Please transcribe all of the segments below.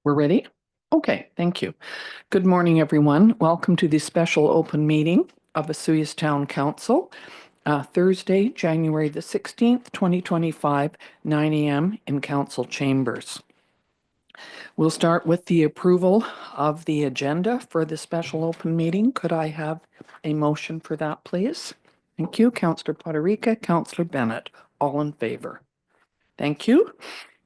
We're ready? Okay, thank you. Good morning, everyone. Welcome to the special open meeting of Osoyoos Town Council, Thursday, January the 16th, 2025, 9 a.m. in council chambers. We'll start with the approval of the agenda for the special open meeting. Could I have a motion for that, please? Thank you. Councillor Poderica, Councillor Bennett, all in favor. Thank you.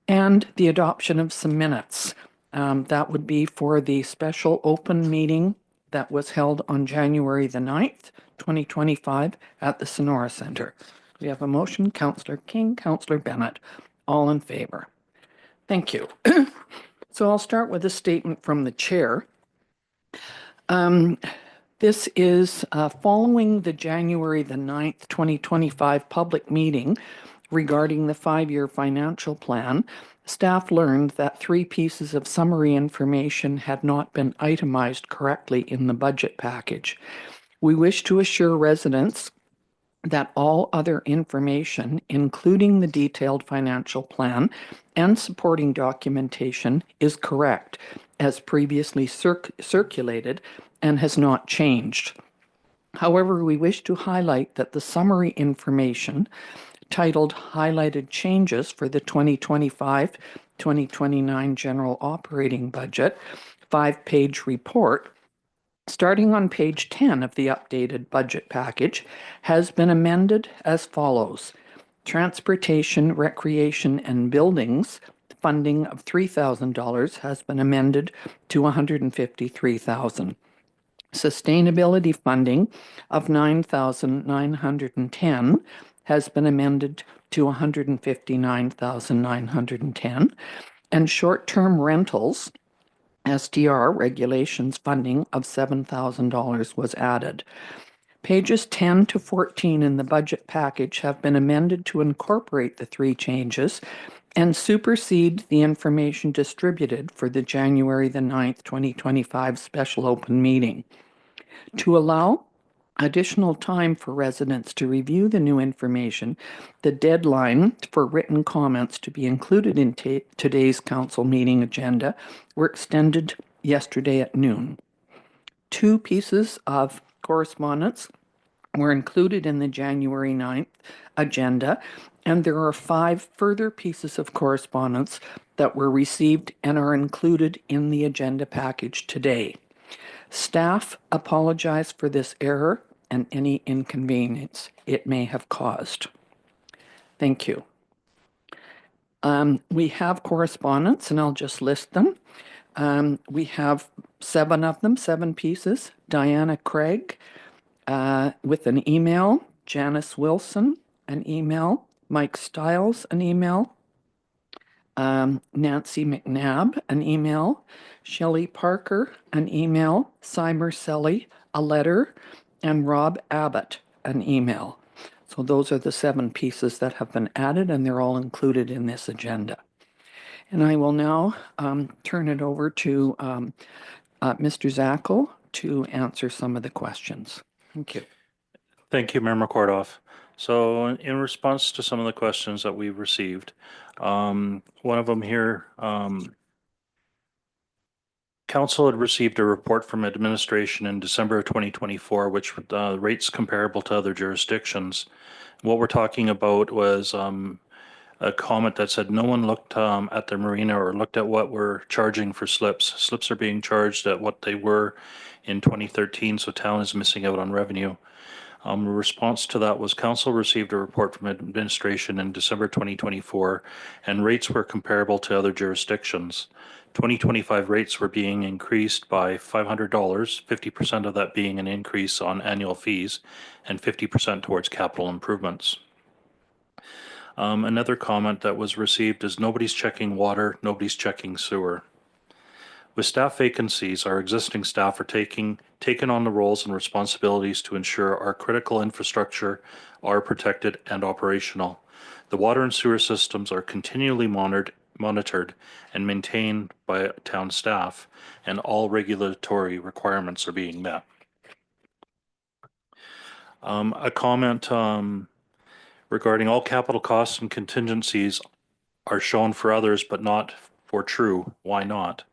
And the adoption of some minutes. That would be for the special open meeting that was held on January the 9th, 2025 at the Sonora Center. We have a motion, Councillor King, Councillor Bennett, all in favor. Thank you. So I'll start with a statement from the chair. This is following the January the 9th, 2025 public meeting regarding the 5-year financial plan. Staff learned that 3 pieces of summary information had not been itemized correctly in the budget package. We wish to assure residents that all other information, including the detailed financial plan and supporting documentation, is correct as previously circulated and has not changed. However, we wish to highlight that the summary information titled Highlighted Changes for the 2025-2029 General Operating Budget 5-page report, starting on page 10 of the updated budget package, has been amended as follows. Transportation, Recreation, and Buildings funding of $3,000 has been amended to $153,000. Sustainability funding of $9,910 has been amended to $159,910, and short-term rentals STR regulations funding of $7,000 was added. Pages 10 to 14 in the budget package have been amended to incorporate the 3 changes and supersede the information distributed for the January the 9th, 2025 special open meeting. To allow additional time for residents to review the new information, the deadline for written comments to be included in today's council meeting agenda were extended yesterday at noon. 2 pieces of correspondence were included in the January 9th agenda, and there are 5 further pieces of correspondence that were received and are included in the agenda package today. Staff apologize for this error and any inconvenience it may have caused. Thank you. We have correspondence, and I'll just list them. We have 7 of them, 7 pieces. Diana Craig with an email, Janice Wilson, an email, Mike Stiles, an email, Nancy McNabb, an email, Shelley Parker, an email, Cy Mercelli, a letter, and Rob Abbott, an email. So those are the 7 pieces that have been added, and they're all included in this agenda. And I will now turn it over to Mr. Zackel to answer some of the questions. Thank you. Thank you, Mayor McCordoff. So in response to some of the questions that we've received, one of them here, Council had received a report from administration in December of 2024, which rates comparable to other jurisdictions. What we're talking about was a comment that said no one looked at the marina or looked at what we're charging for slips. Slips are being charged at what they were in 2013, so town is missing out on revenue. A response to that was Council received a report from administration in December 2024, and rates were comparable to other jurisdictions. 2025 rates were being increased by $500, 50% of that being an increase on annual fees, and 50% towards capital improvements. Another comment that was received is nobody's checking water, nobody's checking sewer. With staff vacancies, our existing staff are taking on the roles and responsibilities to ensure our critical infrastructure are protected and operational. The water and sewer systems are continually monitored and maintained by town staff, and all regulatory requirements are being met. A comment regarding all capital costs and contingencies are shown for others but not for True. Why not?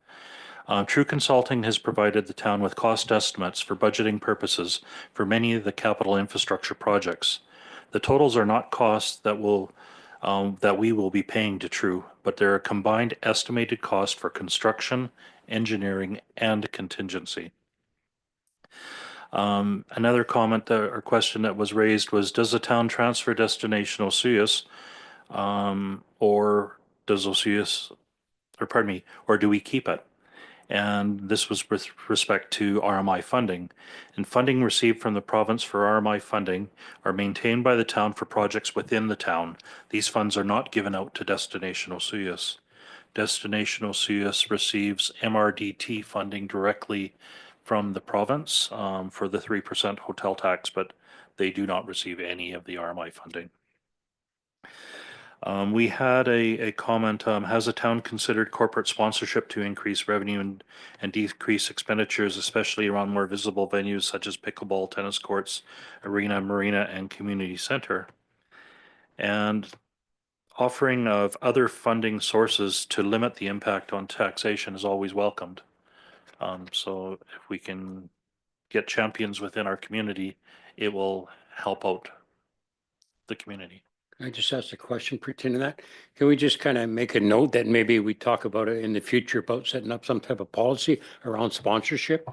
True Consulting has provided the town with cost estimates for budgeting purposes for many of the capital infrastructure projects. The totals are not costs that we will be paying to True, but they're a combined estimated cost for construction, engineering, and contingency. Another comment or question that was raised was, does the town transfer destination Osuyas, or does Osuyas, or pardon me, or do we keep it? And this was with respect to RMI funding. And funding received from the province for RMI funding are maintained by the town for projects within the town. These funds are not given out to Destination Osuyas. Destination Osuyas receives MRDT funding directly from the province for the 3% hotel tax, but they do not receive any of the RMI funding. We had a comment, has the town considered corporate sponsorship to increase revenue and decrease expenditures, especially around more visible venues such as pickleball, tennis courts, arena, marina, and community center? And offering of other funding sources to limit the impact on taxation is always welcomed. So if we can get champions within our community, it will help out the community. Can I just ask a question pertaining to that? Can we just kind of make a note that maybe we talk about it in the future about setting up some type of policy around sponsorship?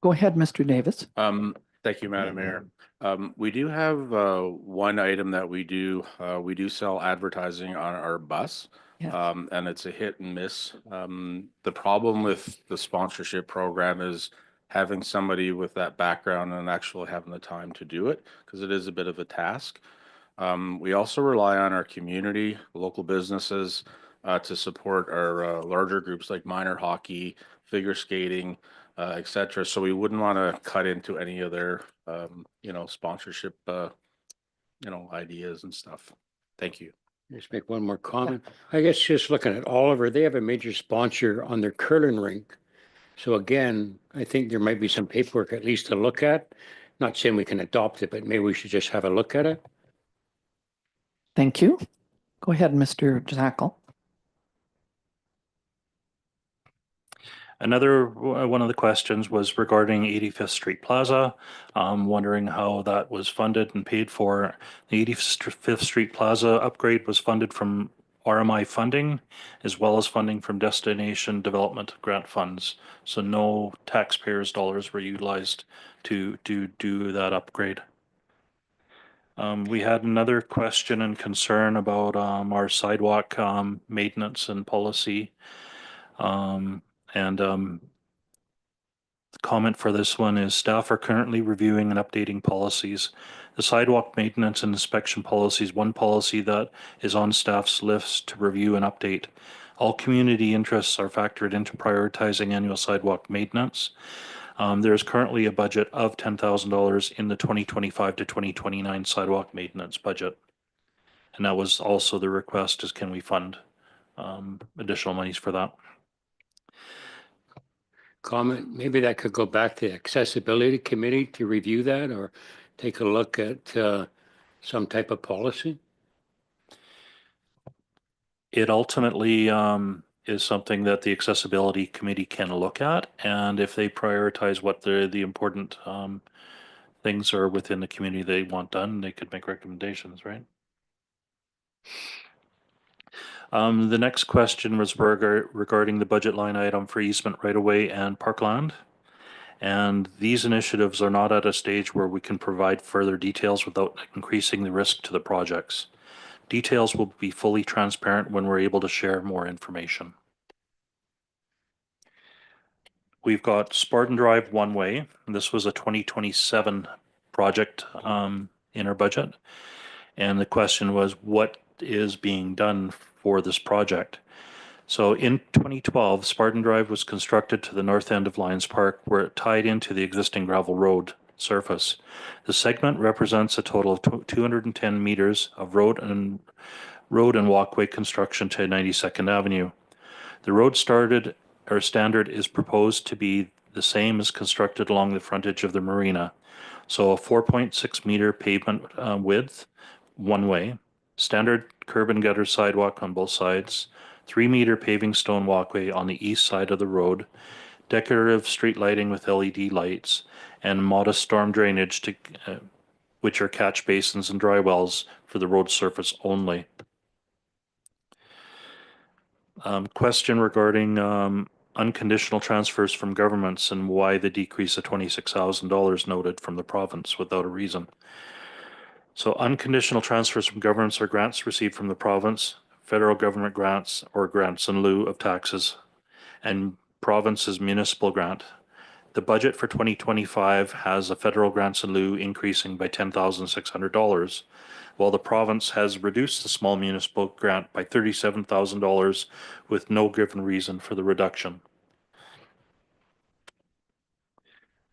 Go ahead, Mr. Davis. Thank you, Madam Mayor. We do have one item that we do sell advertising on our bus. Yes. And it's a hit and miss. The problem with the sponsorship program is having somebody with that background and actually having the time to do it, because it is a bit of a task. We also rely on our community, local businesses, to support our larger groups like minor hockey, figure skating, et cetera. So we wouldn't want to cut into any of their, sponsorship, ideas and stuff. Thank you. Just make one more comment. I guess just looking at Oliver, they have a major sponsor on their curling rink. So again, I think there might be some paperwork at least to look at. Not saying we can adopt it, but maybe we should just have a look at it. Thank you. Go ahead, Mr. Zackel. Another one of the questions was regarding 85th Street Plaza. Wondering how that was funded and paid for. The 85th Street Plaza upgrade was funded from RMI funding, as well as funding from Destination Development Grant funds. So no taxpayers' dollars were utilized to do that upgrade. We had another question and concern about our sidewalk maintenance and policy. The comment for this one is, staff are currently reviewing and updating policies. The sidewalk maintenance and inspection policy is one policy that is on staff's list to review and update. All community interests are factored into prioritizing annual sidewalk maintenance. There is currently a budget of $10,000 in the 2025 to 2029 sidewalk maintenance budget. And that was also the request, is can we fund additional monies for that? Comment, maybe that could go back to the accessibility committee to review that or take a look at some type of policy. It ultimately is something that the accessibility committee can look at, and if they prioritize what the important things are within the community they want done, they could make recommendations, right? The next question was regarding the budget line item for easement right-of-way and parkland. And these initiatives are not at a stage where we can provide further details without increasing the risk to the projects. Details will be fully transparent when we're able to share more information. We've got Spartan Drive one way. This was a 2027 project in our budget. And the question was, what is being done for this project? So in 2012, Spartan Drive was constructed to the north end of Lions Park, where it tied into the existing gravel road surface. The segment represents a total of 210 meters of road and walkway construction to 92nd Avenue. The road standard is proposed to be the same as constructed along the frontage of the marina. So a 4.6 meter pavement width, one way, standard curb and gutter sidewalk on both sides, 3-meter paving stone walkway on the east side of the road, decorative street lighting with LED lights, and modest storm drainage to which are catch basins and dry wells for the road surface only. Question regarding unconditional transfers from governments and why the decrease of $26,000 noted from the province without a reason. So unconditional transfers from governments are grants received from the province, federal government grants, or grants in lieu of taxes, and province's municipal grant. The budget for 2025 has a federal grants in lieu increasing by $10,600, while the province has reduced the small municipal grant by $37,000 with no given reason for the reduction.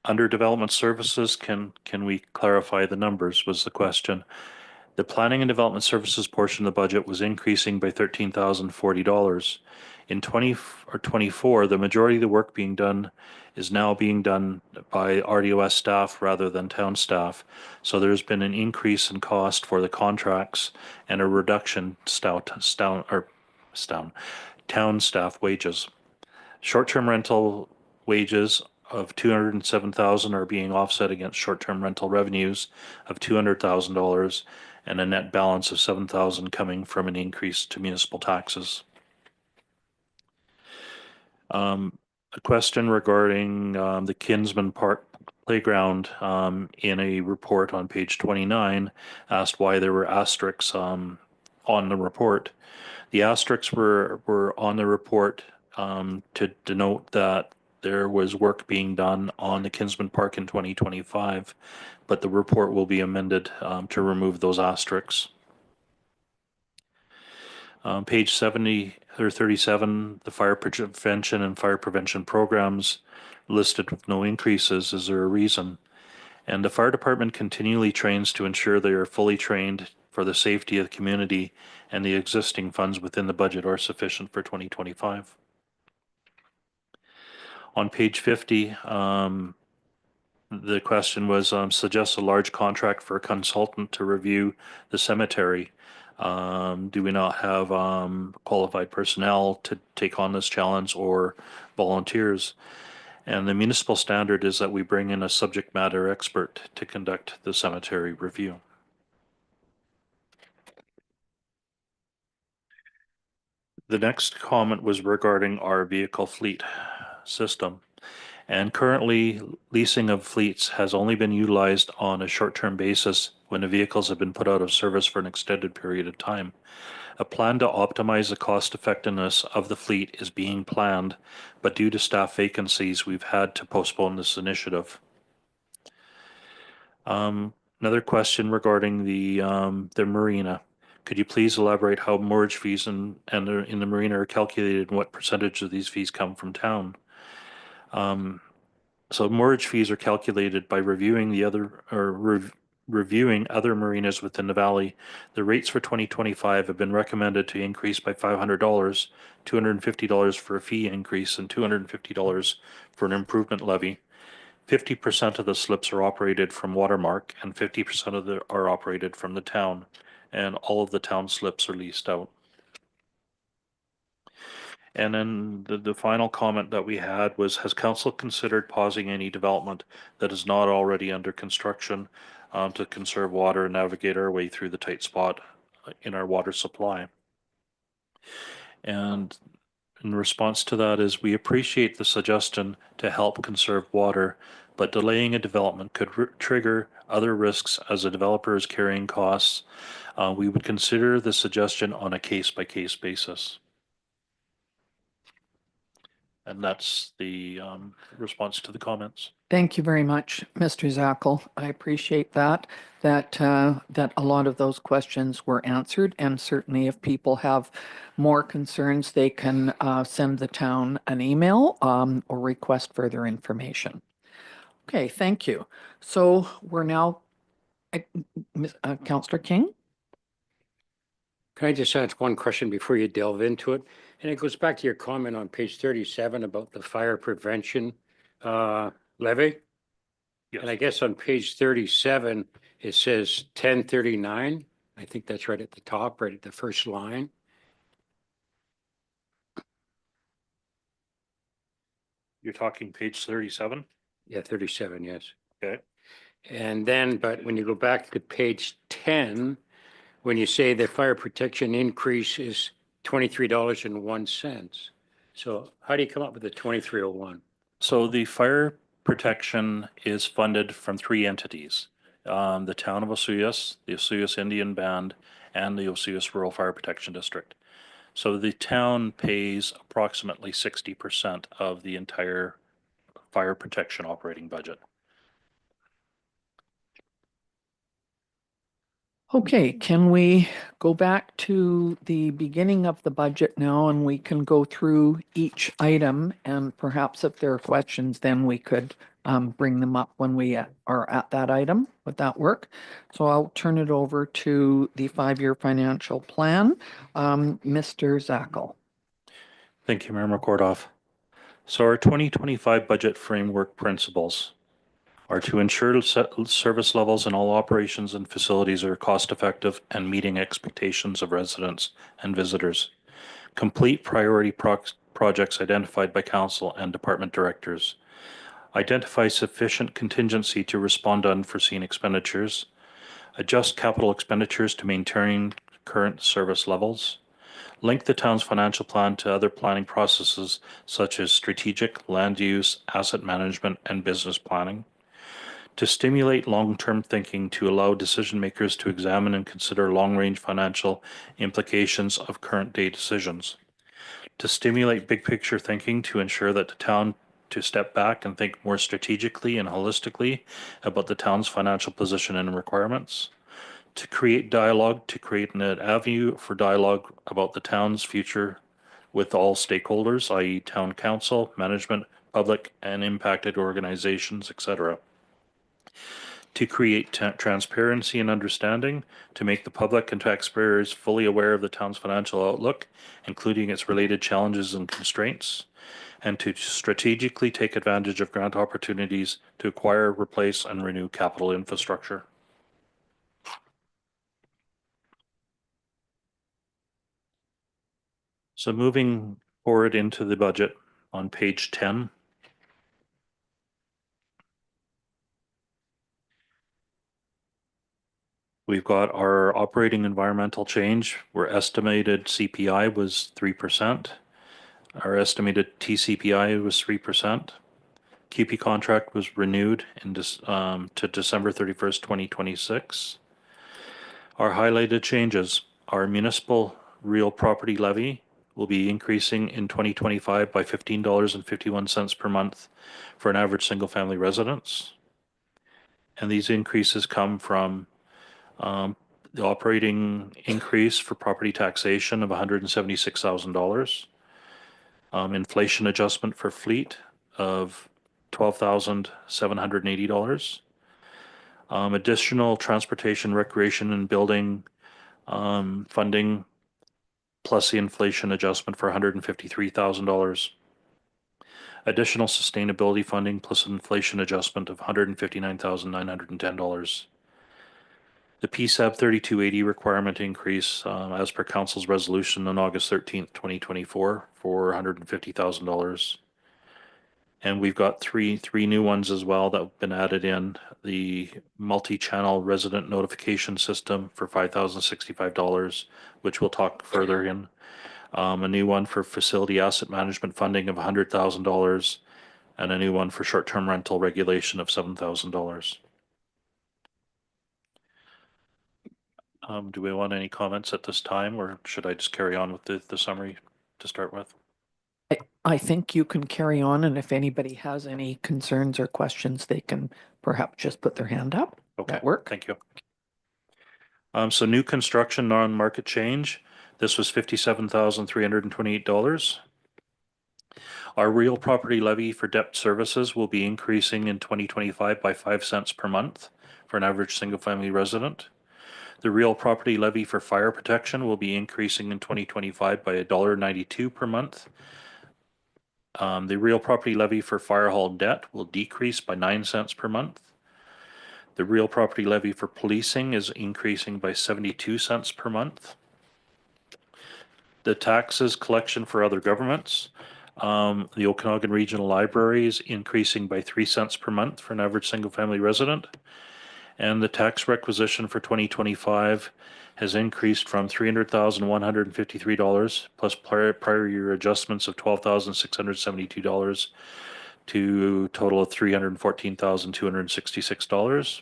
Under development services, can we clarify the numbers was the question. The planning and development services portion of the budget was increasing by $13,040. In 2024, the majority of the work being done is now being done by RDOS staff rather than town staff. So there's been an increase in cost for the contracts and a reduction town staff wages. Short-term rental wages of $207,000 are being offset against short-term rental revenues of $200,000 and a net balance of $7,000 coming from an increase to municipal taxes. A question regarding the Kinsman Park Playground in a report on page 29 asked why there were asterisks on the report. The asterisks were on the report to denote that there was work being done on the Kinsman Park in 2025, but the report will be amended to remove those asterisks. Page 70 or 37, the fire prevention and fire prevention programs listed with no increases. Is there a reason? And the fire department continually trains to ensure they are fully trained for the safety of the community, and the existing funds within the budget are sufficient for 2025. On page 50, the question was suggests a large contract for a consultant to review the cemetery. Do we not have qualified personnel to take on this challenge or volunteers? And the municipal standard is that we bring in a subject matter expert to conduct the cemetery review. The next comment was regarding our vehicle fleet system. And currently, leasing of fleets has only been utilized on a short-term basis when the vehicles have been put out of service for an extended period of time. A plan to optimize the cost effectiveness of the fleet is being planned, but due to staff vacancies, we've had to postpone this initiative. Another question regarding the marina. Could you please elaborate how moorage fees in the marina are calculated and what percentage of these fees come from town? So moorage fees are calculated by reviewing reviewing other marinas within the valley. The rates for 2025 have been recommended to increase by $500, $250 for a fee increase, and $250 for an improvement levy. 50% of the slips are operated from Watermark, and 50% of are operated from the town, and all of the town slips are leased out. And then the final comment that we had was, has council considered pausing any development that is not already under construction to conserve water and navigate our way through the tight spot in our water supply? And in response to that is, we appreciate the suggestion to help conserve water, but delaying a development could trigger other risks as a developer is carrying costs. We would consider the suggestion on a case-by-case basis. And that's the response to the comments. Thank you very much, Mr. Zackel. I appreciate that a lot of those questions were answered, and certainly if people have more concerns, they can send the town an email or request further information. Okay, thank you. So we're now, Councillor King? Can I just ask one question before you delve into it? And it goes back to your comment on page 37 about the fire prevention levy. Yes. And I guess on page 37, it says 1039. I think that's right at the top, right at the first line. You're talking page 37? Yeah, 37, yes. Okay. And then, but when you go back to page 10, when you say the fire protection increase is $23.01. So how do you come up with the 2301? So the fire protection is funded from three entities. The town of Osuyas, the Osuyas Indian Band, and the Osuyas Rural Fire Protection District. So the town pays approximately 60% of the entire fire protection operating budget. Okay, can we go back to the beginning of the budget now and we can go through each item and perhaps if there are questions, then we could bring them up when we are at that item. Would that work? So I'll turn it over to the 5-year financial plan. Mr. Zackel. Thank you, Mayor McCordoff. So our 2025 budget framework principles are to ensure service levels in all operations and facilities are cost effective and meeting expectations of residents and visitors. Complete priority projects identified by council and department directors. Identify sufficient contingency to respond to unforeseen expenditures. Adjust capital expenditures to maintain current service levels. Link the town's financial plan to other planning processes such as strategic, land use, asset management, and business planning. To stimulate long-term thinking to allow decision makers to examine and consider long-range financial implications of current day decisions. To stimulate big picture thinking to ensure that the town to step back and think more strategically and holistically about the town's financial position and requirements. To create dialogue, to create an avenue for dialogue about the town's future with all stakeholders, i.e. town council, management, public and impacted organizations, etc. To create transparency and understanding, to make the public and taxpayers fully aware of the town's financial outlook, including its related challenges and constraints, and to strategically take advantage of grant opportunities to acquire, replace, and renew capital infrastructure. So moving forward into the budget on page 10. We've got our operating environmental change, where estimated CPI was 3%. Our estimated TCPI was 3%. QP contract was renewed to December 31st, 2026. Our highlighted changes, our municipal real property levy will be increasing in 2025 by $15.51 per month for an average single-family residence. And these increases come from the operating increase for property taxation of $176,000, inflation adjustment for fleet of $12,780, additional transportation, recreation, and building funding plus the inflation adjustment for $153,000. Additional sustainability funding plus inflation adjustment of $159,910. The PSAB 3280 requirement increase as per Council's resolution on August 13th, 2024 for $150,000. And we've got three new ones as well that have been added in. The multi-channel resident notification system for $5,065, which we'll talk further in. A new one for facility asset management funding of $100,000 and a new one for short-term rental regulation of $7,000. Do we want any comments at this time, or should I just carry on with the summary to start with? I think you can carry on, and if anybody has any concerns or questions, they can perhaps just put their hand up. Okay, That work? thank you. So new construction non-market change. This was $57,328. Our real property levy for debt services will be increasing in 2025 by 5 cents per month for an average single-family resident. The real property levy for fire protection will be increasing in 2025 by $1.92 per month. The real property levy for fire hall debt will decrease by 9 cents per month. The real property levy for policing is increasing by 72 cents per month. The taxes collection for other governments, the Okanagan Regional Library is increasing by 3 cents per month for an average single-family resident. And the tax requisition for 2025 has increased from $300,153 plus prior year adjustments of $12,672 to a total of $314,266.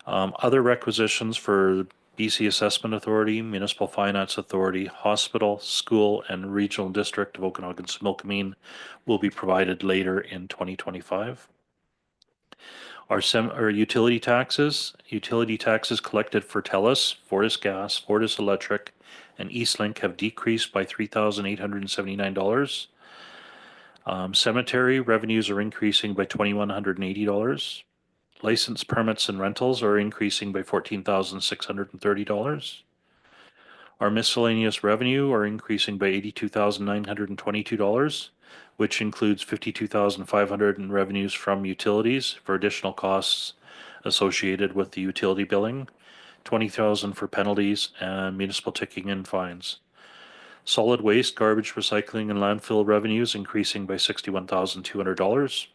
Other requisitions for BC Assessment Authority, Municipal Finance Authority, Hospital, School, and Regional District of Okanagan-Similkameen will be provided later in 2025. Our utility taxes collected for TELUS, Fortis Gas, Fortis Electric, and Eastlink have decreased by $3,879. Cemetery revenues are increasing by $2,180. License permits and rentals are increasing by $14,630. Our miscellaneous revenue are increasing by $82,922, which includes $52,500 in revenues from utilities for additional costs associated with the utility billing, $20,000 for penalties and municipal ticketing and fines. Solid waste, garbage, recycling, and landfill revenues increasing by $61,200.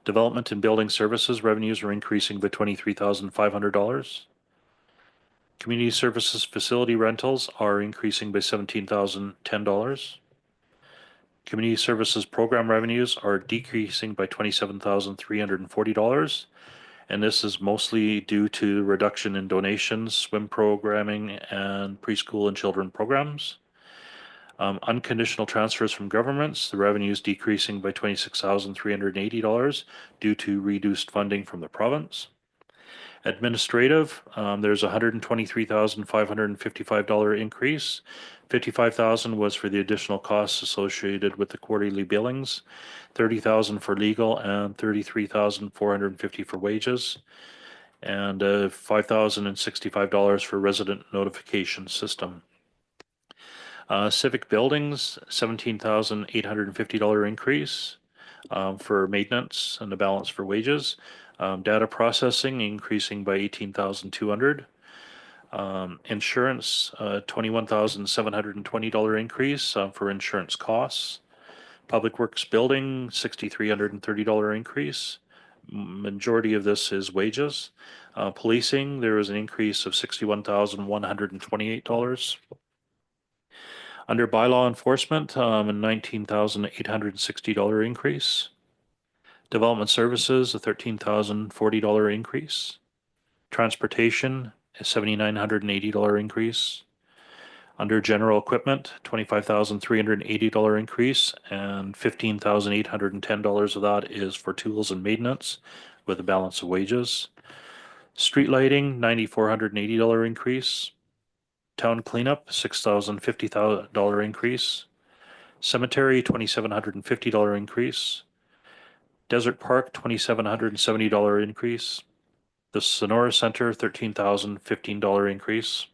Development and building services revenues are increasing by $23,500. Community services facility rentals are increasing by $17,010. Community services program revenues are decreasing by $27,340. And this is mostly due to reduction in donations, swim programming, and preschool and children programs. Unconditional transfers from governments, the revenue is decreasing by $26,380 due to reduced funding from the province. Administrative, there's a $123,555 increase. $55,000 was for the additional costs associated with the quarterly billings, $30,000 for legal, and $33,450 for wages, and $5,065 for resident notification system. Civic buildings, $17,850 increase for maintenance and the balance for wages. Data processing increasing by $18,200. Insurance, $21,720 increase for insurance costs. Public Works building, $6,330 increase. Majority of this is wages. Policing, there was an increase of $61,128. Under bylaw enforcement, a $19,860 increase. Development services, a $13,040 increase. Transportation, a $7,980 increase. Under general equipment, $25,380 increase, and $15,810 of that is for tools and maintenance, with a balance of wages. Street lighting, $9,480 increase. Town cleanup, $6,050 increase. Cemetery, $2,750 increase. Desert Park, $2,770 increase. The Sonora Center, $13,015 increase.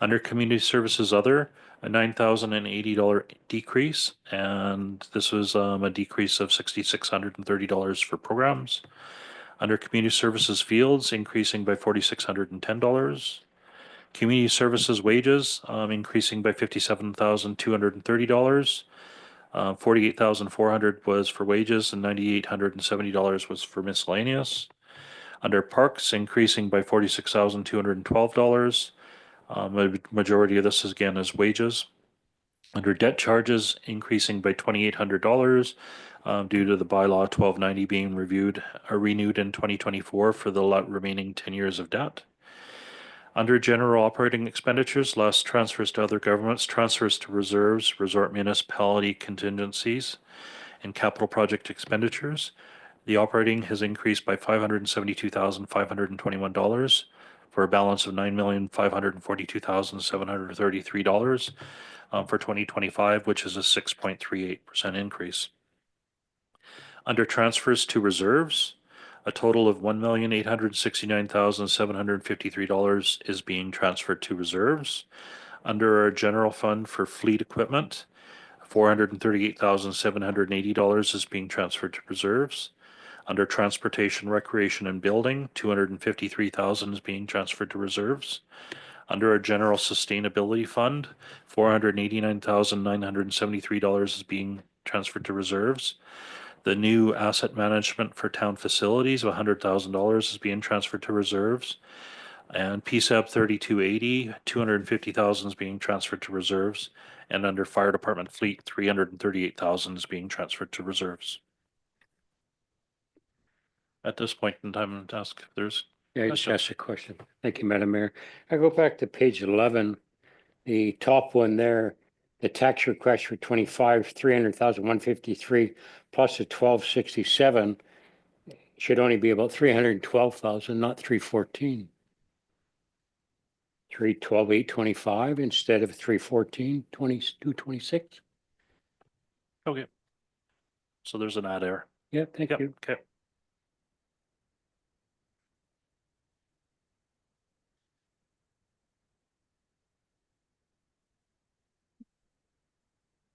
Under Community Services Other, a $9,080 decrease, and this was a decrease of $6,630 for programs. Under Community Services Fields, increasing by $4,610. Community Services Wages, increasing by $57,230. $48,400 was for wages and $9,870 was for miscellaneous. Under Parks, increasing by $46,212. Majority of this again is wages. Under debt charges, increasing by $2,800 due to the bylaw 1290 being renewed in 2024 for the remaining 10 years of debt. Under general operating expenditures, less transfers to other governments, transfers to reserves, resort municipality contingencies, and capital project expenditures, the operating has increased by $572,521 for a balance of $9,542,733 for 2025, which is a 6.38% increase. Under transfers to reserves, a total of $1,869,753 is being transferred to reserves. Under our general fund for fleet equipment, $438,780 is being transferred to reserves. Under transportation, recreation and building, 253,000 is being transferred to reserves. Under our general sustainability fund, $489,973 is being transferred to reserves. The new asset management for town facilities of $100,000 is being transferred to reserves. And PSAP 3280, 250,000 is being transferred to reserves. And under fire department fleet, 338,000 is being transferred to reserves. At this point in time, I'd ask if there's Yeah, I just Gotcha. asked a question. Thank you, Madam Mayor. I go back to page 11, the top one there, the tax request for 25, 300,153 plus the 1267 should only be about 312,000, not 314. 312,825 instead of 314, 226. okay. So there's an add error. Yeah, thank Yep. you. Okay.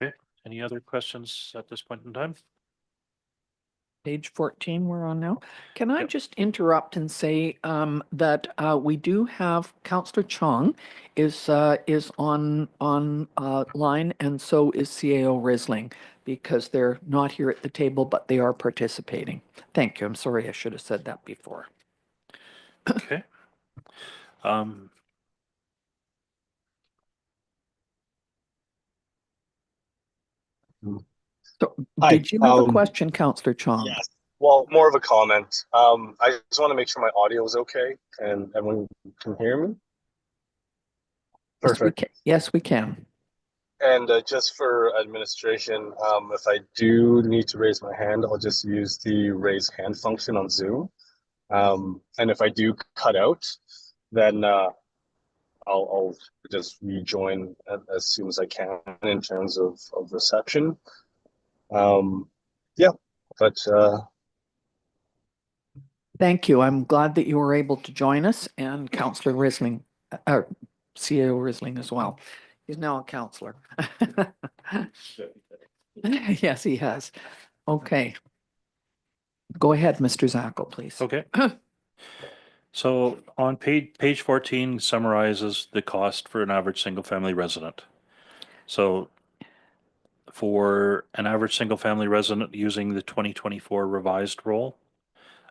Okay. Any other questions at this point in time? Page 14 we're on now. Can I Yep. just interrupt and say that we do have Councillor Chong is on line, and so is CAO Risling, because they're not here at the table, but they are participating. Thank you. I'm sorry, I should have said that before. Okay. So Hi, did you have a question, Councillor Chong? Yes. Well, more of a comment. I just want to make sure my audio is okay and everyone can hear me. Yes, we Perfect. can. Yes, we can. And just for administration, if I do need to raise my hand, I'll just use the raise hand function on Zoom. And if I do cut out, then I'll just rejoin as soon as I can in terms of reception. Yeah, but Thank you. I'm glad that you were able to join us, and Councillor Risling, CAO Risling as well. He's now a councillor. Yes, he has. Okay. Go ahead, Mr. Zackel, please. Okay. So on page 14 summarizes the cost for an average single family resident. So for an average single family resident using the 2024 revised roll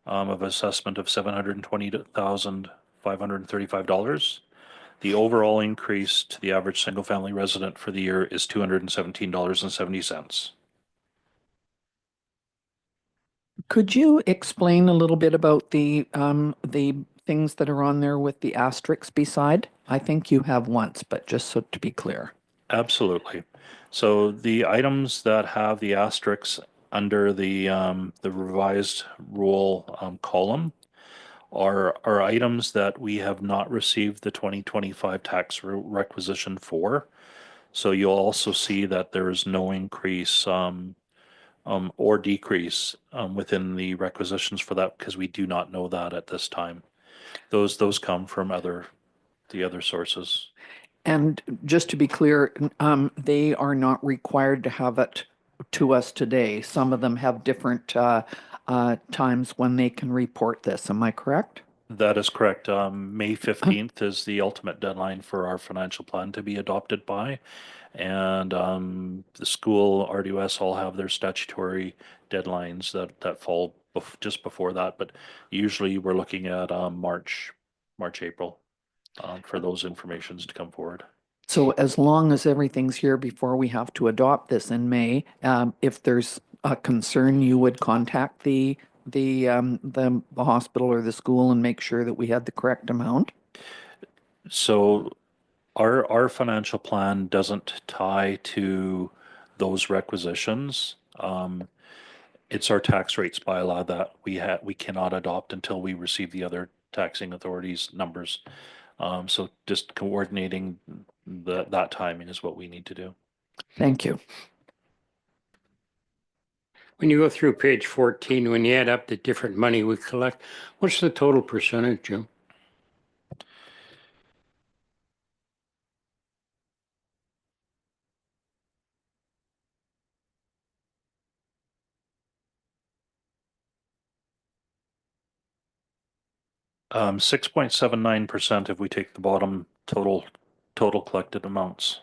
of assessment of $720,535, the overall increase to the average single family resident for the year is $217.70. Could you explain a little bit about the things that are on there with the asterisks beside? I think you have once, but just so to be clear. Absolutely. So the items that have the asterisks under the revised rule column are items that we have not received the 2025 tax requisition for. So you'll also see that there is no increase or decrease within the requisitions for that, because we do not know that at this time. Those come from the other sources. And just to be clear, they are not required to have it to us today. Some of them have different times when they can report this. Am I correct? That is correct. May 15th is the ultimate deadline for our financial plan to be adopted by. And the school, RDUS, all have their statutory deadlines that fall just before that. But usually we're looking at March, April for those informations to come forward. So as long as everything's here before we have to adopt this in May, if there's a concern, you would contact the hospital or the school and make sure that we had the correct amount? So our financial plan doesn't tie to those requisitions. It's our tax rates bylaw that we cannot adopt until we receive the other taxing authorities' numbers. So just coordinating that timing is what we need to do. Thank you. When you go through page 14, when you add up the different money we collect, what's the total percentage, Jim? 6.79% if we take the bottom total collected amounts.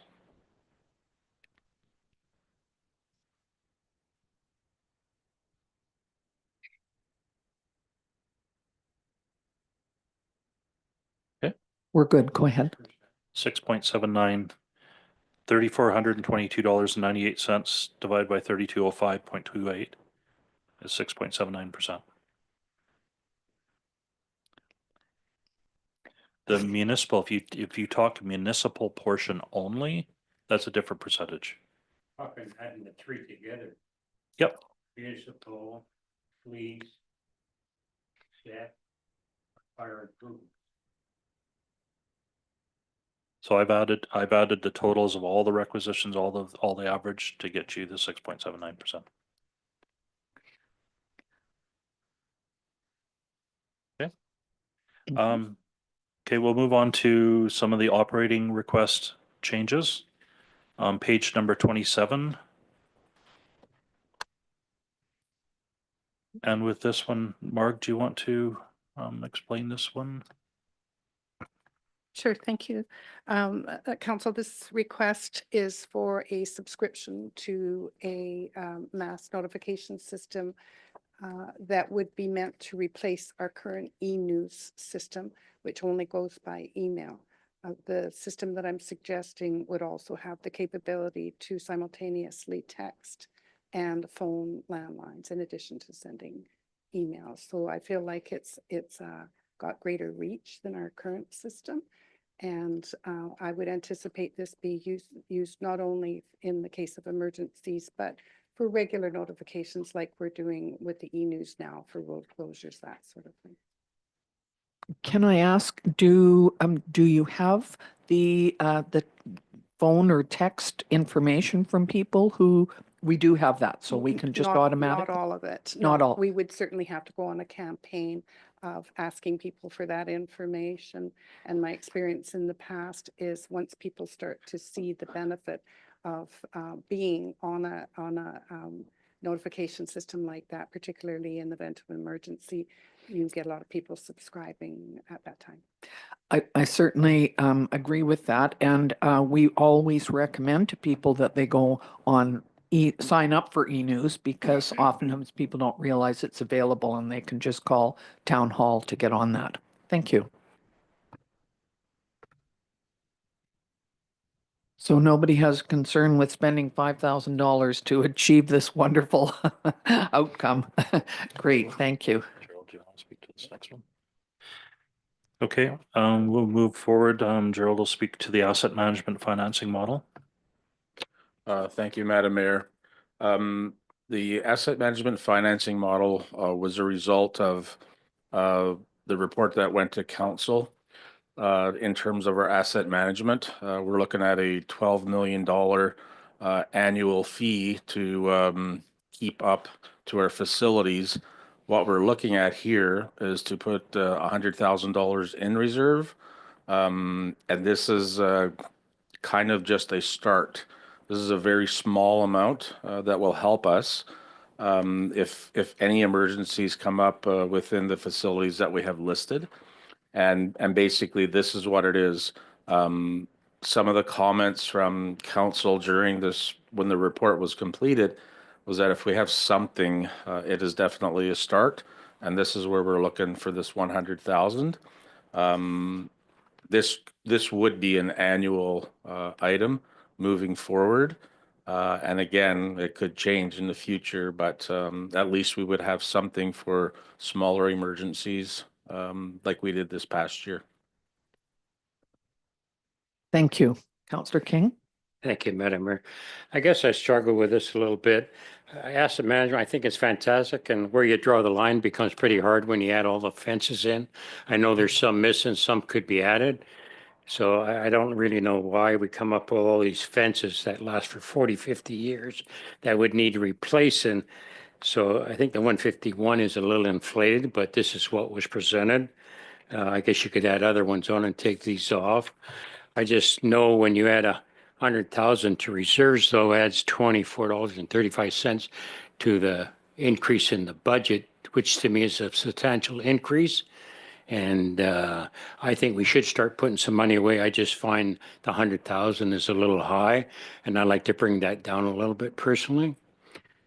We're good. Go ahead. 6.79, $3,422.98 divided by 3205.28 is 6.79%. The municipal, if you talk municipal portion only, that's a different percentage. Talking adding the three together, Yep. municipal, police, debt, fire improvement. So I've added the totals of all the requisitions, all the average to get you the 6.79%. Okay. Okay, we'll move on to some of the operating request changes. Page number 27. And with this one, Mark, do you want to explain this one? Sure, thank you. Council, this request is for a subscription to a mass notification system that would be meant to replace our current e-news system, which only goes by email. The system that I'm suggesting would also have the capability to simultaneously text and phone landlines in addition to sending emails. So I feel like it's got greater reach than our current system. And I would anticipate this be used not only in the case of emergencies, but for regular notifications like we're doing with the e-news now for road closures, that sort of thing. Can I ask, do you have the phone or text information from people who we do have that, so we can just Not automatically? all of it. Not No, all. We would certainly have to go on a campaign of asking people for that information. And my experience in the past is once people start to see the benefit of being on a notification system like that, particularly in the event of an emergency, you get a lot of people subscribing at that time. I certainly agree with that, and we always recommend to people that they go on sign up for e-news, because oftentimes people don't realize it's available and they can just call town hall to get on that. Thank you. So nobody has concern with spending $5,000 to achieve this wonderful outcome. Great, thank you. Gerald, do you want to speak to this next one? Okay, we'll move forward. Gerald will speak to the asset management financing model. Thank you, Madam Mayor. The asset management financing model was a result of the report that went to council. In terms of our asset management, we're looking at a $12 million annual fee to keep up to our facilities. What we're looking at here is to put $100,000 in reserve, and this is kind of just a start. This is a very small amount that will help us if any emergencies come up within the facilities that we have listed. And basically, this is what it is. Some of the comments from council during this, when the report was completed, was that if we have something, it is definitely a start. And this is where we're looking for this 100,000. This would be an annual item moving forward. And again, it could change in the future, but at least we would have something for smaller emergencies like we did this past year. Thank you. Councillor King? Thank you, Madam Mayor. I guess I struggle with this a little bit. Asset management, I think it's fantastic, and where you draw the line becomes pretty hard when you add all the fences in. I know there's some missing, some could be added. So I don't really know why we come up with all these fences that last for 40, 50 years that would need replacing. So I think the 151 is a little inflated, but this is what was presented. I guess you could add other ones on and take these off. I just know when you add 100,000 to reserves, though, adds $24.35 to the increase in the budget, which to me is a substantial increase. And I think we should start putting some money away. I just find the 100,000 is a little high, and I like to bring that down a little bit personally.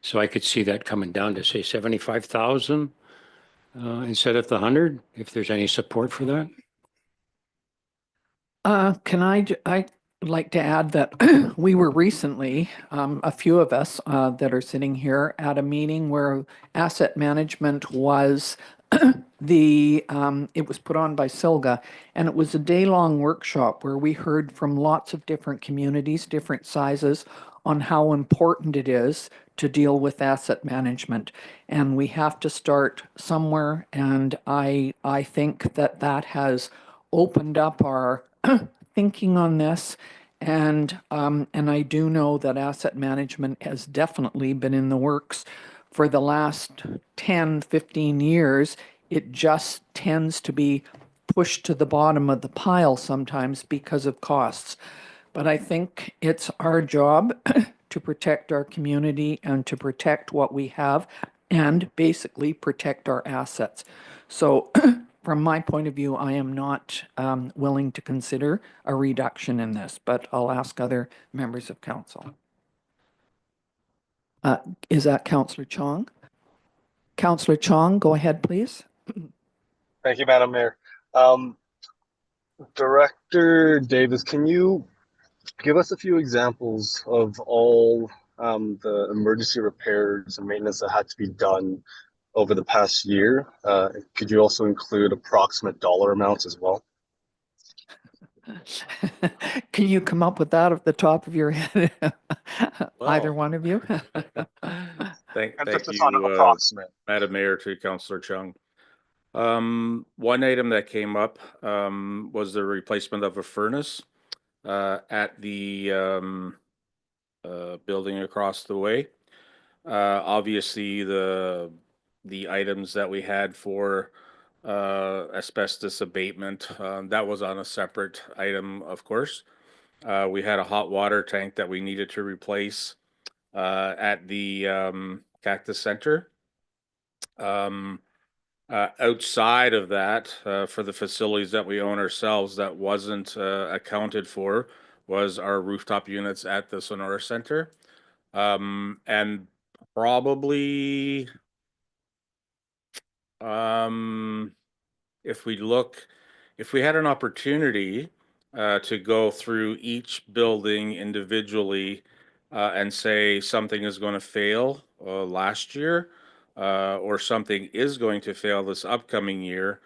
So I could see that coming down to say 75,000 instead of the 100, if there's any support for that. I'd like to add that we were recently, a few of us that are sitting here at a meeting where asset management was it was put on by Silga, and it was a day-long workshop where we heard from lots of different communities, different sizes, on how important it is to deal with asset management. And we have to start somewhere, and I think that has opened up our thinking on this. And I do know that asset management has definitely been in the works for the last 10, 15 years. It just tends to be pushed to the bottom of the pile sometimes because of costs. But I think it's our job to protect our community and to protect what we have and basically protect our assets. So from my point of view, I am not willing to consider a reduction in this, but I'll ask other members of council. Is that Councillor Chong? Councillor Chong, go ahead, please. Thank you, Madam Mayor. Director Davis, can you give us a few examples of all the emergency repairs and maintenance that had to be done over the past year? Could you also include approximate dollar amounts as well? Can you come up with that off the top of your head? Either Well, one of you? Thank Emphasis you, on approximate. Madam Mayor, to Councillor Chung. One item that came up was the replacement of a furnace at the building across the way. Obviously, the items that we had for asbestos abatement, that was on a separate item, of course. We had a hot water tank that we needed to replace at the Cactus Center. Outside of that, for the facilities that we own ourselves, that wasn't accounted for, was our rooftop units at the Sonora Center. And probably, if we had an opportunity to go through each building individually and say something is going to fail last year or something is going to fail this upcoming year,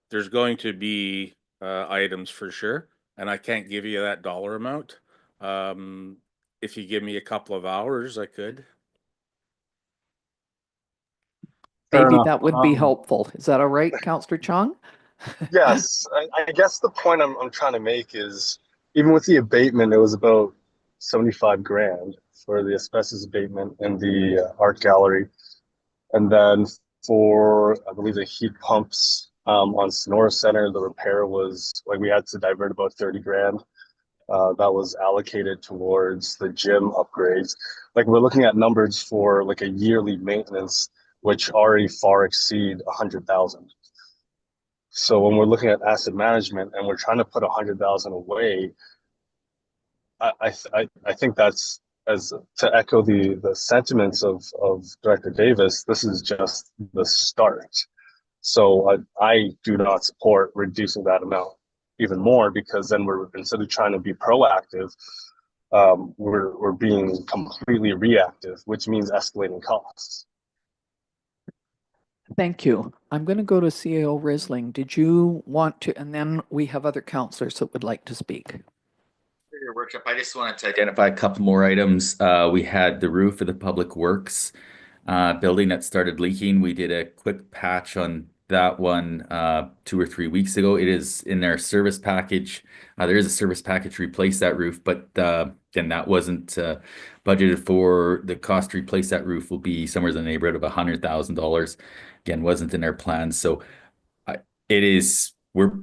there's going to be items for sure. And I can't give you that dollar amount. If you give me a couple of hours, I could. Fair Maybe enough. that would be helpful. Is that all right, Councillor Chong? Yes, I guess the point I'm trying to make is even with the abatement, it was about 75 grand for the asbestos abatement and the art gallery. And then for, I believe, the heat pumps on Sonora Center, the repair was like we had to divert about 30 grand. That was allocated towards the gym upgrades. Like we're looking at numbers for like a yearly maintenance, which already far exceed 100,000. So when we're looking at asset management and we're trying to put 100,000 away, I think that's, as to echo the sentiments of Director Davis, this is just the start. So I do not support reducing that amount even more, because then we're, instead of trying to be proactive, we're being completely reactive, which means escalating costs. Thank you. I'm going to go to CAO Risling. Did you want to, and then we have other councillors that would like to speak. Your workshop, I just wanted to identify a couple more items. We had the roof of the Public Works building that started leaking. We did a quick patch on that one 2 or 3 weeks ago. It is in their service package. There is a service package to replace that roof, but again, that wasn't budgeted for. The cost to replace that roof will be somewhere in the neighborhood of $100,000. Again, wasn't in their plans. So we're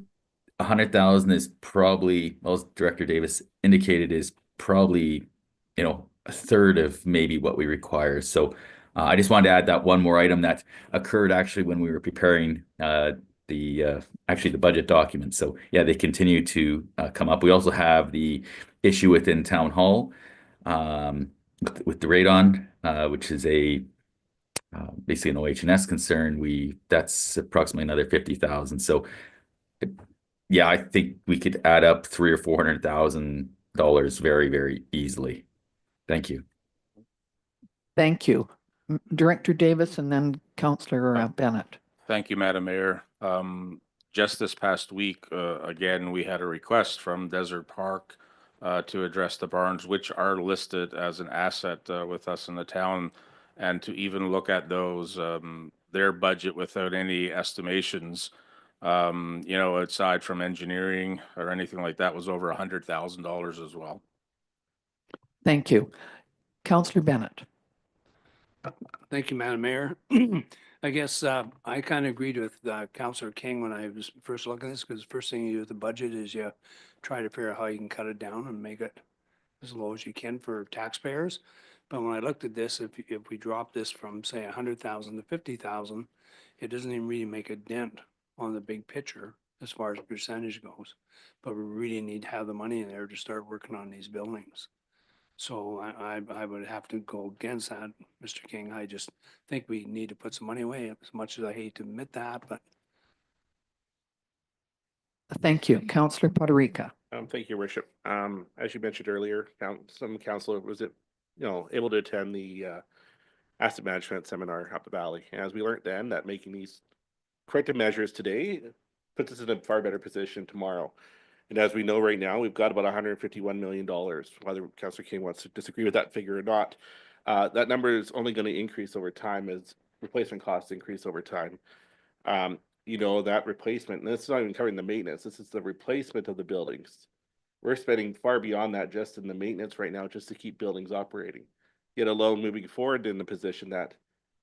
100,000 is probably, well, as Director Davis indicated, is probably, a third of maybe what we require. So I just wanted to add that one more item that occurred actually when we were preparing the actually the budget document. So yeah, they continue to come up. We also have the issue within Town Hall with the radon, which is a basically an OH&S concern. That's approximately another 50,000. So yeah, I think we could add up $300,000 or $400,000 very, very easily. Thank you. Thank you. Director Davis and then Councillor Bennett. Thank you, Madam Mayor. Just this past week, again, we had a request from Desert Park to address the barns, which are listed as an asset with us in the town, and to even look at those, their budget without any estimations, aside from engineering or anything like that, was over $100,000 as well. Thank you. Councillor Bennett. Thank you, Madam Mayor. I guess I kind of agreed with Councillor King when I was first looking at this, because the first thing you do with the budget is you try to figure out how you can cut it down and make it as low as you can for taxpayers. But when I looked at this, if we drop this from say 100,000 to 50,000, it doesn't even really make a dent on the big picture as far as percentage goes. But we really need to have the money in there to start working on these buildings. So I would have to go against that, Mr. King. I just think we need to put some money away, as much as I hate to admit that, but. Thank you. Councillor Poderica. Thank you, Your Worship. As you mentioned earlier, some councillor was able to attend the asset management seminar up the valley. And as we learned then, that making these corrective measures today puts us in a far better position tomorrow. And as we know right now, we've got about $151 million, whether Councillor King wants to disagree with that figure or not. That number is only going to increase over time as replacement costs increase over time. That replacement, and this is not even covering the maintenance, this is the replacement of the buildings. We're spending far beyond that just in the maintenance right now, just to keep buildings operating. Yet alone moving forward in the position that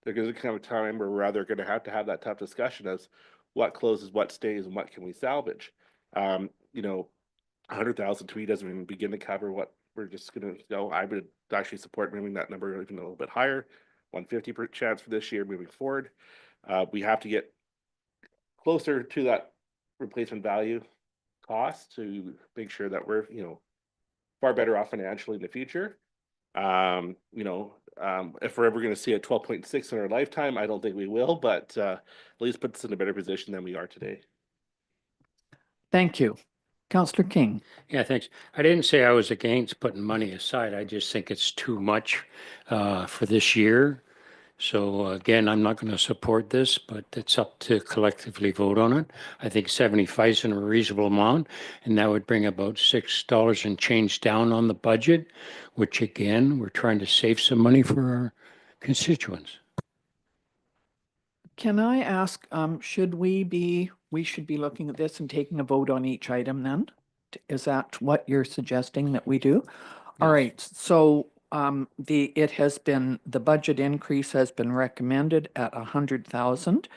there's going to come a time where we're rather going to have that tough discussion as what closes, what stays, and what can we salvage. 100,000 to me doesn't even begin to cover what we're just going to I would actually support moving that number even a little bit higher, 150 per chance for this year moving forward. We have to get closer to that replacement value cost to make sure that we're, far better off financially in the future. If we're ever going to see a 12.6 in our lifetime, I don't think we will, but at least puts us in a better position than we are today. Thank you. Councillor King. Yeah, thanks. I didn't say I was against putting money aside. I just think it's too much for this year. So again, I'm not going to support this, but it's up to collectively vote on it. I think 75 is a reasonable amount, and that would bring about $6 and change down on the budget, which again, we're trying to save some money for our constituents. Can I ask, should we be looking at this and taking a vote on each item then? Is that what you're suggesting that we do? Yes. All right, so the budget increase has been recommended at 100,000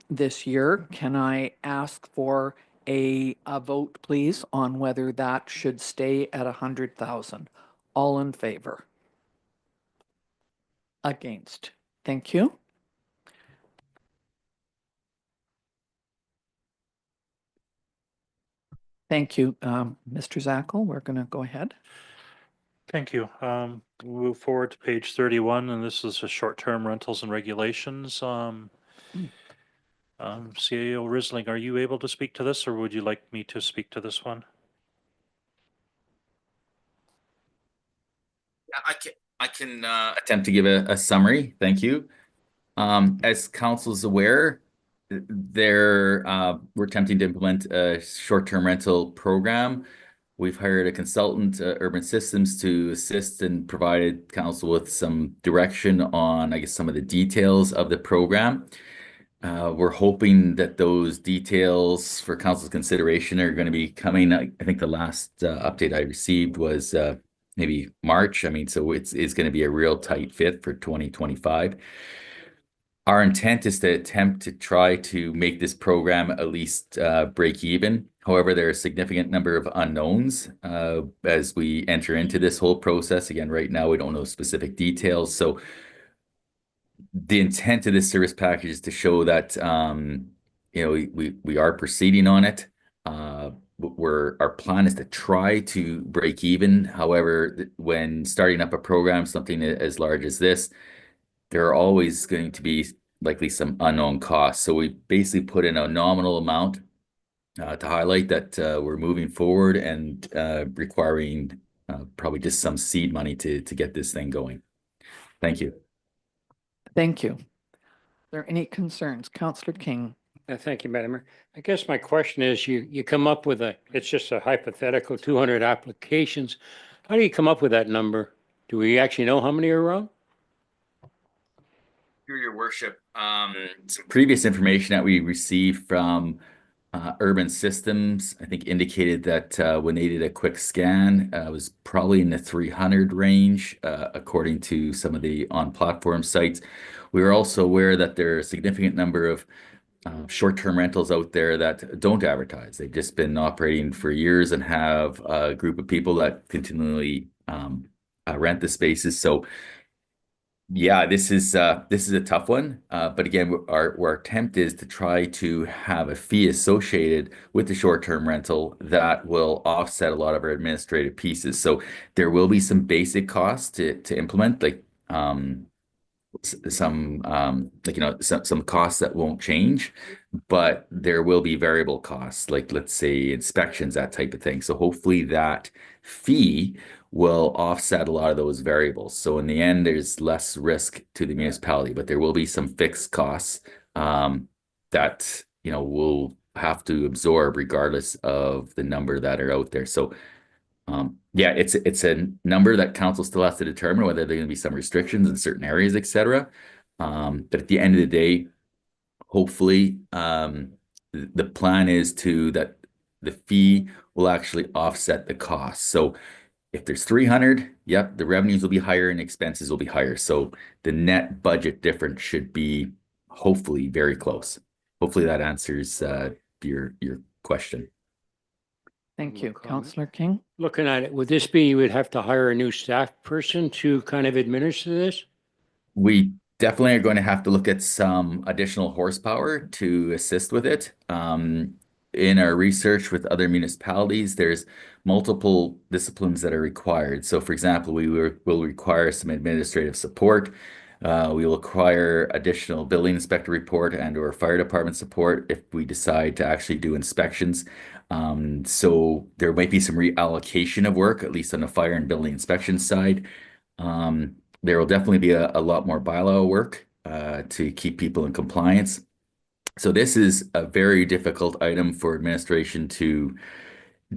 this year. Can I ask for a vote, please, on whether that should stay at 100,000? All in favor? Against? Thank you. Thank you, Mr. Zackel. We're going to go ahead. Thank you. We'll move forward to page 31, and this is the short-term rentals and regulations. CAO Risling, are you able to speak to this, or would you like me to speak to this one? I can attempt to give a summary. Thank you. As council is aware, we're attempting to implement a short-term rental program. We've hired a consultant, Urban Systems, to assist and provided council with some direction on, I guess, some of the details of the program. We're hoping that those details for council's consideration are going to be coming. I think the last update I received was maybe March. I mean, so it's going to be a real tight fit for 2025. Our intent is to attempt to try to make this program at least break even. However, there are a significant number of unknowns as we enter into this whole process. Again, right now, we don't know specific details. So the intent of this service package is to show that we are proceeding on it. Our plan is to try to break even. However, when starting up a program, something as large as this, there are always going to be likely some unknown costs. So we basically put in a nominal amount to highlight that we're moving forward and requiring probably just some seed money to get this thing going. Thank you. Thank you. Are there any concerns? Councillor King. Thank you, Madam Mayor. I guess my question is, you come up with it's just a hypothetical 200 applications. How do you come up with that number? Do we actually know how many are wrong? Through your worship, some previous information that we received from Urban Systems, I think indicated that when they did a quick scan, it was probably in the 300 range, according to some of the on-platform sites. We were also aware that there are a significant number of short-term rentals out there that don't advertise. They've just been operating for years and have a group of people that continually rent the spaces. So yeah, this is a tough one. But again, our attempt is to try to have a fee associated with the short-term rental that will offset a lot of our administrative pieces. So there will be some basic costs to implement, like some costs that won't change, but there will be variable costs, like let's say inspections, that type of thing. So hopefully that fee will offset a lot of those variables. So in the end, there's less risk to the municipality, but there will be some fixed costs that we'll have to absorb regardless of the number that are out there. So yeah, it's a number that council still has to determine whether there are going to be some restrictions in certain areas, etc. But at the end of the day, hopefully, the plan is that the fee will actually offset the cost. So if there's 300, yep, the revenues will be higher and expenses will be higher. So the net budget difference should be hopefully very close. Hopefully that answers your question. Thank you. Comment? Councillor King. Looking at it, would this be you would have to hire a new staff person to kind of administer this? We definitely are going to have to look at some additional horsepower to assist with it. In our research with other municipalities, there's multiple disciplines that are required. So for example, we will require some administrative support. We will require additional building inspector report and/or fire department support if we decide to actually do inspections. So there might be some reallocation of work, at least on the fire and building inspection side. There will definitely be a lot more bylaw work to keep people in compliance. So this is a very difficult item for administration to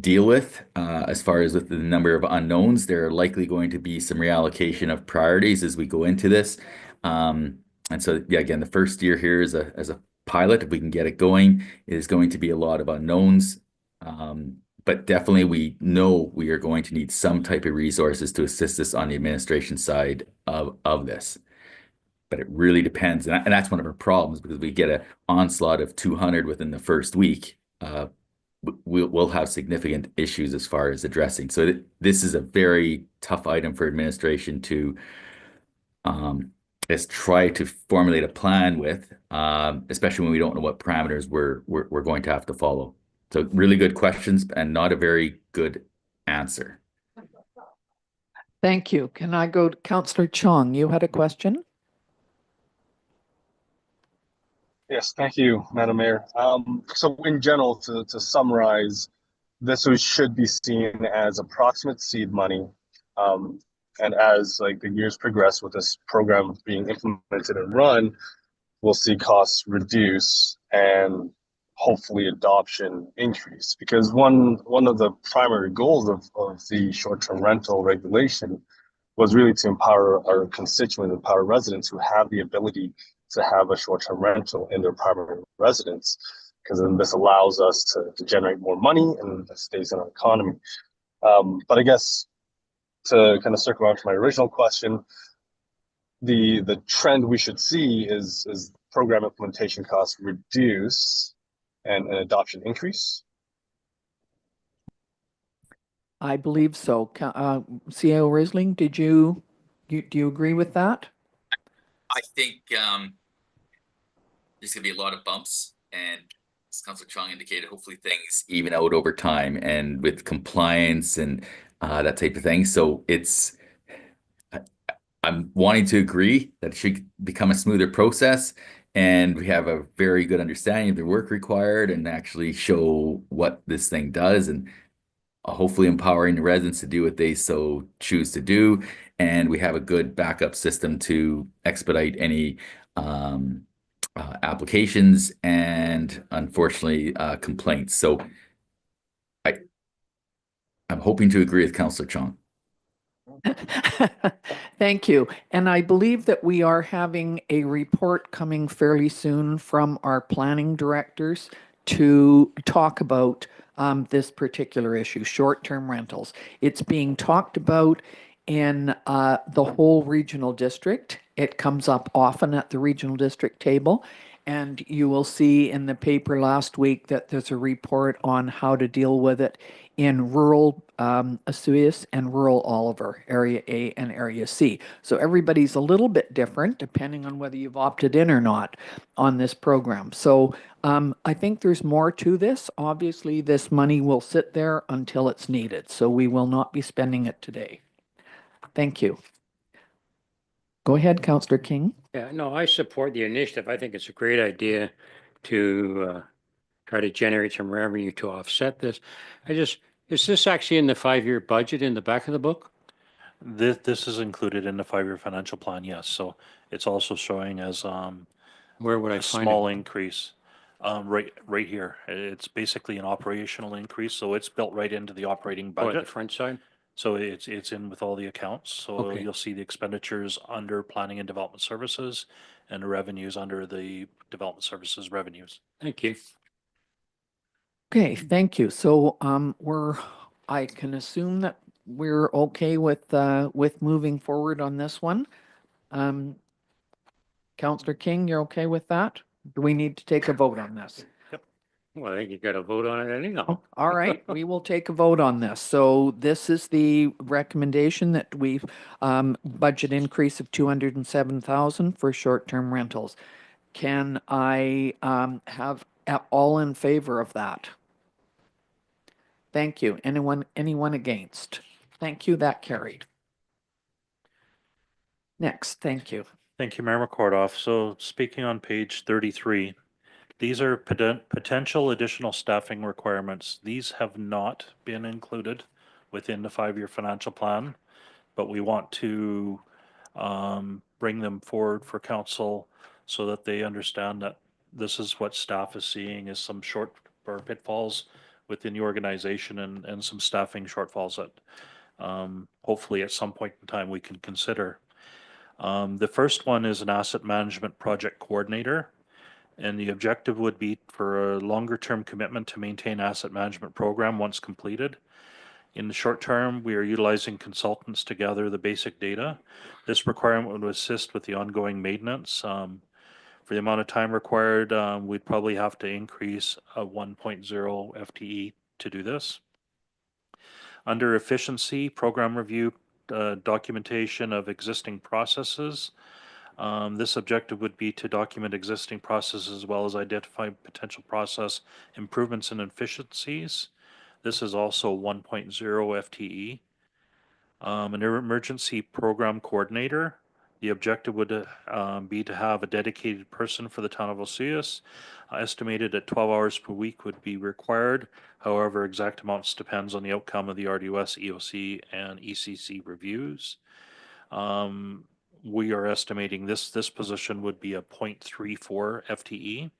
deal with. As far as with the number of unknowns, there are likely going to be some reallocation of priorities as we go into this. And so, yeah, again, the first year here as a pilot, if we can get it going, is going to be a lot of unknowns. But definitely we know we are going to need some type of resources to assist us on the administration side of this. But it really depends. And that's one of our problems, because we get an onslaught of 200 within the first week. We'll have significant issues as far as addressing. So this is a very tough item for administration to try to formulate a plan with, especially when we don't know what parameters we're going to have to follow. So really good questions and not a very good answer. Thank you. Can I go to Councillor Chong? You had a question? Yes, thank you, Madam Mayor. So in general, to summarize, this should be seen as approximate seed money. And as like the years progress with this program being implemented and run, we'll see costs reduce and hopefully adoption increase. Because one of the primary goals of the short-term rental regulation was really to empower our constituents, empower residents who have the ability to have a short-term rental in their primary residence, because then this allows us to generate more money and it stays in our economy. But I guess to kind of circle around to my original question, the trend we should see is program implementation costs reduce and adoption increase. I believe so. CAO Risling, do you agree with that? I think there's going to be a lot of bumps, and as Councilor Chong indicated, hopefully things even out over time and with compliance and that type of thing. So I'm wanting to agree that it should become a smoother process and we have a very good understanding of the work required and actually show what this thing does and hopefully empowering the residents to do what they so choose to do. And we have a good backup system to expedite any applications and unfortunately complaints. So I'm hoping to agree with Councillor Chong. Thank you. And I believe that we are having a report coming fairly soon from our planning directors to talk about this particular issue, short-term rentals. It's being talked about in the whole regional district. It comes up often at the regional district table. And you will see in the paper last week that there's a report on how to deal with it in rural Osoyoos and rural Oliver, Area A and Area C. So everybody's a little bit different depending on whether you've opted in or not on this program. So I think there's more to this. Obviously, this money will sit there until it's needed. So we will not be spending it today. Thank you. Go ahead, Councillor King. Yeah, no, I support the initiative. I think it's a great idea to try to generate some revenue to offset this. Is this actually in the 5-year budget in the back of the book? This is included in the 5-year financial plan, yes. So it's also showing as Where would I a find small it? increase. Right here. It's basically an operational increase, so it's built right into the operating Oh, at the budget. front side? So it's in with all the accounts. So Okay. you'll see the expenditures under planning and development services and the revenues under the development services revenues. Thank you. Okay, thank you. So I can assume that we're okay with moving forward on this one. Councillor King, you're okay with that? Do we need to take a vote on this? Well, I think you got to vote on it anyhow. All right, we will take a vote on this. So this is the recommendation that we've budget increase of 207,000 for short-term rentals. Can I have all in favor of that? Thank you. Anyone against? Thank you, that carried. Next, thank you. Thank you, Mayor McCordoff. So speaking on page 33, these are potential additional staffing requirements. These have not been included within the 5-year financial plan, but we want to bring them forward for council so that they understand that this is what staff is seeing is some short or pitfalls within the organization and some staffing shortfalls that hopefully at some point in time we can consider. The first one is an asset management project coordinator. And the objective would be for a longer term commitment to maintain asset management program once completed. In the short term, we are utilizing consultants to gather the basic data. This requirement would assist with the ongoing maintenance. For the amount of time required, we'd probably have to increase a 1.0 FTE to do this. Under efficiency, program review, documentation of existing processes. This objective would be to document existing processes as well as identify potential process improvements and efficiencies. This is also 1.0 FTE. An emergency program coordinator. The objective would be to have a dedicated person for the town of Osoyoos. Estimated at 12 hours per week would be required. However, exact amounts depends on the outcome of the RDOS, EOC, and ECC reviews. We are estimating this position would be a 0.34 FTE.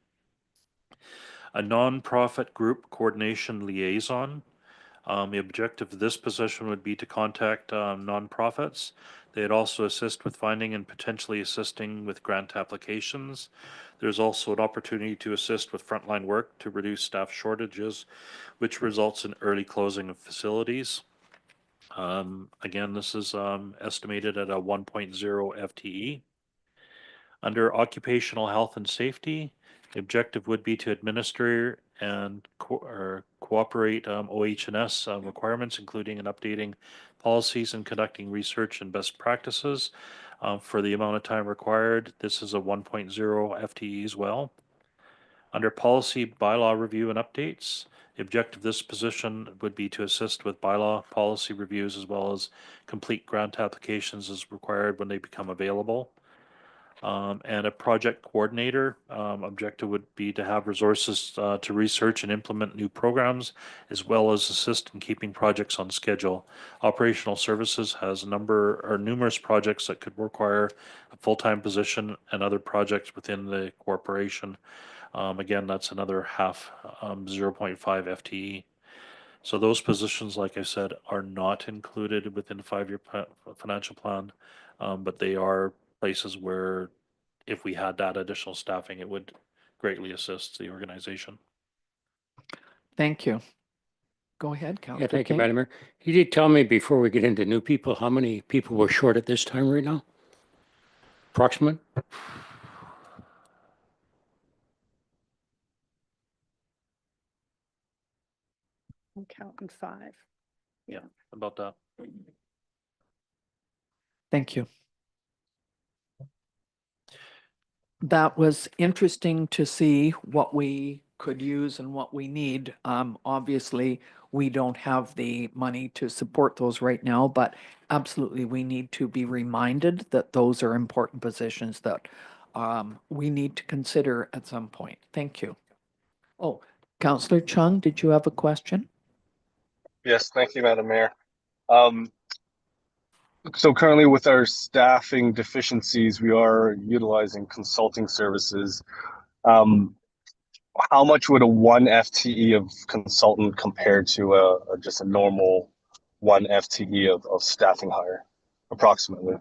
A nonprofit group coordination liaison. The objective of this position would be to contact nonprofits. They'd also assist with finding and potentially assisting with grant applications. There's also an opportunity to assist with frontline work to reduce staff shortages, which results in early closing of facilities. Again, this is estimated at a 1.0 FTE. Under occupational health and safety, the objective would be to administer and cooperate OH&S requirements, including and updating policies and conducting research and best practices for the amount of time required. This is a 1.0 FTE as well. Under policy bylaw review and updates, the objective of this position would be to assist with bylaw policy reviews as well as complete grant applications as required when they become available. And a project coordinator, objective would be to have resources to research and implement new programs, as well as assist in keeping projects on schedule. Operational services has numerous projects that could require a full-time position and other projects within the corporation. Again, that's another 0.5 FTE. So those positions, like I said, are not included within the 5-year financial plan, but they are places where if we had that additional staffing, it would greatly assist the organization. Thank you. Go ahead, Yeah, Councillor thank you, King. Madam Mayor. You did tell me before we get into new people, how many people we're short at this time right now? Approximate? I'm counting 5. About that. Thank you. That was interesting to see what we could use and what we need. Obviously, we don't have the money to support those right now, but absolutely we need to be reminded that those are important positions that we need to consider at some point. Thank you. Oh, Councillor Chung, did you have a question? Yes, thank you, Madam Mayor. So currently with our staffing deficiencies, we are utilizing consulting services. How much would a 1 FTE of consultant compare to just a normal 1 FTE of staffing hire, approximately?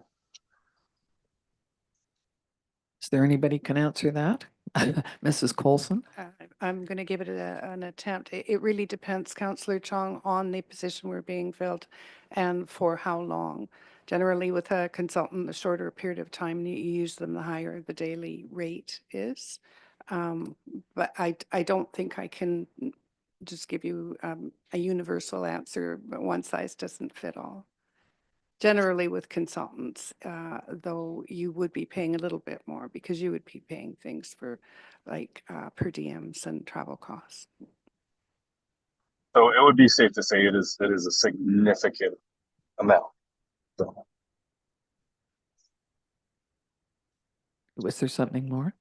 Is there anybody can answer that? Mrs. Coulson? I'm going to give it an attempt. It really depends, Councillor Chong, on the position we're being filled and for how long. Generally, with a consultant, the shorter a period of time you use them, the higher the daily rate is. But I don't think I can just give you a universal answer, but one size doesn't fit all. Generally with consultants, though, you would be paying a little bit more because you would be paying things for like per diems and travel costs. So it would be safe to say it is a significant amount. So. Was there something more?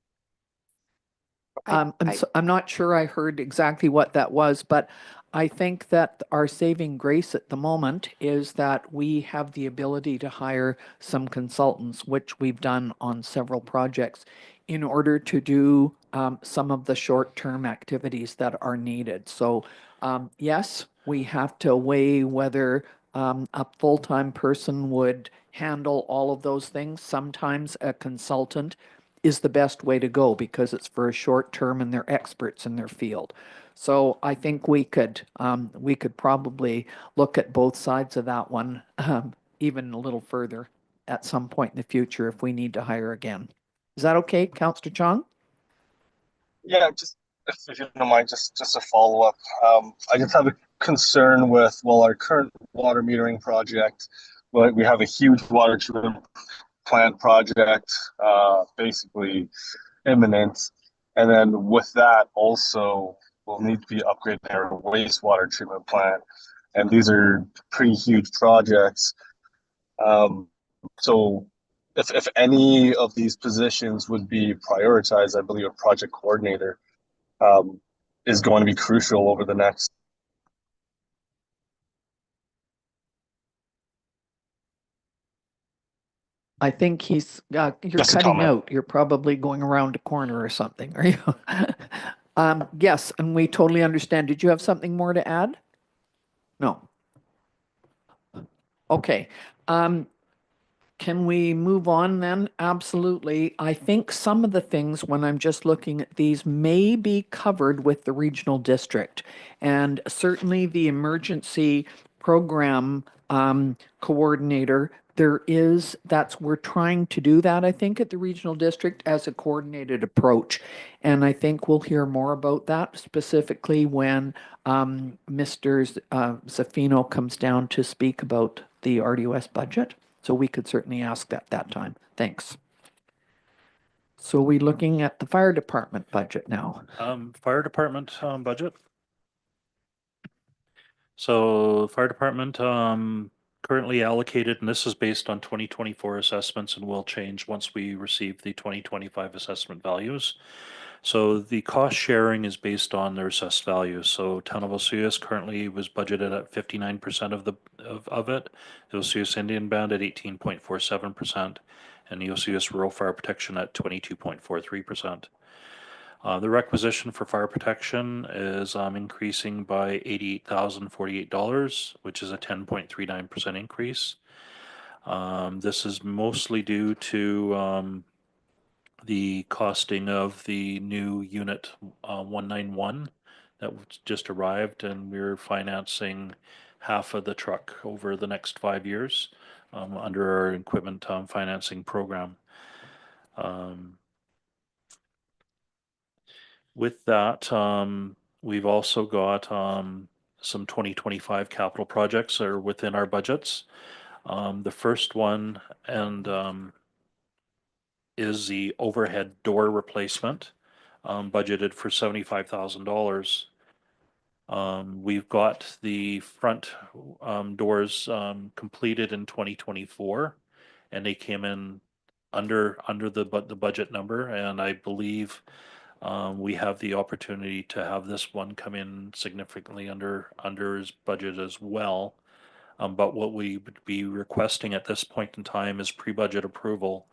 I- I'm not sure I heard exactly what that was, but I think that our saving grace at the moment is that we have the ability to hire some consultants, which we've done on several projects, in order to do some of the short-term activities that are needed. So yes, we have to weigh whether a full-time person would handle all of those things. Sometimes a consultant is the best way to go because it's for a short term and they're experts in their field. So I think we could probably look at both sides of that one even a little further at some point in the future if we need to hire again. Is that okay, Councillor Chong? Yeah, just if you don't mind, just a follow up. I just have a concern with our current water metering project. Well, we have a huge water treatment plant project, basically imminent, and then with that also we'll need to be upgrading our wastewater treatment plant, and these are pretty huge projects. So if any of these positions would be prioritized, I believe a project coordinator is going to be crucial over the next. I think he's, you're Just a cutting comment. out. You're probably going around a corner or something, are you? Yes, and we totally understand. Did you have something more to add? No. Okay. Can we move on then? Absolutely. I think some of the things, when I'm just looking at these, may be covered with the regional district. And certainly the emergency program coordinator, we're trying to do that, I think, at the regional district as a coordinated approach. And I think we'll hear more about that specifically when Mr. Zaffino comes down to speak about the RDOS budget. So we could certainly ask that time. Thanks. So we looking at the fire department budget now? Fire department, budget. So fire department, currently allocated, and this is based on 2024 assessments and will change once we receive the 2025 assessment values. So the cost sharing is based on their assessed values. So Town of Oswego currently was budgeted at 59% of it. The Oswego Indian Band at 18.47%, and the Oswego Rural Fire Protection at 22.43%. The requisition for fire protection is increasing by $88,048, which is a 10.39% increase. This is mostly due to the costing of the new unit 191 that just arrived, and we're financing half of the truck over the next 5 years under our equipment financing program. With that, we've also got some 2025 capital projects that are within our budgets. The first one is the overhead door replacement, budgeted for $75,000. We've got the front doors completed in 2024, and they came in under the budget number, and I believe we have the opportunity to have this one come in significantly under his budget as well. But what we would be requesting at this point in time is pre-budget approval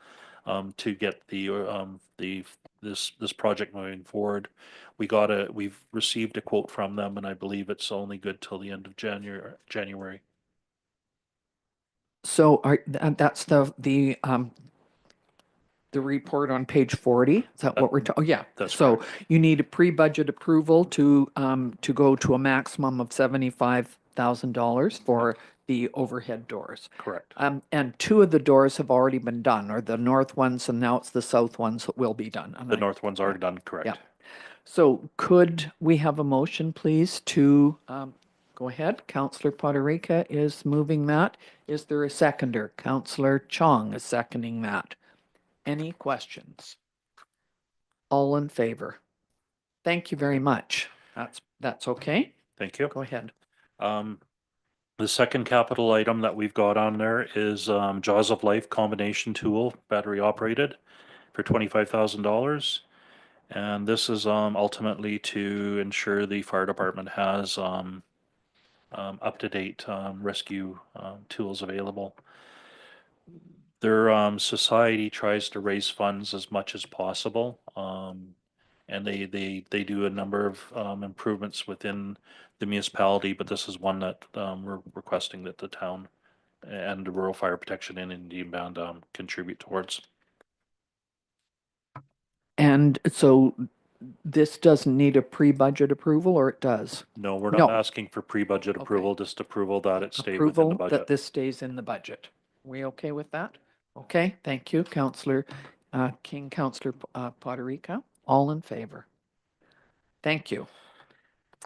to get this project moving forward. We've received a quote from them, and I believe it's only good till the end of January. So that's the report on page 40. Is that what we're talking? Oh, yeah. That's so correct. you need a pre-budget approval to go to a maximum of $75,000 for the overhead doors. Correct. And 2 of the doors have already been done, or the north ones, and now it's the south ones that will be done. The north one's already done, correct. Yeah. So could we have a motion, please, to go ahead? Councillor Poderica is moving that. Is there a seconder? Councillor Chong is seconding that. Any questions? All in favor? Thank you very much. That's okay. Thank you. Go ahead. The second capital item that we've got on there is Jaws of Life combination tool, battery operated, for $25,000. And this is ultimately to ensure the fire department has up-to-date rescue tools available. Their society tries to raise funds as much as possible, and they do a number of improvements within the municipality, but this is one that we're requesting that the town and the Rural Fire Protection and Indian Band contribute towards. And so this doesn't need a pre-budget approval, or it does? No, we're not No. asking for pre-budget Okay. approval, just approval that it stay within the Approval that budget. this stays in the budget. We okay with that? Okay, thank you, Councillor King, Councillor Poderica. All in favor? Thank you.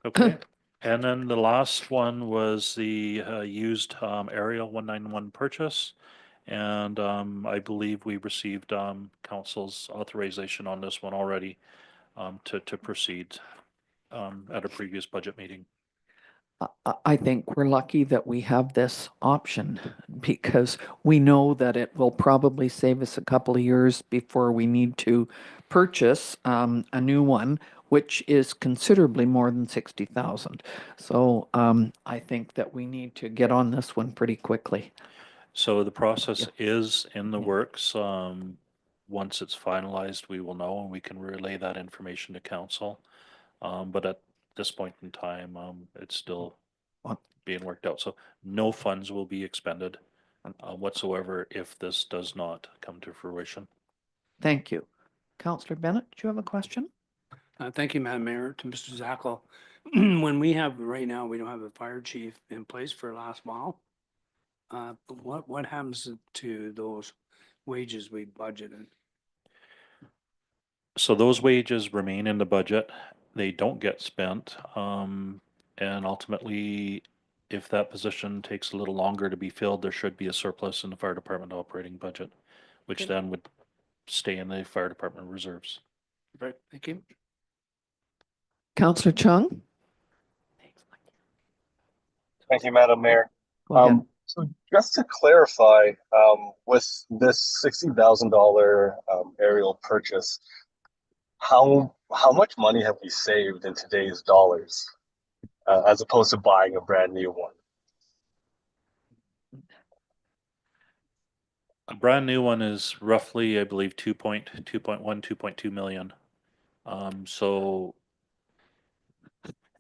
Okay. And then the last one was the used aerial 191 purchase. And I believe we received council's authorization on this one already to proceed at a previous budget meeting. I think we're lucky that we have this option because we know that it will probably save us a couple of years before we need to purchase a new one, which is considerably more than 60,000. So I think that we need to get on this one pretty quickly. So the process is in the works. Once it's finalized, we will know and we can relay that information to council. But at this point in time, it's still being worked out. So no funds will be expended whatsoever if this does not come to fruition. Thank you. Councillor Bennett, do you have a question? Thank you, Madam Mayor. To Mr. Zackel, when we have, right now, we don't have a fire chief in place for last mile. What happens to those wages we budgeted? So those wages remain in the budget. They don't get spent. And ultimately, if that position takes a little longer to be filled, there should be a surplus in the fire department operating budget, which Good. then would stay in the fire department reserves. Right, thank you. Counselor Chung? Thank you, Madam Mayor. Go ahead. So just to clarify, with this $60,000 aerial purchase, how much money have we saved in today's dollars, as opposed to buying a brand new one? A brand new one is roughly, I believe, 2.2 million. So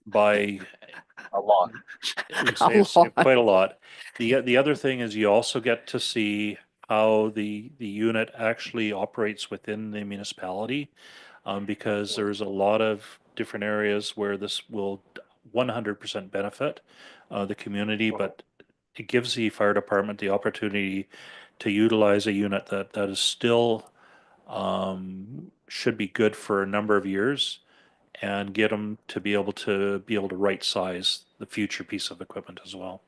by A lot. it's lot. quite a lot. The other thing is you also get to see how the unit actually operates within the municipality, because there's a lot of different areas where this will 100% benefit the community, but it gives the fire department the opportunity to utilize a unit that is still should be good for a number of years, and get them to be able to right size the future piece of equipment as well.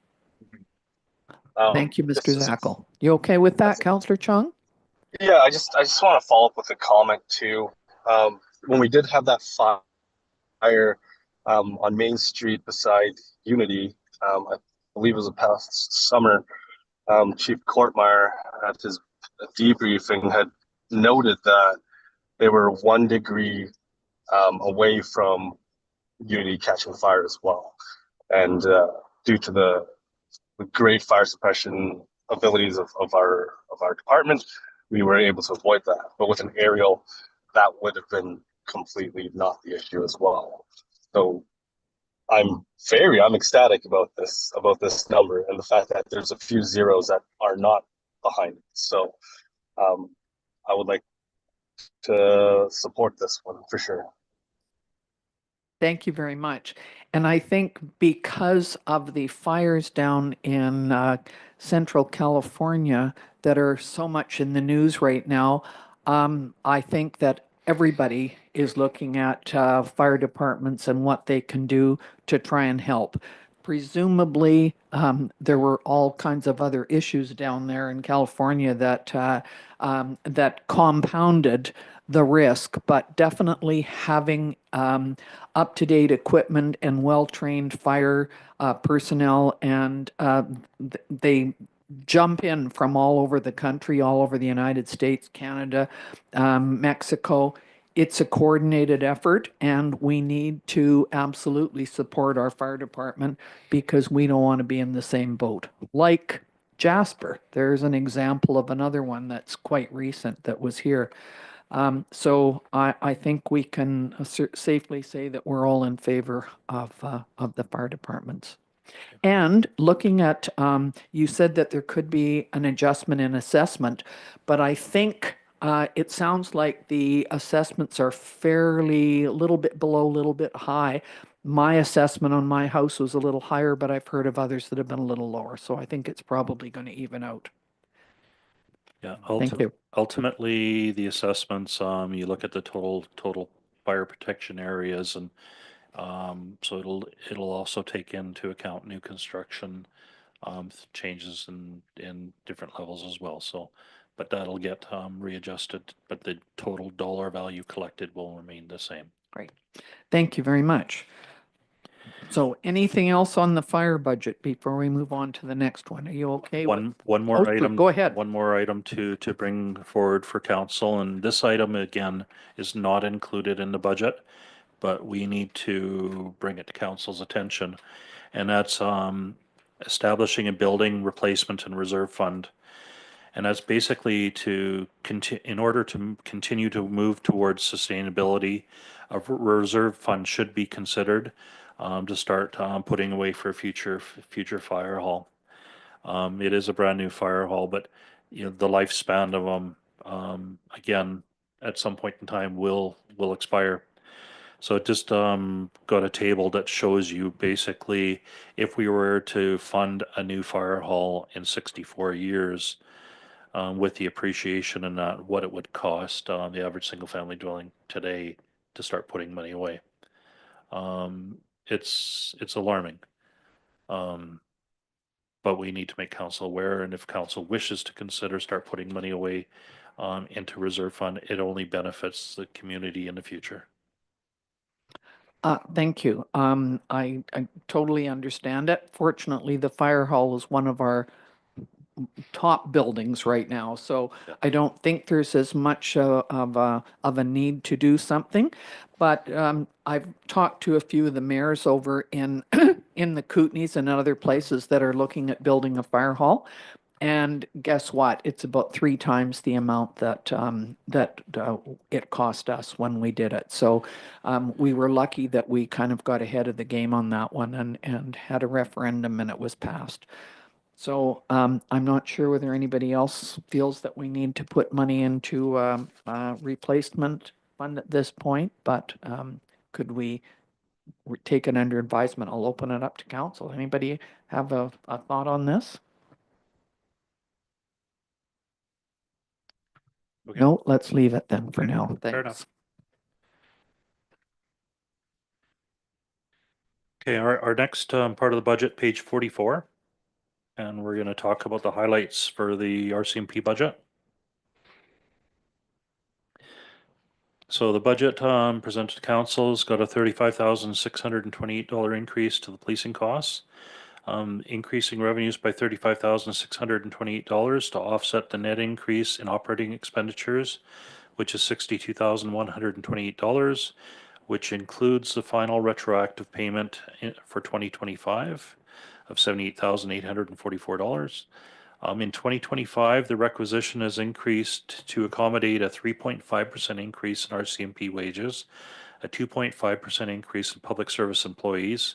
Thank you, This Mr. is- Zackel. You okay with that, Counselor Chung? Yeah, I just want to follow up with a comment too. When we did have that fire on Main Street beside Unity, I believe it was the past summer, Chief Courtmeyer at his debriefing had noted that they were 1 degree away from Unity catching fire as well, and due to the great fire suppression abilities of our department, we were able to avoid that. But with an aerial, that would have been completely not the issue as well. So I'm ecstatic about this number, and the fact that there's a few zeros that are not behind it. So I would like to support this one for sure. Thank you very much. And I think because of the fires down in Central California that are so much in the news right now, I think that everybody is looking at fire departments and what they can do to try and help. Presumably, there were all kinds of other issues down there in California that that compounded the risk, but definitely having up-to-date equipment and well-trained fire personnel, and they jump in from all over the country, all over the United States, Canada, Mexico. It's a coordinated effort, and we need to absolutely support our fire department because we don't want to be in the same boat. Like Jasper, there's an example of another one that's quite recent that was here. So I think we can safely say that we're all in favor of the fire departments. And looking at, you said that there could be an adjustment in assessment, but I think it sounds like the assessments are fairly a little bit below, a little bit high. My assessment on my house was a little higher, but I've heard of others that have been a little lower. So I think it's probably going to even out. Yeah, Thank you. ultimately, the assessments, you look at the total fire protection areas, and so it'll also take into account new construction, changes in different levels as well. So, but that'll get readjusted, but the total dollar value collected will remain the same. Great. Thank you very much. So anything else on the fire budget before we move on to the next one? Are you okay? One more Oh, item. go ahead. One more item to bring forward for council, and this item again is not included in the budget, but we need to bring it to council's attention, and that's establishing a building replacement and reserve fund. And that's basically to in order to continue to move towards sustainability, a reserve fund should be considered to start putting away for future fire hall. It is a brand new fire hall, but you know the lifespan of them again at some point in time will expire. So it just got a table that shows you basically if we were to fund a new fire hall in 64 years, with the appreciation and that, what it would cost the average single family dwelling today to start putting money away. It's alarming. But we need to make council aware, and if council wishes to consider start putting money away, into reserve fund, it only benefits the community in the future. Thank you. I totally understand it. Fortunately, the fire hall is one of our top buildings right now, so Yeah. I don't think there's as much of a need to do something. But I've talked to a few of the mayors over in in the Kootenays and other places that are looking at building a fire hall. And guess what? It's about 3 times the amount that it cost us when we did it. So we were lucky that we kind of got ahead of the game on that one and had a referendum and it was passed. So I'm not sure whether anybody else feels that we need to put money into replacement fund at this point, but could we take it under advisement? I'll open it up to council. Anybody have a thought on this? Okay. No, let's leave it then for Okay, now. fair Thanks. enough. Okay, our next part of the budget, page 44. And we're going to talk about the highlights for the RCMP budget. So the budget presented to council's got a $35,628 increase to the policing costs. Increasing revenues by $35,628 to offset the net increase in operating expenditures, which is $62,128, which includes the final retroactive payment for 2025 of $78,844. In 2025, the requisition has increased to accommodate a 3.5% increase in RCMP wages, a 2.5% increase in public service employees,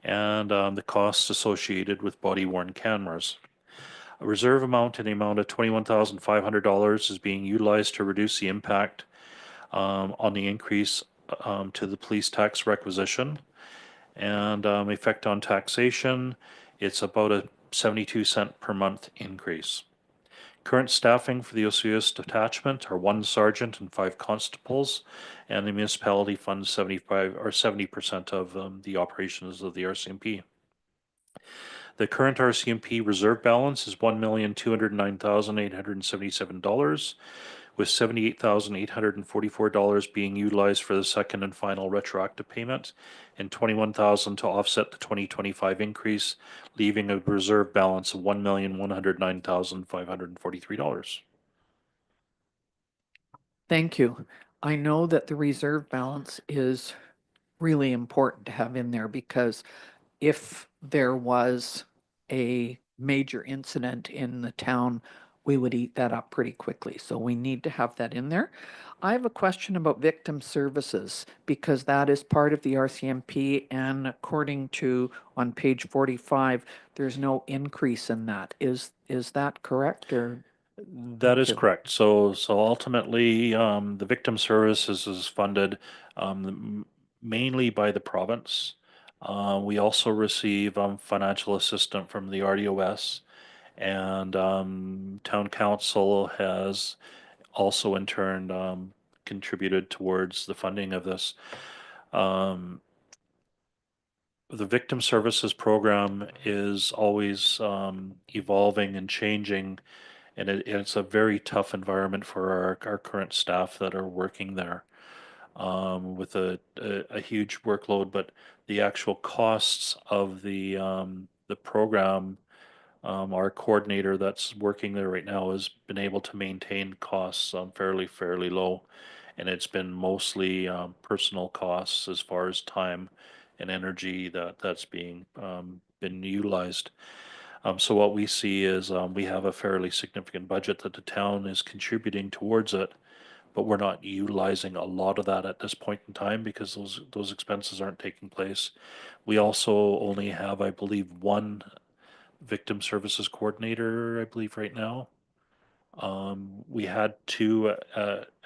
and the costs associated with body-worn cameras. A reserve amount in the amount of $21,500 is being utilized to reduce the impact on the increase to the police tax requisition. And effect on taxation, it's about a 72-cent per month increase. Current staffing for the Osoyoos detachment are 1 sergeant and 5 constables, and the municipality funds 70% of the operations of the RCMP. The current RCMP reserve balance is $1,209,877, with $78,844 being utilized for the second and final retroactive payment, and $21,000 to offset the 2025 increase, leaving a reserve balance of $1,109,543. Thank you. I know that the reserve balance is really important to have in there because if there was a major incident in the town, we would eat that up pretty quickly. So we need to have that in there. I have a question about victim services because that is part of the RCMP, and according to on page 45, there's no increase in that. Is that correct or? That is you. correct. So ultimately, the victim services is funded mainly by the province. We also receive financial assistance from the RDOS, and town council has also in turn contributed towards the funding of this. The victim services program is always evolving and changing, and it's a very tough environment for our current staff that are working there with a huge workload. But the actual costs of the program, our coordinator that's working there right now has been able to maintain costs fairly low, and it's been mostly personal costs as far as time and energy that's being been utilized. So what we see is we have a fairly significant budget that the town is contributing towards it, but we're not utilizing a lot of that at this point in time because those expenses aren't taking place. We also only have, I believe, 1 victim services coordinator, I believe, right now. We had 2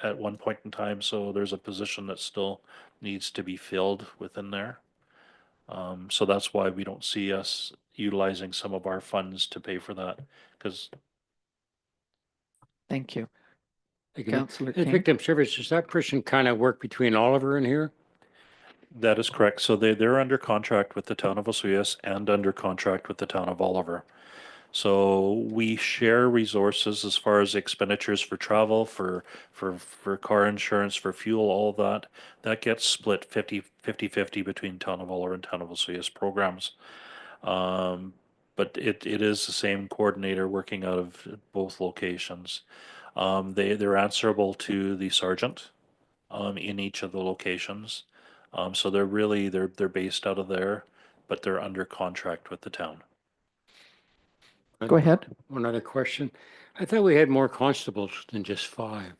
at one point in time, so there's a position that still needs to be filled within there. So that's why we don't see us utilizing some of our funds to pay for that, because Thank you. Thank you. Councillor The King. victim services, that person kind of work between Oliver and here? that is correct. So they're under contract with the town of Osoyoos and under contract with the town of Oliver. So we share resources as far as expenditures for travel, for car insurance, for fuel, all of that. That gets split 50 between Town of Oler and Town of Vesuvius programs. But it is the same coordinator working out of both locations. They're answerable to the sergeant in each of the locations. So they're based out of there, but they're under contract with the town. Go ahead. One other question. I thought we had more constables than just 5.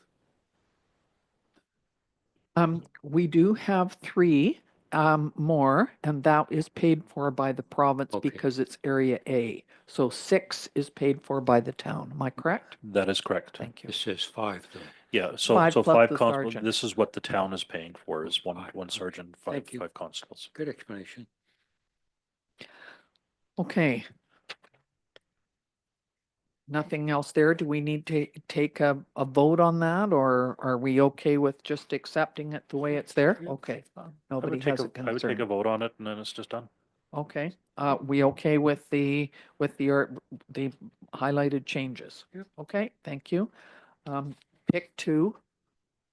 We do have 3 more, and that is paid for by the province Okay. because it's Area A. So 6 is paid for by the town. Am I correct? That is correct. Thank you. This says 5 though. Yeah, so 5 plus 5 the constables, sergeant. this is what the town is paying for, is one 5, sergeant, Thank you. 5 constables. Good explanation. Okay. Nothing else there? Do we need to take a vote on that, or are we okay with just accepting it the way it's there? Okay, nobody has a I would take a concern. vote on it and then it's just done. Okay, we okay with the highlighted changes? Yep. Okay, thank you. Pick 2,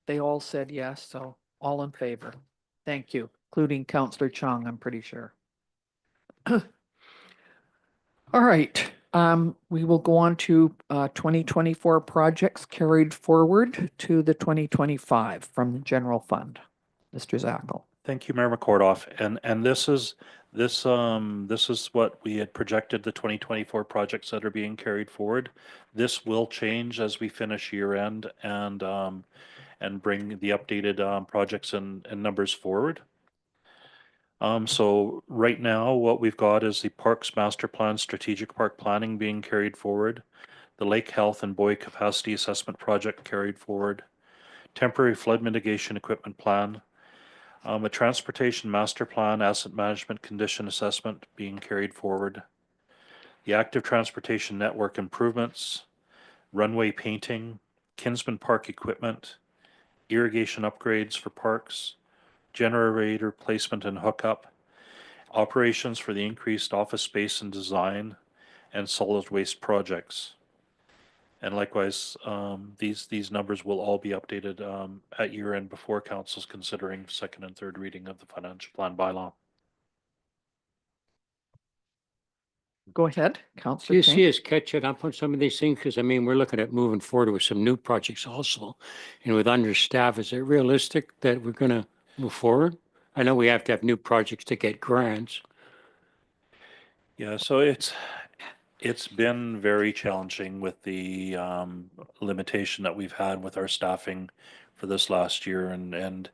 they all said yes, so all in favor. Thank you, including Councillor Chung, I'm pretty sure. All right, we will go on to 2024 projects carried forward to the 2025 from the general fund. Mr. Zackel. Thank you, Mayor McCordoff. And this is what we had projected, the 2024 projects that are being carried forward. This will change as we finish year end and bring the updated projects and numbers forward. So right now, what we've got is the Parks Master Plan, Strategic Park Planning being carried forward, the Lake Health and Buoy Capacity Assessment Project carried forward, Temporary Flood Mitigation Equipment Plan, a Transportation Master Plan, Asset Management Condition Assessment being carried forward, the Active Transportation Network Improvements, Runway Painting, Kinsman Park Equipment, Irrigation Upgrades for Parks, Generator Placement and Hookup, Operations for the Increased Office Space and Design, and Solid Waste Projects. And likewise, these numbers will all be updated at year end before council's considering second and third reading of the financial plan bylaw. Go ahead, Do Councillor you King. see us catching up on some of these things? Because I mean, we're looking at moving forward with some new projects also. And with understaffed, is it realistic that we're going to move forward? I know we have to have new projects to get grants. Yeah, so it's been very challenging with the limitation that we've had with our staffing for this last year, and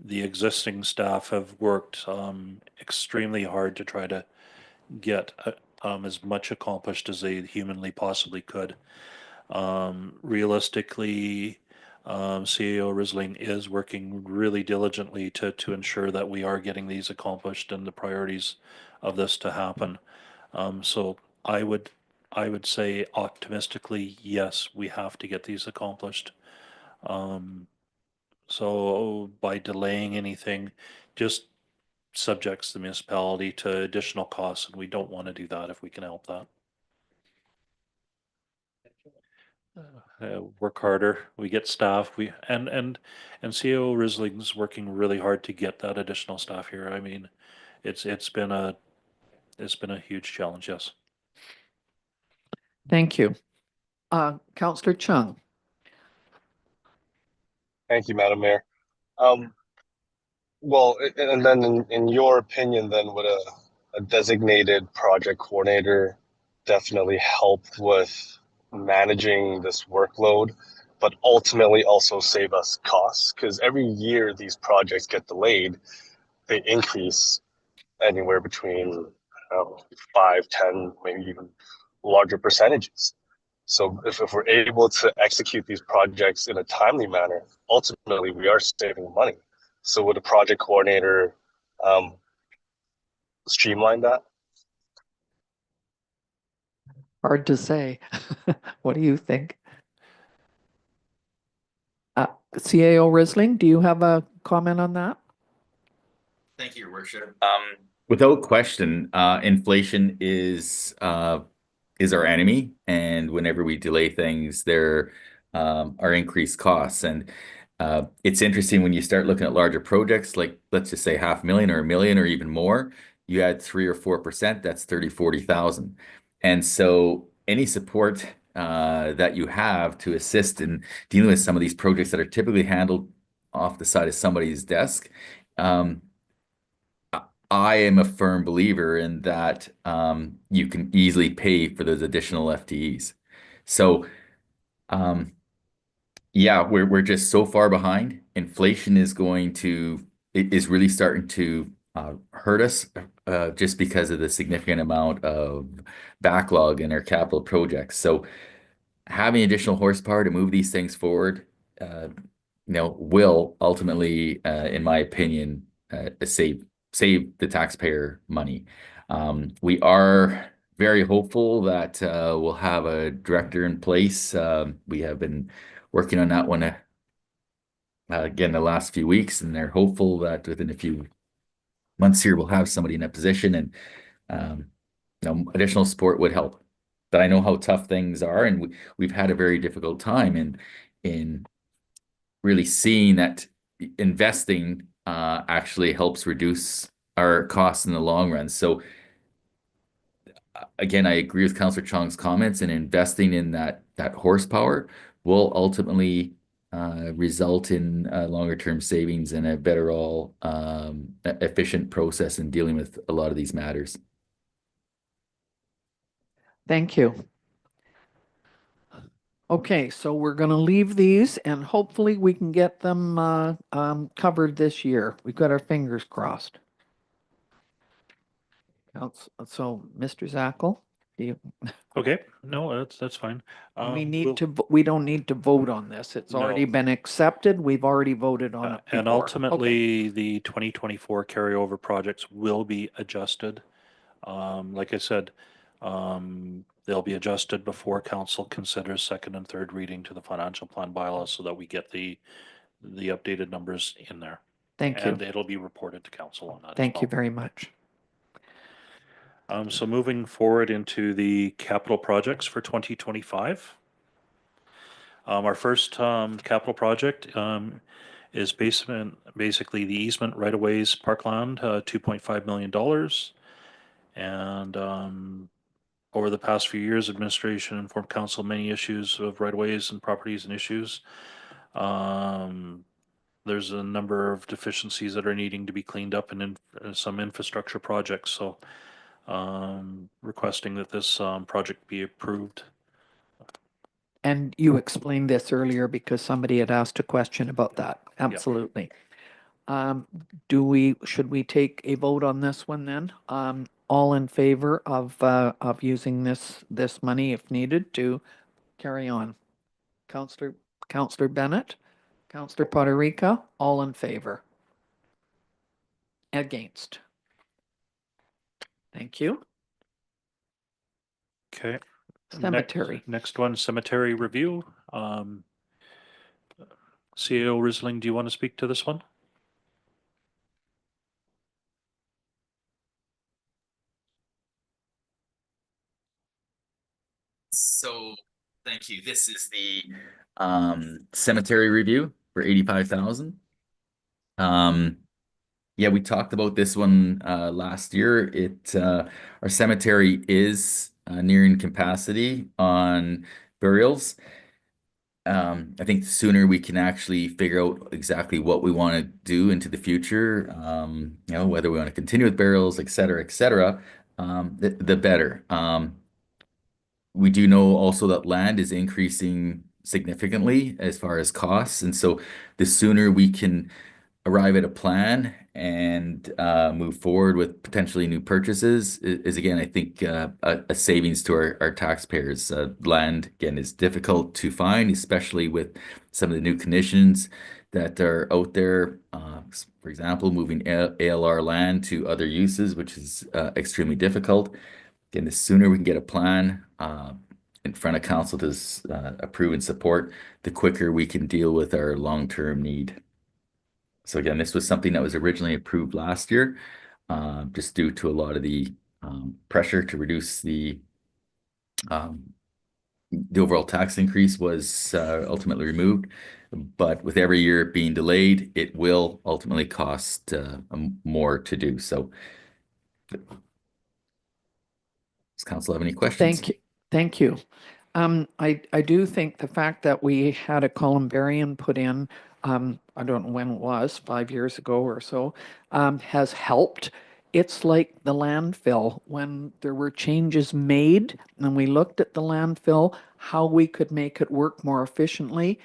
the existing staff have worked extremely hard to try to get as much accomplished as they humanly possibly could. Realistically, CAO Risling is working really diligently to ensure that we are getting these accomplished and the priorities of this to happen. So I would say optimistically, yes, we have to get these accomplished. So by delaying anything, just subjects the municipality to additional costs, and we don't want to do that if we can help that. Work harder, we get staff, and CAO Risling's working really hard to get that additional staff here. I mean, it's been a huge challenge, yes. Thank you. Councillor Chung. Thank you, Madam Mayor. Well, and then in your opinion, then would a designated project coordinator definitely help with managing this workload, but ultimately also save us costs? Because every year these projects get delayed, they increase anywhere between 5, 10, maybe even larger percentages. So if we're able to execute these projects in a timely manner, ultimately we are saving money. So would a project coordinator streamline that? Hard to say. What do you think? CAO Risling, do you have a comment on that? Thank you, Your Worship. Without question, inflation is is our enemy. And whenever we delay things, there are increased costs. And it's interesting when you start looking at larger projects, like let's just say 500,000 or 1 million or even more, you add 3 or 4%, that's 30, 40,000. And so any support that you have to assist in dealing with some of these projects that are typically handled off the side of somebody's desk, I am a firm believer in that you can easily pay for those additional FTEs. So yeah, we're just so far behind. Inflation is really starting to hurt us just because of the significant amount of backlog in our capital projects. So having additional horsepower to move these things forward, will ultimately, in my opinion, save the taxpayer money. We are very hopeful that we'll have a director in place. We have been working on that one again the last few weeks, and they're hopeful that within a few months here we'll have somebody in that position, and additional support would help. But I know how tough things are, and we've had a very difficult time in really seeing that investing actually helps reduce our costs in the long run. So again, I agree with Councillor Chong's comments, and investing in that horsepower will ultimately result in longer term savings and a better efficient process in dealing with a lot of these matters. Thank you. Okay, so we're going to leave these and hopefully we can get them covered this year. We've got our fingers crossed. So, Mr. Zackel, Okay, no, that's fine. we don't need to vote on this. It's already No. been accepted. We've already voted on it And before. ultimately, the 2024 carryover projects will be adjusted. Like I said, they'll be adjusted before council considers second and third reading to the financial plan bylaws so that we get the updated numbers in there. Thank you. And it'll be reported to council on that as Thank you well. very much. So moving forward into the capital projects for 2025. Our first capital project is basically the easement right-of-ways parkland, $2.5 million. And over the past few years, administration informed council many issues of right-of-ways and properties and issues. There's a number of deficiencies that are needing to be cleaned up in some infrastructure projects. So requesting that this project be approved. And you explained this earlier because somebody had asked a question about that. Absolutely. Should we take a vote on this one then? All in favor of using this money if needed to carry on? Councillor Bennett, Councillor Poderica, all in favor? Against? Thank you. Okay. Cemetery. Next one, cemetery review. CAO Risling, do you want to speak to this one? So thank you. This is the cemetery review for 85,000. Yeah, we talked about this one last year. Our cemetery is nearing capacity on burials. I think the sooner we can actually figure out exactly what we want to do into the future, whether we want to continue with burials, et cetera, the better. We do know also that land is increasing significantly as far as costs. And so the sooner we can arrive at a plan and move forward with potentially new purchases is again, I think, a savings to our taxpayers. Land, again, is difficult to find, especially with some of the new conditions that are out there. For example, moving ALR land to other uses, which is extremely difficult. Again, the sooner we can get a plan in front of council to approve and support, the quicker we can deal with our long-term need. So again, this was something that was originally approved last year, just due to a lot of the pressure to reduce the The overall tax increase was ultimately removed, but with every year being delayed, it will ultimately cost more to do. So, does council have any questions? Thank you. Thank you. I do think the fact that we had a columbarium put in, I don't know when it was, 5 years ago or so, has helped. It's like the landfill. When there were changes made and we looked at the landfill, how we could make it work more efficiently,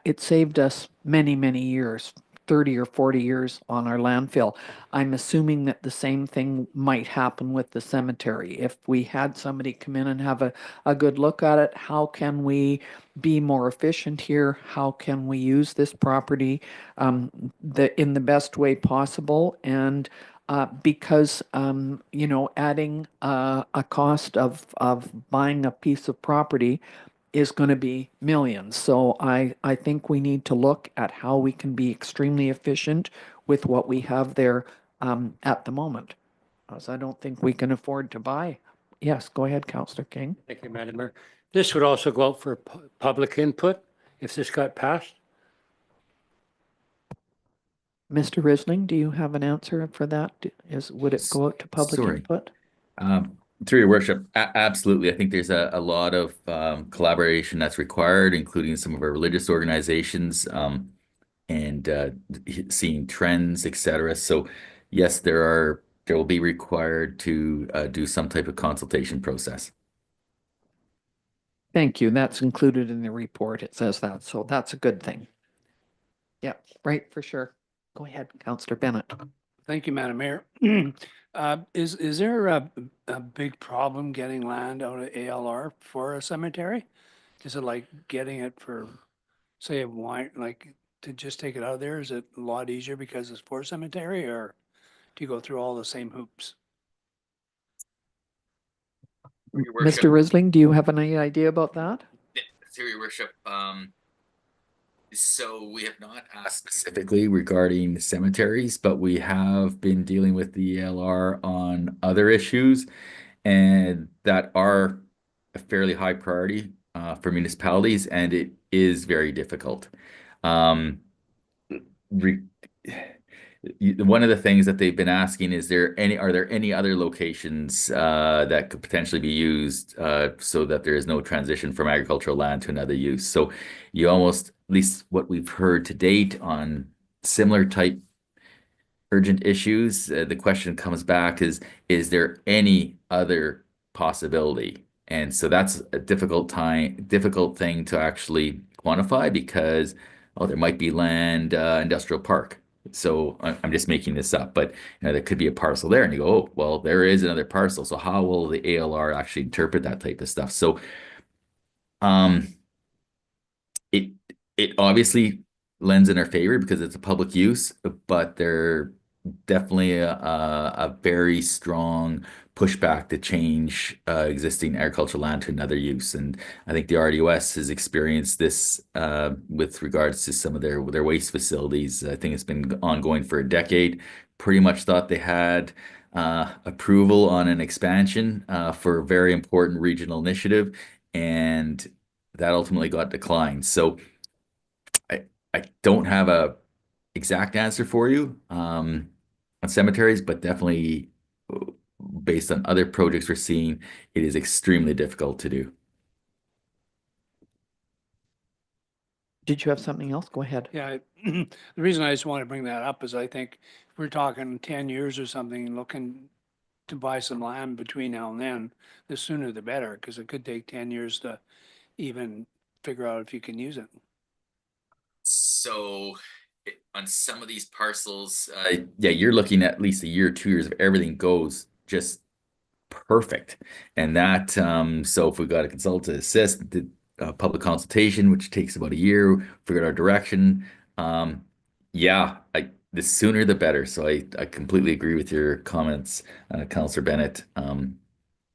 it saved us many, many years, 30 or 40 years on our landfill. I'm assuming that the same thing might happen with the cemetery. If we had somebody come in and have a good look at it, how can we be more efficient here? How can we use this property in the best way possible? And because adding a cost of buying a piece of property is going to be millions. So I think we need to look at how we can be extremely efficient with what we have there at the moment. So I don't think we can afford to buy. Yes, go ahead, Councillor King. Thank you, Madam Mayor. This would also go out for public input if this got passed. Mr. Risling, do you have an answer for that? Would it go out to public Sorry. input? Through your worship, absolutely. I think there's a lot of collaboration that's required, including some of our religious organizations and seeing trends, etc. So yes, there will be required to do some type of consultation process. Thank you. That's included in the report. It says that. So that's a good thing. Yeah, right, for sure. Go ahead, Councillor Bennett. Thank you, Madam Mayor. Is there a big problem getting land out of ALR for a cemetery? Is it like getting it for, say, a wine, like to just take it out of there? Is it a lot easier because it's for cemetery, or do you go through all the same hoops? Mr. Risling, do you have any idea about that? Through your worship, so we have not asked specifically regarding cemeteries, but we have been dealing with the ELR on other issues, and that are a fairly high priority for municipalities, and it is very difficult. One of the things that they've been asking is are there any other locations that could potentially be used so that there is no transition from agricultural land to another use? So you almost, at least what we've heard to date on similar type urgent issues, the question comes back is there any other possibility? And so that's a difficult thing to actually quantify because, oh, there might be land, industrial park. So I'm just making this up, but there could be a parcel there and you go, oh, well, there is another parcel. So how will the ALR actually interpret that type of stuff? So it obviously lends in our favor because it's a public use, but they're definitely a very strong pushback to change existing agricultural land to another use. And I think the RDOS has experienced this with regards to some of their waste facilities. I think it's been ongoing for a decade. Pretty much thought they had approval on an expansion for a very important regional initiative, and that ultimately got declined. So I don't have a exact answer for you on cemeteries, but definitely based on other projects we're seeing, it is extremely difficult to do. Did you have something else? Go ahead. Yeah, the reason I just want to bring that up is I think if we're talking 10 years or something, looking to buy some land between now and then, the sooner the better, because it could take 10 years to even figure out if you can use it. So on some of these parcels, yeah, you're looking at least a year or 2 years if everything goes just perfect. And that, so if we got a consultant to assist, the public consultation, which takes about a year, figured our direction. Yeah, the sooner the better. So I completely agree with your comments, Councillor Bennett.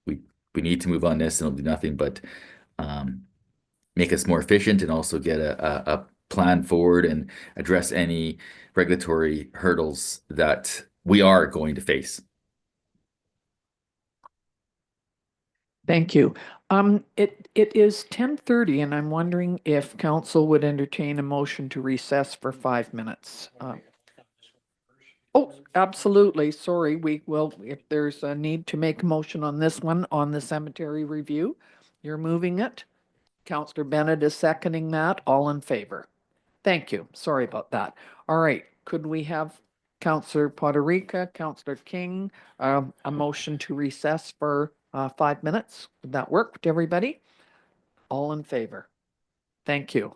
We need to move on this, and it'll do nothing but make us more efficient and also get a plan forward and address any regulatory hurdles that we are going to face. Thank you. It is 10:30 and I'm wondering if council would entertain a motion to recess for 5 minutes. Oh, absolutely. Sorry, we will, if there's a need to make a motion on this one, on the cemetery review, you're moving it. Counselor Bennett is seconding that. All in favor? Thank you. Sorry about that. All right, could we have Counselor Poderica, Counselor King, a motion to recess for 5 minutes? Would that work with everybody? All in favor? Thank you.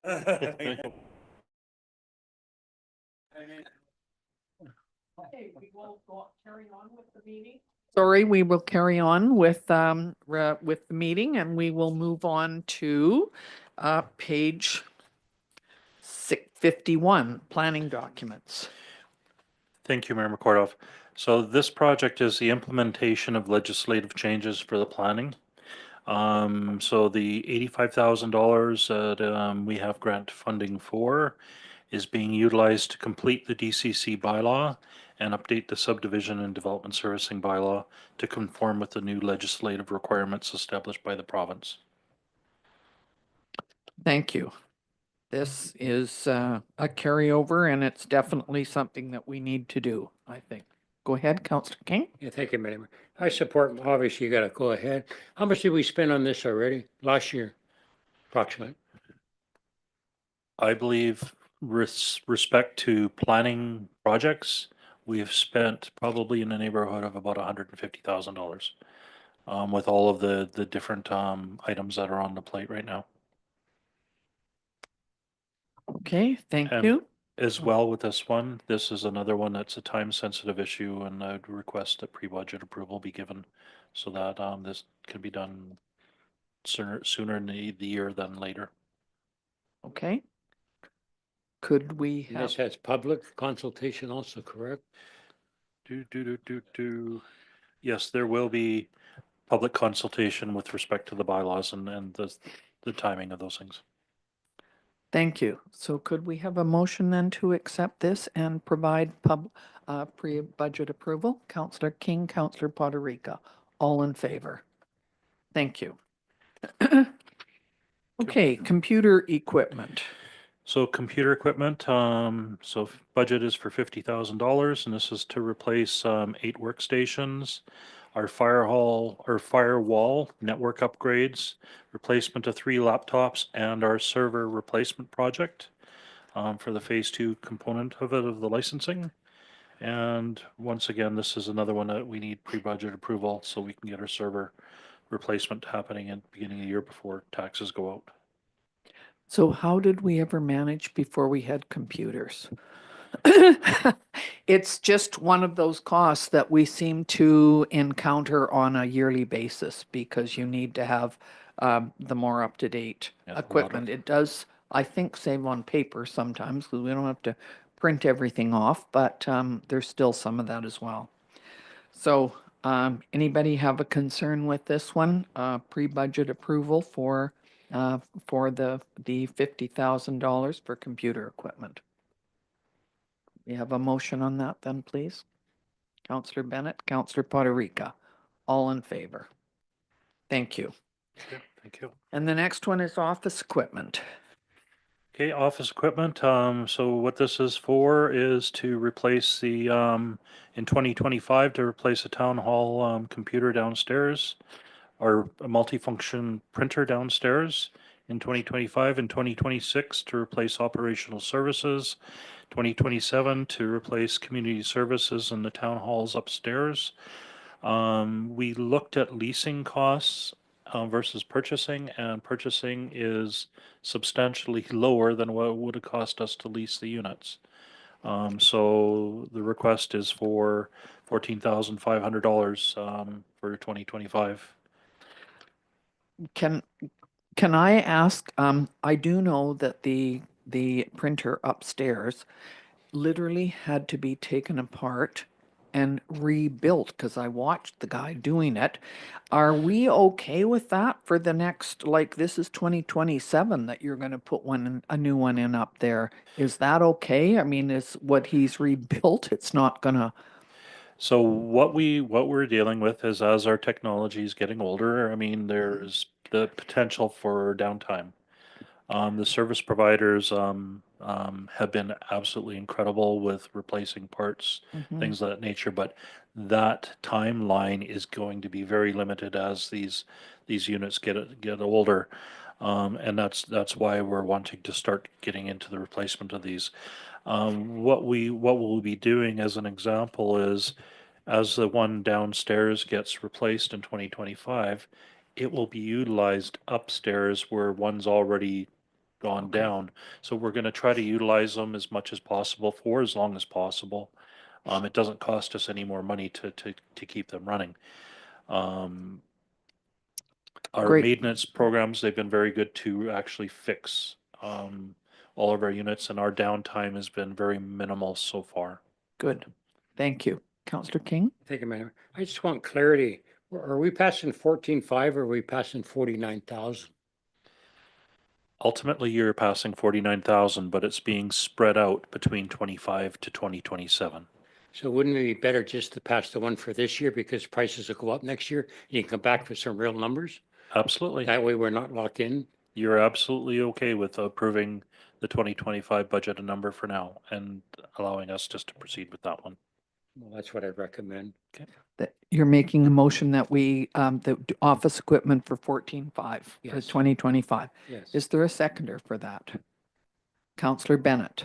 Okay, we will carry on with the meeting. Sorry, we will carry on with the meeting, and we will move on to page 51, planning documents. Thank you, Mayor McCordoff. So this project is the implementation of legislative changes for the planning. So the $85,000 that we have grant funding for is being utilized to complete the DCC bylaw and update the subdivision and development servicing bylaw to conform with the new legislative requirements established by the province. Thank you. This is a carryover, and it's definitely something that we need to do, I think. Go ahead, Councillor King. Yeah, thank you, Madam Mayor. I support, obviously, you gotta go ahead. How much did we spend on this already? Last year, approximately? I believe respect to planning projects, we have spent probably in the neighborhood of about $150,000 with all of the different items that are on the plate right now. Okay, thank And you. As well with this one, this is another one that's a time-sensitive issue, and I'd request that pre-budget approval be given so that this can be done sooner in the year than later. Okay. Could we And have, this has public consultation also, correct? Yes, there will be public consultation with respect to the bylaws and the timing of those things. thank you. So could we have a motion then to accept this and provide pre-budget approval? Councillor King, Councillor Poderica, all in favor? Thank you. Okay, computer equipment. So computer equipment, budget is for $50,000, and this is to replace 8 workstations, our firewall network upgrades, replacement of 3 laptops, and our server replacement project for the phase 2 component of it, of the licensing. And once again, this is another one that we need pre-budget approval so we can get our server replacement happening at the beginning of the year before taxes go out. So how did we ever manage before we had computers? It's just one of those costs that we seem to encounter on a yearly basis because you need to have the more up-to-date Yeah, a lot of- equipment. It does, I think, save on paper sometimes because we don't have to print everything off, but there's still some of that as well. So anybody have a concern with this one? Pre-budget approval for the $50,000 for computer equipment. We have a motion on that then, please. Councillor Bennett, Councillor Poderica, all in favor. Thank you. Okay, thank you. And the next one is office equipment. Okay, office equipment. So what this is for is to replace the in 2025 to replace a town hall computer downstairs, or a multifunction printer downstairs. In 2025 and 2026 to replace operational services. 2027 to replace community services in the town halls upstairs. We looked at leasing costs versus purchasing, and purchasing is substantially lower than what it would have cost us to lease the units. So the request is for $14,500 for 2025. Can I ask, I do know that the printer upstairs literally had to be taken apart and rebuilt because I watched the guy doing it. Are we okay with that for the next, like this is 2027 that you're going to put a new one in up there? Is that okay? I mean, is what he's rebuilt, it's not gonna, So what we're dealing with is, as our technology is getting older, I mean, there's the potential for downtime. The service providers have been absolutely incredible with replacing parts, things of that nature, but that timeline is going to be very limited as these units get older. And that's why we're wanting to start getting into the replacement of these. What we'll be doing as an example is, as the one downstairs gets replaced in 2025, it will be utilized upstairs where one's already gone down. So we're gonna try to utilize them as much as possible for as long as possible. It doesn't cost us any more money to keep them running. Our Great. maintenance programs, they've been very good to actually fix all of our units, and our downtime has been very minimal so far. Good. Thank you. Councillor King? Thank you, Madam. I just want clarity. Are we passing 14.5 or are we passing 49,000? Ultimately, you're passing 49,000, but it's being spread out between 25 to 2027. So wouldn't it be better just to pass the one for this year because prices will go up next year? You can come back for some real numbers. Absolutely. That way we're not locked in. You're absolutely okay with approving the 2025 budget a number for now and allowing us just to proceed with that one. Well, that's what I recommend. That you're making a motion that we, the office equipment for 14.5 for Yes. 2025. Yes. Is there a seconder for that? Councillor Bennett.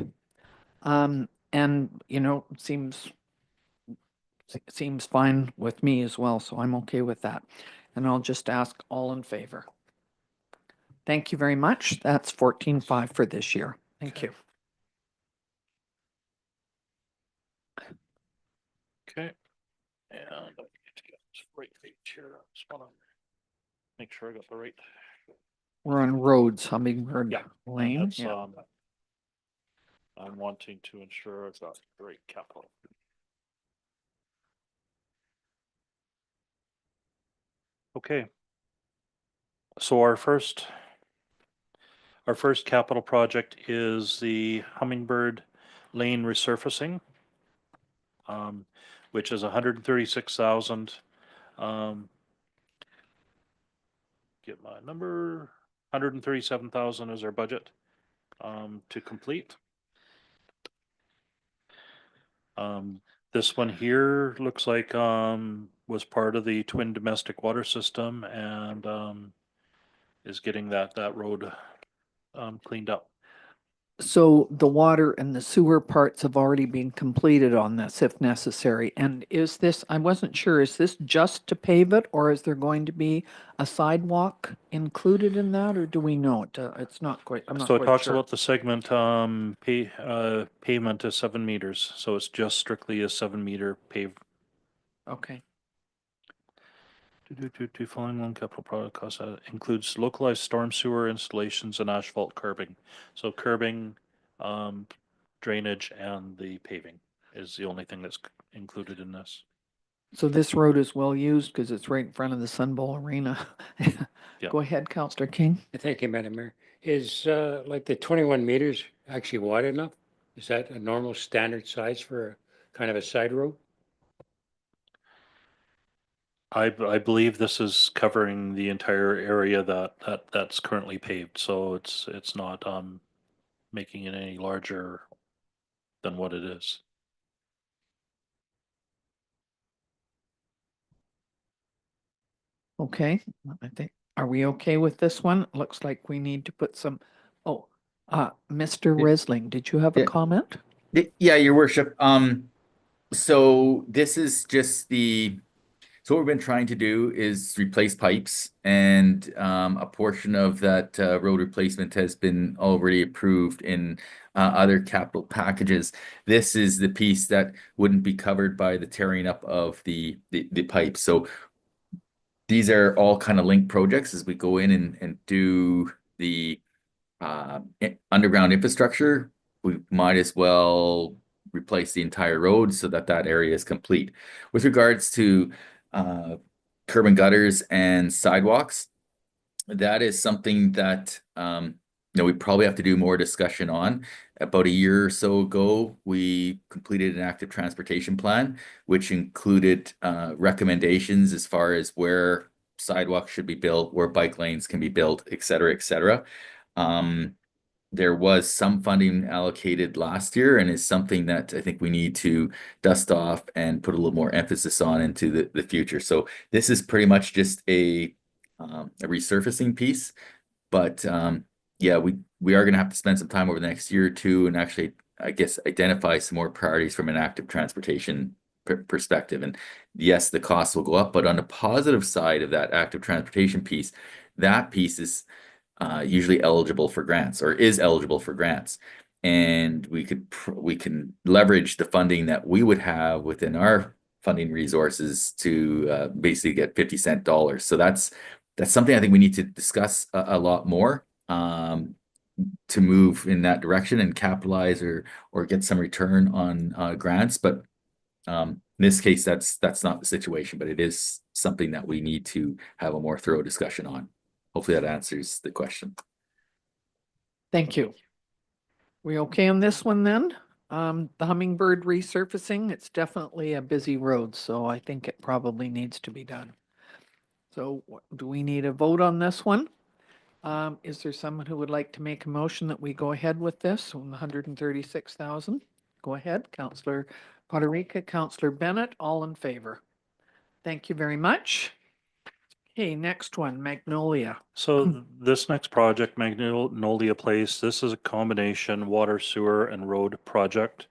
And, you know, seems fine with me as well, so I'm okay with that. And I'll just ask all in favor. Thank you very much. That's 14.5 for this year. Thank you. Okay. And I need to get this right page here. I just want to make sure I got the right. We're on roads, Hummingbird Yeah, Lane. That's, Yeah. I'm wanting to ensure I've got the right capital. Okay. So our first capital project is the Hummingbird Lane resurfacing, which is 136,000. Get my number. 137,000 is our budget to complete. This one here looks like was part of the Twin Domestic Water System and is getting that road cleaned up. So the water and the sewer parts have already been completed on this if necessary. And is this, I wasn't sure, is this just to pave it or is there going to be a sidewalk included in that, or do we know it? It's not quite, I'm not So it quite talks sure. about the segment pavement is 7 meters. So it's just strictly a 7-meter paved. Okay. Following one capital product cost includes localized storm sewer installations and asphalt curbing. So curbing, drainage, and the paving is the only thing that's included in this. So this road is well used because it's right in front of the Sun Bowl Arena. Yeah. Go ahead, Councillor King. Thank you, Madam Mayor. Is like the 21 meters actually wide enough? Is that a normal standard size for kind of a side road? I believe this is covering the entire area that's currently paved, so it's not making it any larger than what it is. Okay, I think, are we okay with this one? Looks like we need to put some, Mr. Yeah. Resling, did you have a Yeah. comment? Yeah, your worship. So this is just so what we've been trying to do is replace pipes, and a portion of that road replacement has been already approved in other capital packages. This is the piece that wouldn't be covered by the tearing up of the pipes. So these are all kind of linked projects as we go in and do the underground infrastructure. We might as well replace the entire road so that area is complete. With regards to curb and gutters and sidewalks, that is something that we probably have to do more discussion on. About a year or so ago, we completed an active transportation plan, which included recommendations as far as where sidewalks should be built, where bike lanes can be built, et cetera, et cetera. There was some funding allocated last year, and it's something that I think we need to dust off and put a little more emphasis on into the future. So this is pretty much just a resurfacing piece, but yeah, we are going to have to spend some time over the next year or two and actually, I guess, identify some more priorities from an active transportation perspective. And yes, the costs will go up, but on the positive side of that active transportation piece, that piece is usually eligible for grants or is eligible for grants. And we can leverage the funding that we would have within our funding resources to basically get 50-cent dollars. So that's something I think we need to discuss a lot more to move in that direction and capitalize or get some return on grants. But in this case, that's not the situation, but it is something that we need to have a more thorough discussion on. Hopefully that answers the question. Thank you. We okay on this one then? The Hummingbird resurfacing, it's definitely a busy road, so I think it probably needs to be done. So do we need a vote on this one? Is there someone who would like to make a motion that we go ahead with this on the 136,000? Go ahead, Councillor Poderica, Councillor Bennett, all in favor. Thank you very much. Okay, next one, Magnolia. So this next project, Magnolia Place, this is a combination water, sewer, and road project.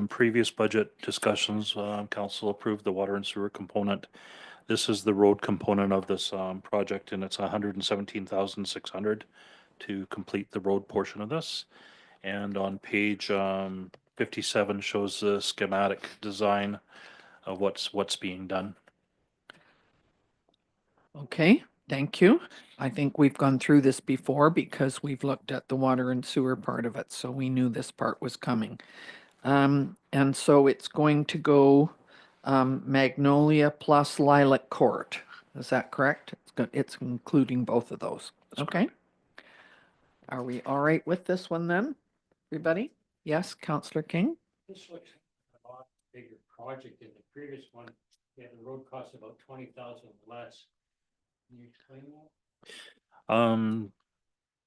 Previous budget discussions, council approved the water and sewer component. This is the road component of this project, and it's 117,600 to complete the road portion of this. And on page 57 shows the schematic design of what's being done. Okay, thank you. I think we've gone through this before because we've looked at the water and sewer part of it, so we knew this part was coming. And so it's going to go Magnolia plus Lilac Court. Is that correct? It's including both of those. Okay. Are we all right with this one then, everybody? Yes, Councillor King? This looks like a lot bigger project than the previous one. Yeah, the road cost about 20,000 less. Can you explain that?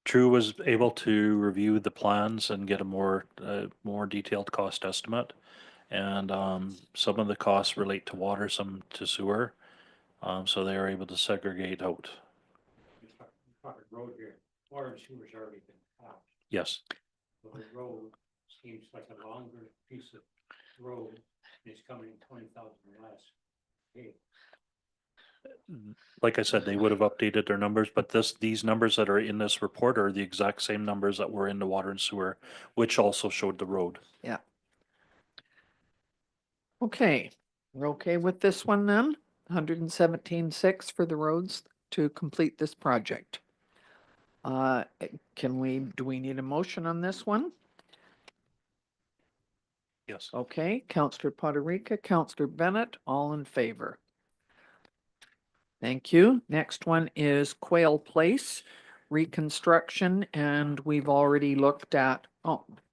Drew was able to review the plans and get a more detailed cost estimate. And some of the costs relate to water, some to sewer. So they are able to segregate out. You're talking road here. Water and sewer's already been passed. Yes. So the road seems like a longer piece of road. And it's coming in 20,000 less. Hey. Like I said, they would have updated their numbers, but these numbers that are in this report are the exact same numbers that were in the water and sewer, which also showed the road. Yeah. Okay, we're okay with this one then? 117.6 for the roads to complete this project. Do we need a motion on this one? Yes. Okay, Councillor Poderica, Councillor Bennett, all in favor. Thank you. Next one is Quail Place reconstruction, and we've already looked at,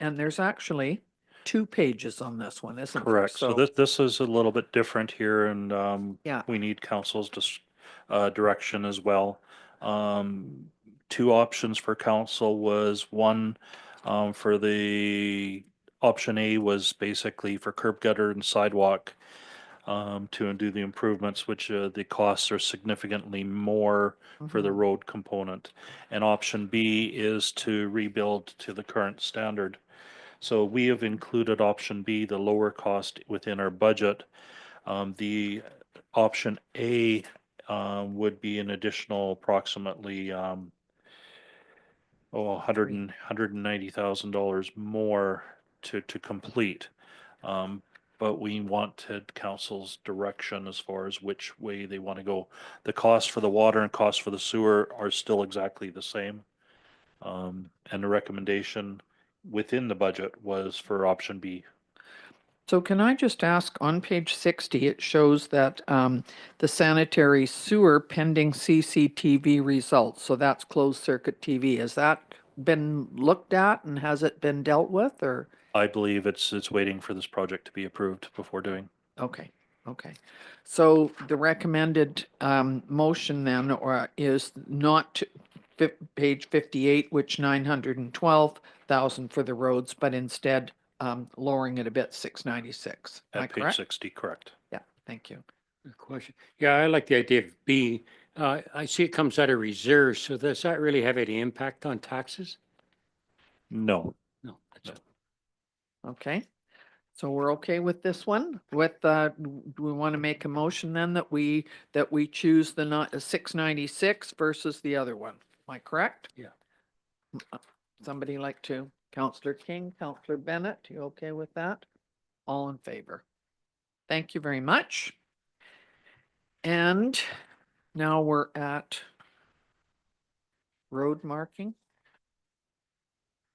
and there's actually 2 pages on this one, isn't there? Correct. So this is a little bit different here, and Yeah. we need council's direction as well. 2 options for council was one for the option A was basically for curb gutter and sidewalk to do the improvements, which the costs are significantly more for the road component. And option B is to rebuild to the current standard. So we have included option B, the lower cost, within our budget. The option A would be an additional approximately $190,000 more to complete. But we wanted council's direction as far as which way they want to go. The cost for the water and cost for the sewer are still exactly the same. And the recommendation within the budget was for option B. So can I just ask, on page 60, it shows that the sanitary sewer pending CCTV results. So that's closed circuit TV. Has that been looked at and has it been dealt with, or? I believe it's waiting for this project to be approved before doing. Okay, okay. So the recommended motion then is not to page 58, which 912,000 for the roads, but instead lowering it a bit, 696. Am I At page correct? 60, correct. Yeah, thank you. Good question. Yeah, I like the idea of B. I see it comes out of reserves, so does that really have any impact on taxes? No. No. That's Okay, so we're okay with this one. With do we want to make a motion then that we choose the 696 versus the other one? Am I correct? Yeah. Somebody like to, Counselor King, Counselor Bennett, you okay with that? All in favor? Thank you very much. And now we're at road marking.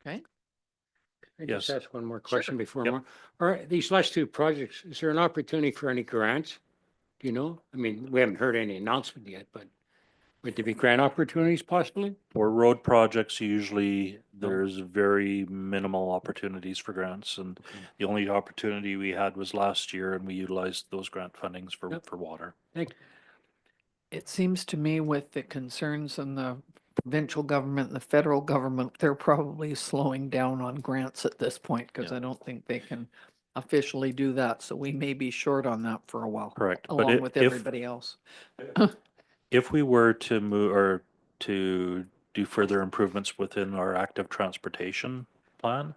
Okay, I just Yes. ask one more question before Yep. more. All right, these last two projects, is there an opportunity for any grants? Do you know? I mean, we haven't heard any announcement yet, but would there be grant opportunities possibly? For road projects, usually there's very minimal opportunities for grants, and the only opportunity we had was last year, and we utilized those grant fundings for, Yep. for water. Thank you. it seems to me with the concerns in the provincial government and the federal government, they're probably slowing down on grants at this point because Yeah. I don't think they can officially do that. So we may be short on that for a while, Correct. But along with everybody else. if we were to move or to do further improvements within our active transportation plan,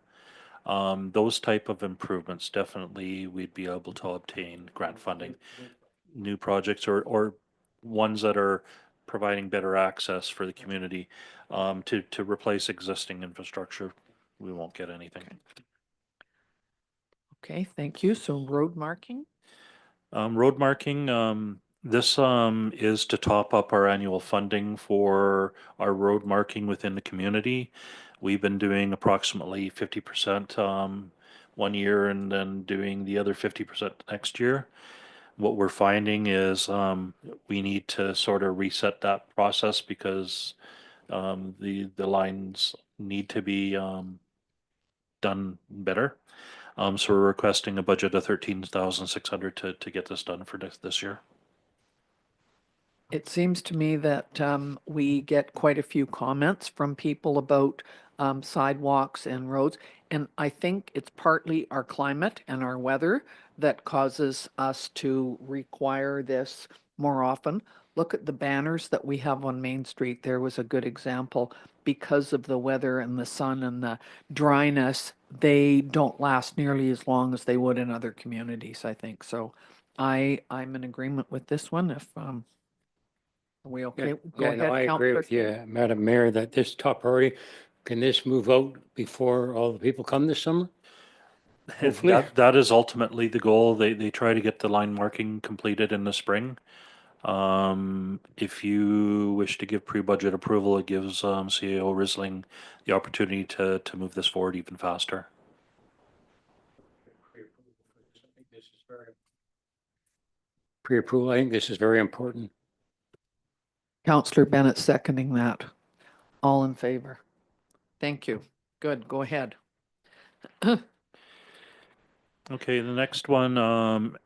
those type of improvements, definitely we'd be able to obtain grant funding. New projects or ones that are providing better access for the community, to replace existing infrastructure, we won't get anything. Okay, thank you. So road marking? Road marking, this is to top up our annual funding for our road marking within the community. We've been doing approximately 50% one year and then doing the other 50% next year. What we're finding is we need to sort of reset that process because the lines need to be done better. So we're requesting a budget of 13,600 to get this done for this year. It seems to me that we get quite a few comments from people about sidewalks and roads. And I think it's partly our climate and our weather that causes us to require this more often. Look at the banners that we have on Main Street. There was a good example. Because of the weather and the sun and the dryness, they don't last nearly as long as they would in other communities, I think. So I'm in agreement with this one. If are we okay? Go Yeah, no, ahead, I agree Counselor with King. you, Madam Mayor, that this top priority, can this move out before all the people come this summer? Hopefully. That is ultimately the goal. They try to get the line marking completed in the spring. If you wish to give pre-budget approval, it gives CEO Risling the opportunity to move this forward even faster. Pre-approval, I think this is very important. Counselor Bennett seconding that. All in favor? Thank you. Good, go ahead. Okay, the next one,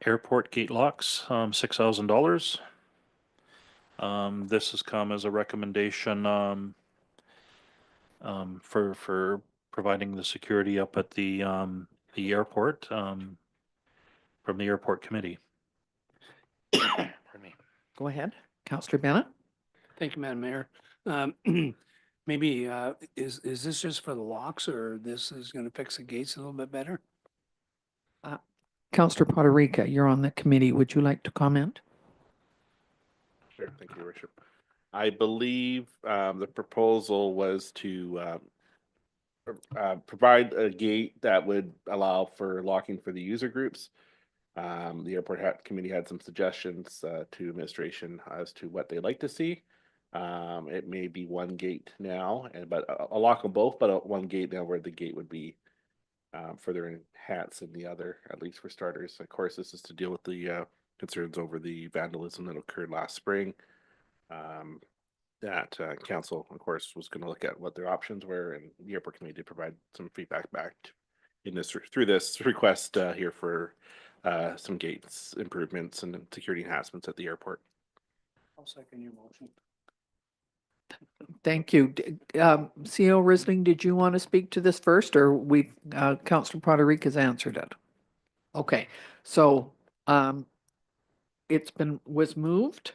airport gate locks, $6,000. This has come as a recommendation for providing the security up at the airport from the airport committee. Pardon me. Go ahead, Counselor Bennett. Thank you, Madam Mayor. Maybe, is this just for the locks or this is going to fix the gates a little bit better? Counselor Potterica, you're on the committee. Would you like to comment? Sure, thank you, Your Worship. I believe the proposal was to provide a gate that would allow for locking for the user groups. The airport committee had some suggestions to administration as to what they'd like to see. It may be one gate now, but a lock on both, but one gate now where the gate would be further enhanced than the other, at least for starters. Of course, this is to deal with the concerns over the vandalism that occurred last spring. That council, of course, was going to look at what their options were, and the airport committee did provide some feedback back in this through this request here for some gates improvements and security enhancements at the airport. I'll second your motion. Thank you. CEO Risling, did you want to speak to this first, or we, Counselor Potterica's answered it? Okay, so was moved?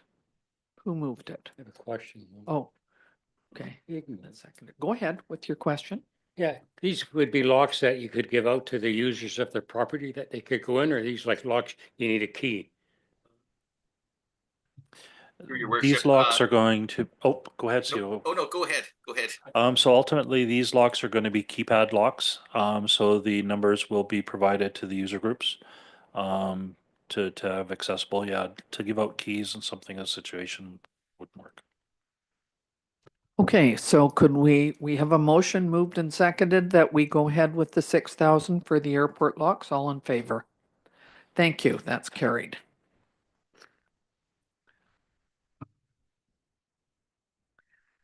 Who moved it? I have a question. Oh, okay. Go ahead with your question. Yeah, these would be locks that you could give out to the users of the property that they could go in, or these like locks, you need a key? Through your These worship, locks are going to, oh, go ahead, Steve. no, oh, no, go ahead, go ahead. So ultimately, these locks are going to be keypad locks. So the numbers will be provided to the user groups to have accessible. Yeah, to give out keys and something a situation would work. Okay, so could we have a motion moved and seconded that we go ahead with the 6,000 for the airport locks? All in favor? Thank you. That's carried.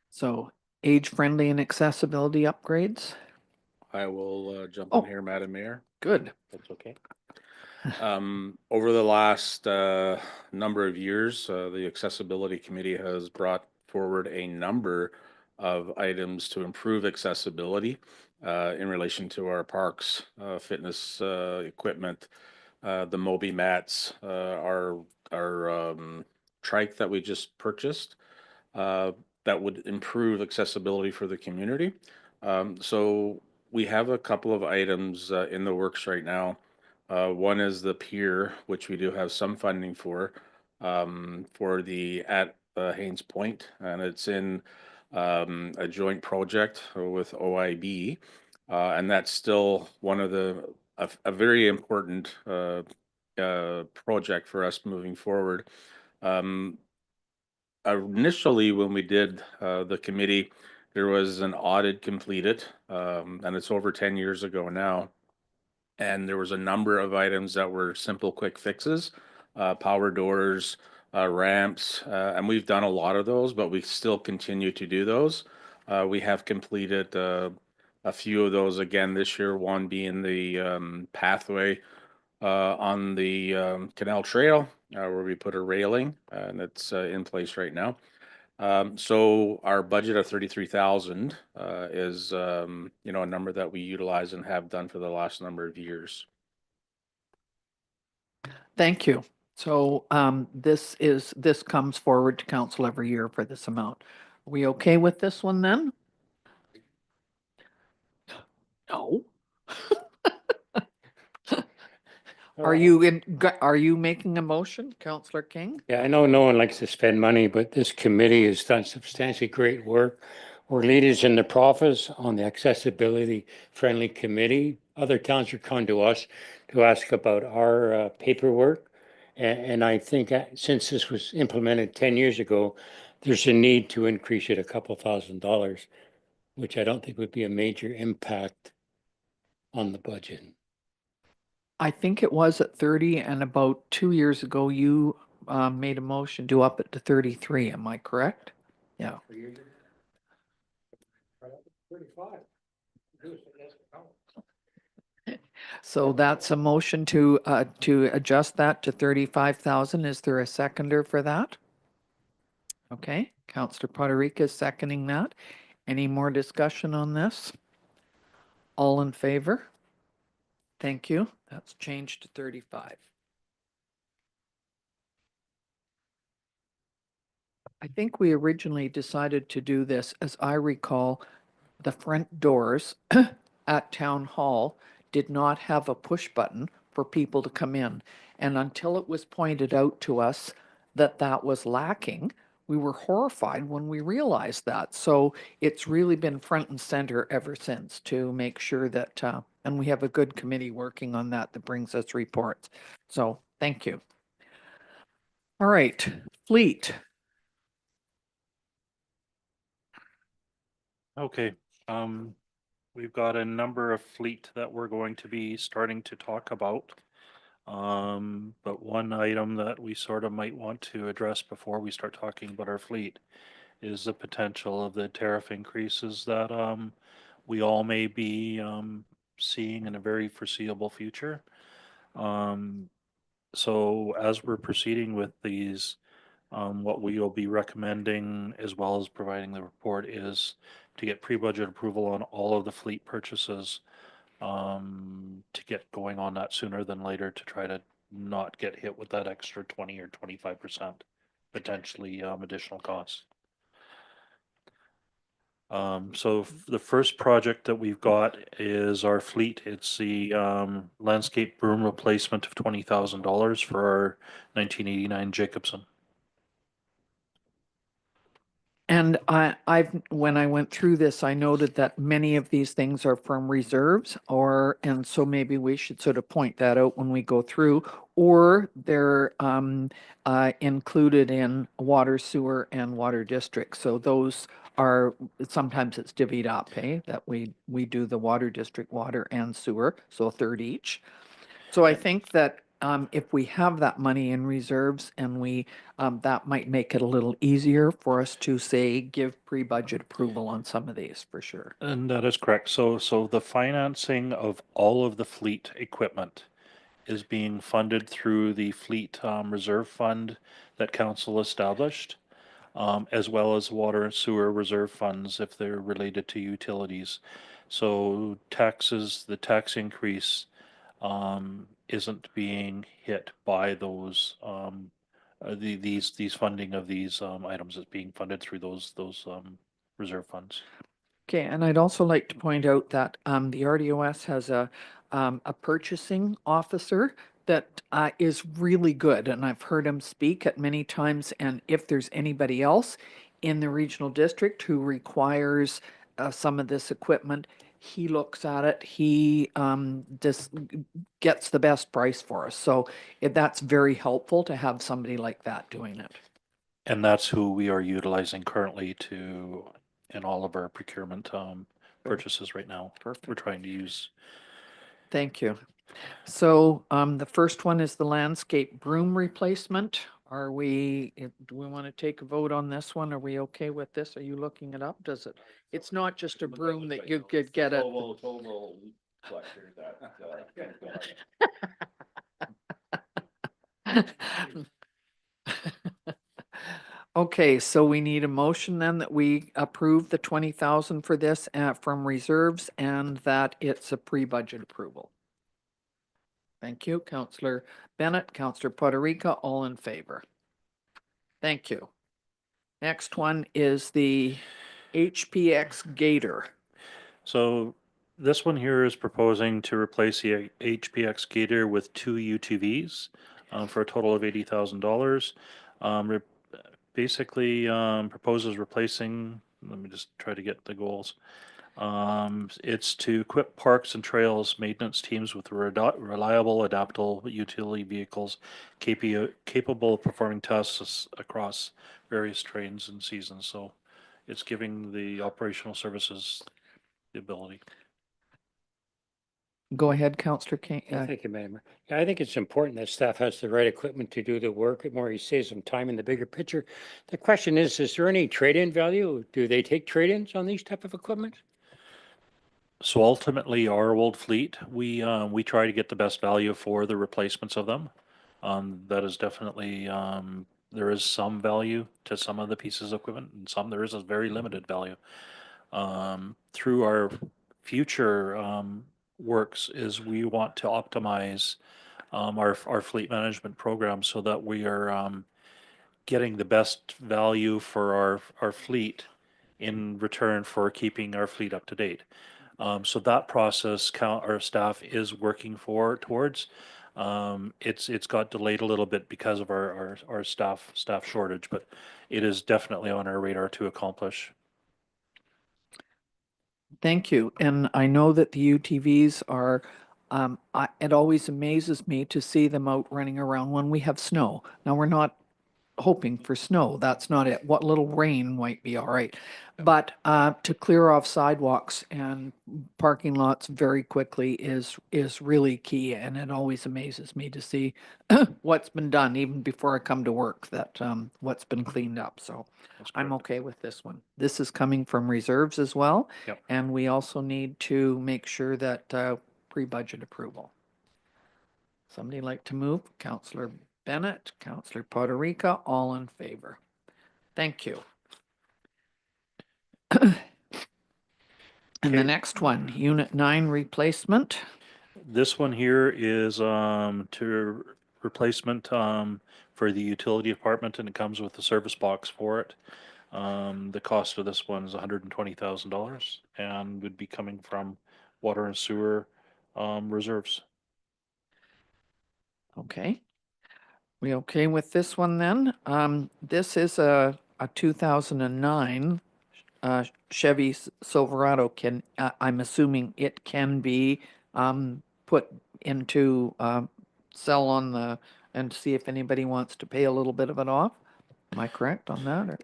So age-friendly and accessibility upgrades. I will jump Oh. in here, Madam Mayor. Good. That's okay. Over the last number of years, the Accessibility Committee has brought forward a number of items to improve accessibility in relation to our parks, fitness equipment, the Moby mats, our trike that we just purchased that would improve accessibility for the community. So we have a couple of items in the works right now. One is the pier, which we do have some funding for the at Haynes Point, and it's in a joint project with OIB, and that's still one of a very important project for us moving forward. Initially, when we did the committee, there was an audit completed, and it's over 10 years ago now. And there was a number of items that were simple, quick fixes, power doors, ramps, and we've done a lot of those, but we still continue to do those. We have completed a few of those again this year, one being the pathway on the Canal Trail where we put a railing, and it's in place right now. So our budget of 33,000 is a number that we utilize and have done for the last number of years. Thank you. So this comes forward to council every year for this amount. Are we okay with this one then? No. Are you making a motion, Councillor King? Yeah, I know no one likes to spend money, but this committee has done substantially great work. We're leaders in the province on the accessibility friendly committee. Other towns are coming to us to ask about our paperwork. And I think since this was implemented 10 years ago, there's a need to increase it a couple $1,000s, which I don't think would be a major impact on the budget. I think it was at 30, and about 2 years ago, you made a motion to up it to 33. Am I correct? Yeah. So that's a motion to adjust that to 35,000. Is there a seconder for that? Okay, Councillor Poderica is seconding that. Any more discussion on this? All in favor? Thank you. That's changed to 35. I think we originally decided to do this, as I recall, the front doors at Town Hall did not have a push button for people to come in. And until it was pointed out to us that that was lacking, we were horrified when we realized that. So it's really been front and center ever since to make sure that, and we have a good committee working on that brings us reports. So thank you. All right, fleet. Okay, we've got a number of fleet that we're going to be starting to talk about. But one item that we sort of might want to address before we start talking about our fleet is the potential of the tariff increases that we all may be seeing in a very foreseeable future. So as we're proceeding with these, what we will be recommending, as well as providing the report, is to get pre-budget approval on all of the fleet purchases, to get going on that sooner than later, to try to not get hit with that extra 20 or 25% potentially additional costs. So the first project that we've got is our fleet. It's the landscape broom replacement of $20,000 for our 1989 Jacobson. And when I went through this, I noted that many of these things are from reserves and so maybe we should sort of point that out when we go through, or they're included in water, sewer and water district. So those are, sometimes it's divvied up, that we do the water district, water and sewer, so a third each. So I think that if we have that money in reserves and that might make it a little easier for us to say, give pre-budget approval on some of these for sure. And that is correct. So the financing of all of the fleet equipment is being funded through the fleet reserve fund that council established, as well as water and sewer reserve funds if they're related to utilities. So the tax increase isn't being hit by those these funding of these items is being funded through those reserve funds. Okay, and I'd also like to point out that the RDOS has a purchasing officer that is really good, and I've heard him speak at many times. And if there's anybody else in the regional district who requires some of this equipment, he looks at it. He just gets the best price for us. So that's very helpful to have somebody like that doing it. And that's who we are utilizing currently in all of our procurement purchases right now. Perfect. We're trying to use. Thank you. So the first one is the landscape broom replacement. Do we want to take a vote on this one? Are we okay with this? Are you looking it up? It's not just a broom that you could get at. Okay, so we need a motion then that we approve the 20,000 for this from reserves and that it's a pre-budget approval. Thank you, Councillor Bennett, Councillor Poderica, all in favor. Thank you. Next one is the HPX Gator. So this one here is proposing to replace the HPX Gator with 2 UTVs for a total of $80,000. Basically proposes replacing, let me just try to get the goals. It's to equip parks and trails maintenance teams with reliable, adaptable utility vehicles capable of performing tasks across various terrains and seasons. So it's giving the operational services the ability. Go ahead, Councillor King. Thank you, Madam Mayor. Yeah, I think it's important that staff has the right equipment to do the work. It more saves them time in the bigger picture. The question is there any trade-in value? Do they take trade-ins on these type of equipment? So ultimately, our old fleet, we try to get the best value for the replacements of them. That is definitely there is some value to some of the pieces of equipment, and some there is a very limited value. Through our future works is we want to optimize our fleet management program so that we are getting the best value for our fleet in return for keeping our fleet up to date. So that process our staff is working towards. It's got delayed a little bit because of our staff shortage, but it is definitely on our radar to accomplish. Thank you. And I know that the UTVs are, it always amazes me to see them out running around when we have snow. Now, we're not hoping for snow. That's not it. What little rain might be all right. But to clear off sidewalks and parking lots very quickly is really key. And it always amazes me to see what's been done even before I come to work, that what's been cleaned up. So I'm okay with this one. This is coming from reserves as well. Yep. And we also need to make sure that pre-budget approval. Somebody like to move? Councillor Bennett, Councillor Poderica, all in favor. Thank you. And the next one, Unit 9 replacement. This one here is to replacement for the utility department, and it comes with a service box for it. The cost of this one is $120,000 and would be coming from water and sewer reserves. Okay. We okay with this one then? This is a a 2009 Chevy Silverado can, I'm assuming it can be put into sell on the, and see if anybody wants to pay a little bit of it off? Am I correct on that? Or?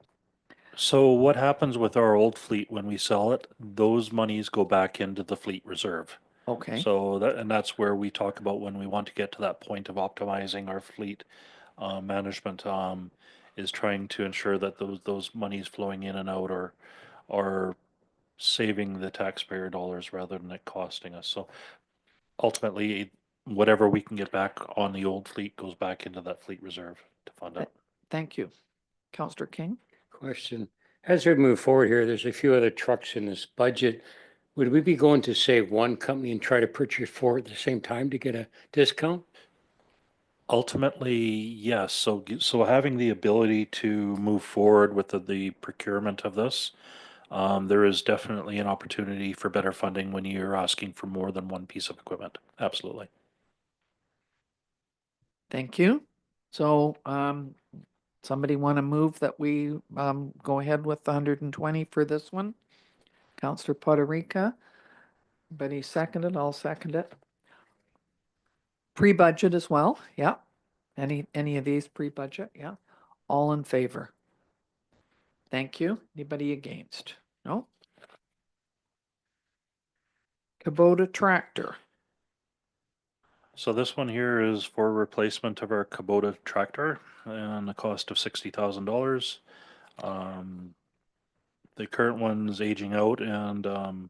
So what happens with our old fleet when we sell it? Those monies go back into the fleet reserve. Okay, So that, and that's where we talk about when we want to get to that point of optimizing our fleet management, is trying to ensure that those monies flowing in and out are saving the taxpayer dollars rather than it costing us. So ultimately, whatever we can get back on the old fleet goes back into that fleet reserve to fund it. thank you. Councillor King? Question. As we move forward here, there's a few other trucks in this budget. Would we be going to say one company and try to purchase four at the same time to get a discount? Ultimately, yes. So having the ability to move forward with the procurement of this, there is definitely an opportunity for better funding when you're asking for more than one piece of equipment. Absolutely. Thank you. So, somebody want to move that we go ahead with the 120 for this one? Councillor Poderica. Betty seconded, I'll second it. Pre-budget as well, yeah. Any of these pre-budget, yeah. All in favor? Thank you. Anybody against? No? Kubota tractor. So this one here is for replacement of our Kubota tractor and the cost of $60,000. The current one's aging out and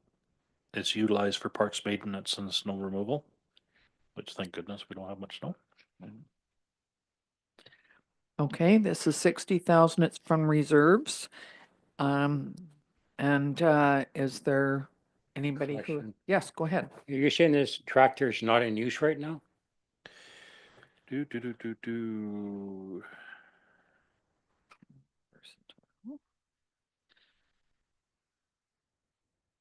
it's utilized for parks maintenance and snow removal, which thank goodness we don't have much snow. Okay, this is 60,000, it's from reserves. And is there anybody who, Question. yes, go ahead. You're saying this tractor is not in use right now? Do.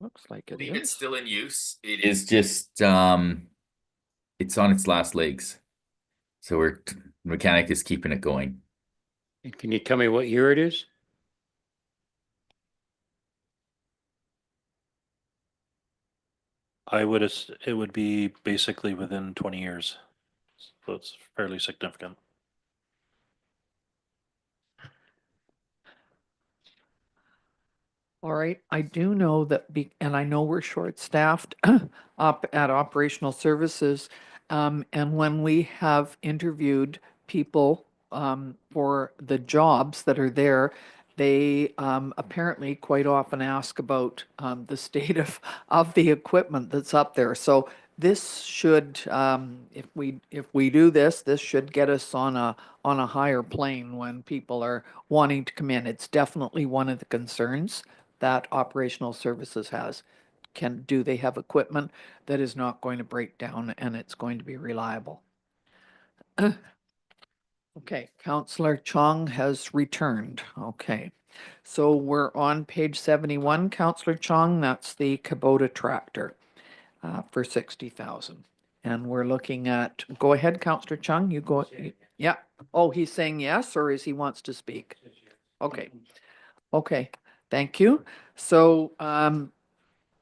Looks like I it believe it's is. still in use. It is just it's on its last legs. So mechanic is keeping it going. And can you tell me what year it is? It would be basically within 20 years. So it's fairly significant. All right, I do know that, and I know we're short-staffed up at Operational Services. And when we have interviewed people for the jobs that are there, they apparently quite often ask about the state of the equipment that's up there. So this should, if we do this, this should get us on a higher plane when people are wanting to come in. It's definitely one of the concerns that Operational Services has. Do they have equipment that is not going to break down and it's going to be reliable? Okay, Councillor Chong has returned. Okay, so we're on page 71, Councillor Chong, that's the Kubota tractor for 60,000. And we're looking at, go ahead, Councillor Chung, you go. Yeah. Oh, he's saying yes, or is he wants to speak? Okay. Okay, thank you. So,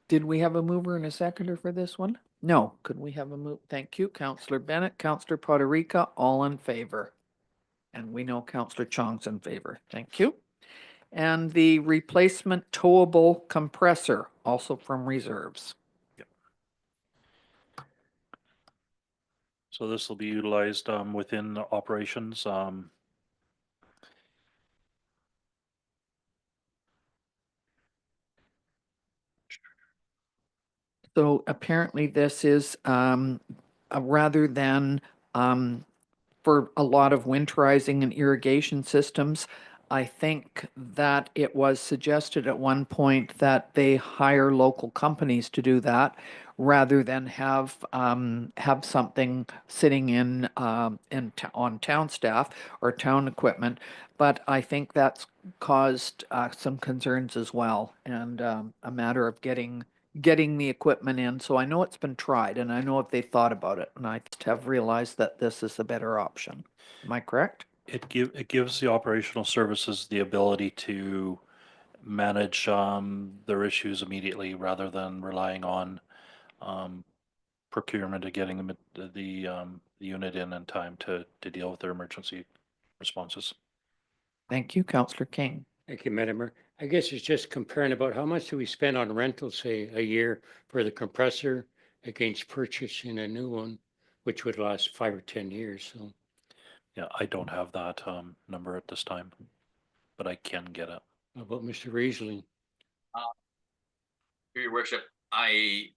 did we have a mover and a seconder for this one? No. Could we have a move? Thank you, Councillor Bennett, Councillor Poderica, all in favor. And we know Councillor Chong's in favor. Thank you. And the replacement towable compressor, also from reserves. So this will be utilized within the operations. So apparently this is rather than for a lot of winterizing and irrigation systems, I think that it was suggested at one point that they hire local companies to do that rather than have something sitting on town staff or town equipment. But I think that's caused some concerns as well, and a matter of getting the equipment in. So I know it's been tried and I know if they thought about it, and I just have realized that this is the better option. Am I correct? It gives the operational services the ability to manage their issues immediately rather than relying on procurement of getting them the unit in time to deal with their emergency responses. Thank you, Councillor King. Thank you, Madam Mayor. I guess it's just comparing about how much do we spend on rental, say, a year for the compressor against purchasing a new one, which would last 5 or 10 years. So Yeah, I don't have that number at this time, but I can get it. how about Mr. Riesling? Your worship, I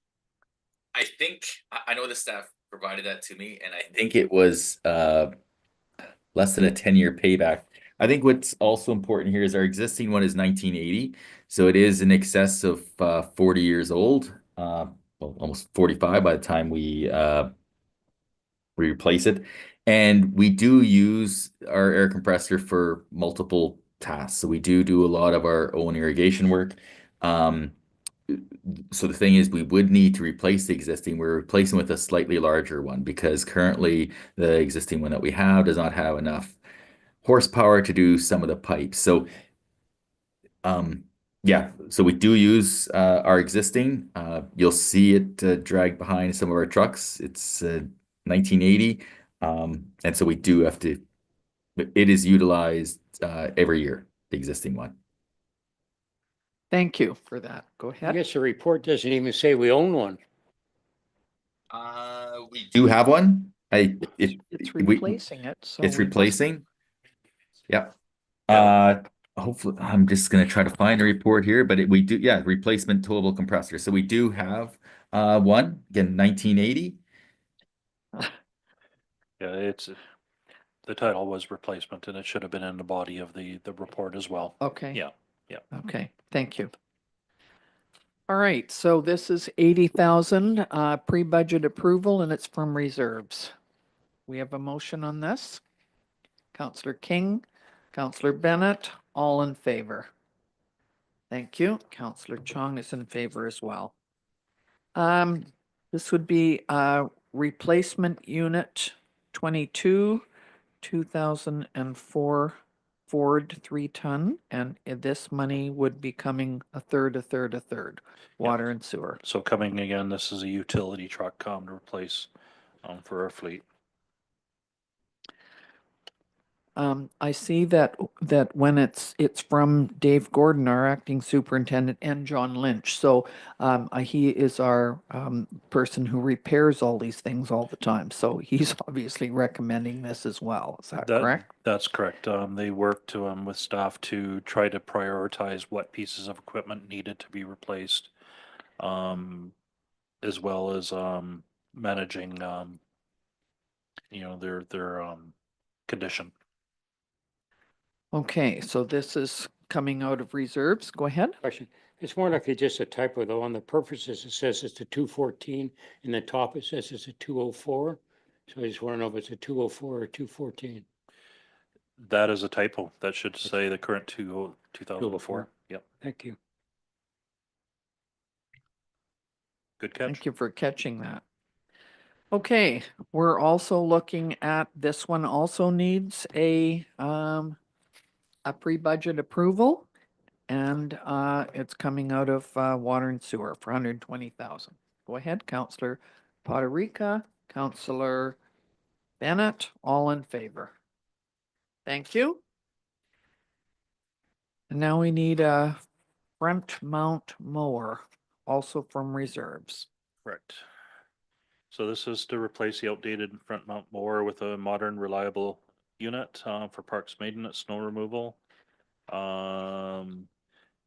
think I know the staff provided that to me, and I think it was less than a 10-year payback. I think what's also important here is our existing one is 1980, so it is in excess of 40 years old, well, almost 45 by the time we replace it. And we do use our air compressor for multiple tasks. So we do a lot of our own irrigation work. So the thing is, we would need to replace the existing. We're replacing with a slightly larger one because currently the existing one that we have does not have enough horsepower to do some of the pipes. So yeah, so we do use our existing. You'll see it dragged behind some of our trucks. It's 1980. And so we do have to, it is utilized every year, the existing one. Thank you for that. Go I ahead. guess the report doesn't even say we own one. We do have one. It's replacing it, so. It's we must- replacing. Yep. Yeah. Hopefully, I'm just gonna try to find a report here, but we do, yeah, replacement towable compressor. So we do have one, again, 1980. Yeah, it's the title was replacement, and it should have been in the body of the report as well. Okay. Yeah. Okay, thank you. All right, so this is 80,000 pre-budget approval, and it's from reserves. We have a motion on this. Councillor King, Councillor Bennett, all in favor. Thank you. Councillor Chong is in favor as well. This would be replacement unit 22, 2004 Ford 3-ton, and this money would be coming a third, water and sewer. So coming again, this is a utility truck to replace for our fleet. I see that when it's from Dave Gordon, our acting superintendent, and John Lynch. So he is our person who repairs all these things all the time. So he's obviously recommending this as well. Is that correct? That's correct. They worked with staff to try to prioritize what pieces of equipment needed to be replaced, as well as managing their condition. Okay, so this is coming out of reserves. Go ahead. Question. It's more likely just a typo though. On the purposes, it says it's a 214. In the top, it says it's a 204. So I just want to know if it's a 204 or 214. That is a typo. That should say the current 2004. Yep. Thank you. Good catch. Thank you for catching that. Okay, we're also looking at, this one also needs a pre-budget approval, and it's coming out of water and sewer for 120,000. Go ahead, Councillor Potterica, Councillor Bennett, all in favor. Thank you. And now we need a front mount mower, also from reserves. Correct. So this is to replace the outdated front mount mower with a modern, reliable unit for parks maintenance, snow removal,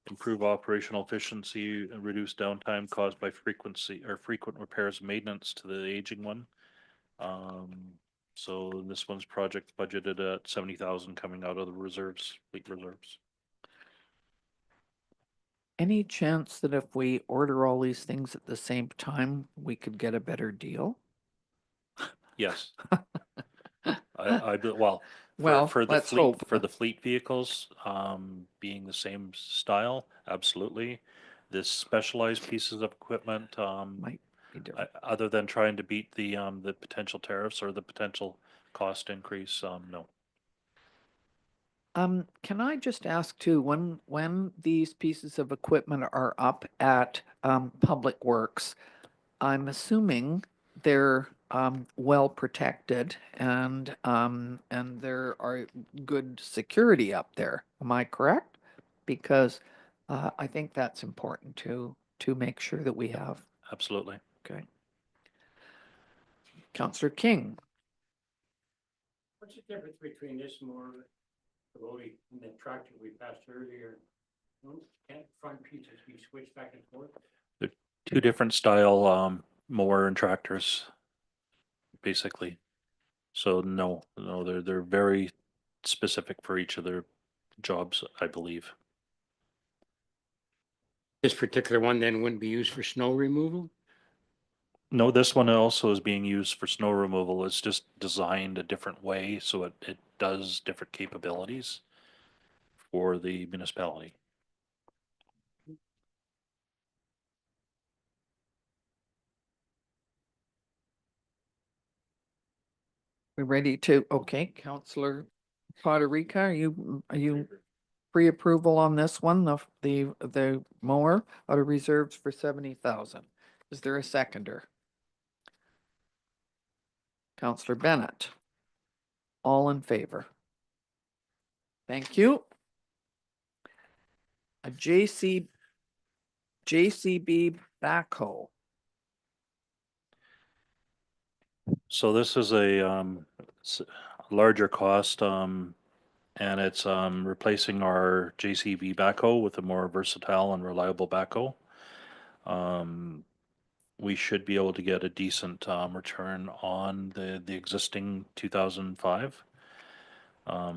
improve operational efficiency, and reduce downtime caused by frequent repairs and maintenance to the aging one. So this one's project budgeted at 70,000 coming out of the reserves, fleet reserves. Any chance that if we order all these things at the same time, we could get a better deal? Yes. Well, Well, for the let's fleet, hope. for the fleet vehicles, being the same style, absolutely. This specialized pieces of equipment, Might be different. other than trying to beat the potential tariffs or the potential cost increase, no. Can I just ask too, when these pieces of equipment are up at, Public Works, I'm assuming they're, well protected and there are good security up there. Am I correct? Because, I think that's important to make sure that we have. Absolutely. Okay. Counselor King. What's the difference between this mower, the loading, and the tractor we passed earlier? Can't front pieces be switched back and forth? Two different style mower and tractors, basically. So no, they're very specific for each of their jobs, I believe. This particular one then wouldn't be used for snow removal? No, this one also is being used for snow removal. It's just designed a different way, so it does different capabilities for the municipality. We ready to, okay, Counselor Poderica, are you pre-approval on this one, the mower out of reserves for 70,000? Is there a seconder? Counselor Bennett? All in favor? Thank you. A JCB backhoe. So this is a larger cost, and it's replacing our JCB backhoe with a more versatile and reliable backhoe. We should be able to get a decent return on the existing 2005. I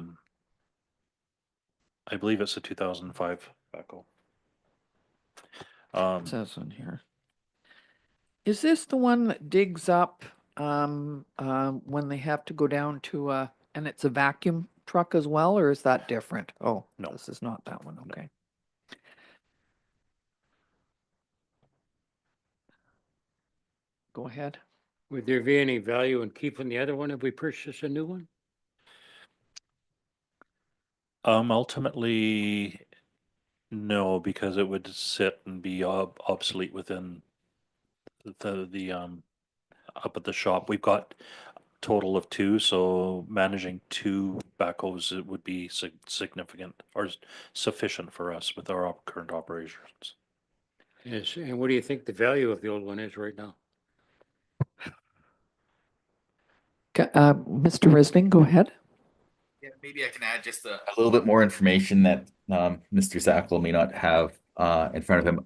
believe it's a 2005 backhoe. It says in here. Is this the one that digs up when they have to go down to and it's a vacuum truck as well, or is that different? Oh, No. this is not that one. Okay. Go ahead. Would there be any value in keeping the other one if we purchase a new one? Ultimately, no, because it would sit and be obsolete within the up at the shop. We've got a total of two, so managing two backhoes, it would be significant or sufficient for us with our current operations. Yes, and what do you think the value of the old one is right now? Mr. Risling, go ahead. Yeah, maybe I can add just a little bit more information that Mr. Zackel may not have in front of him.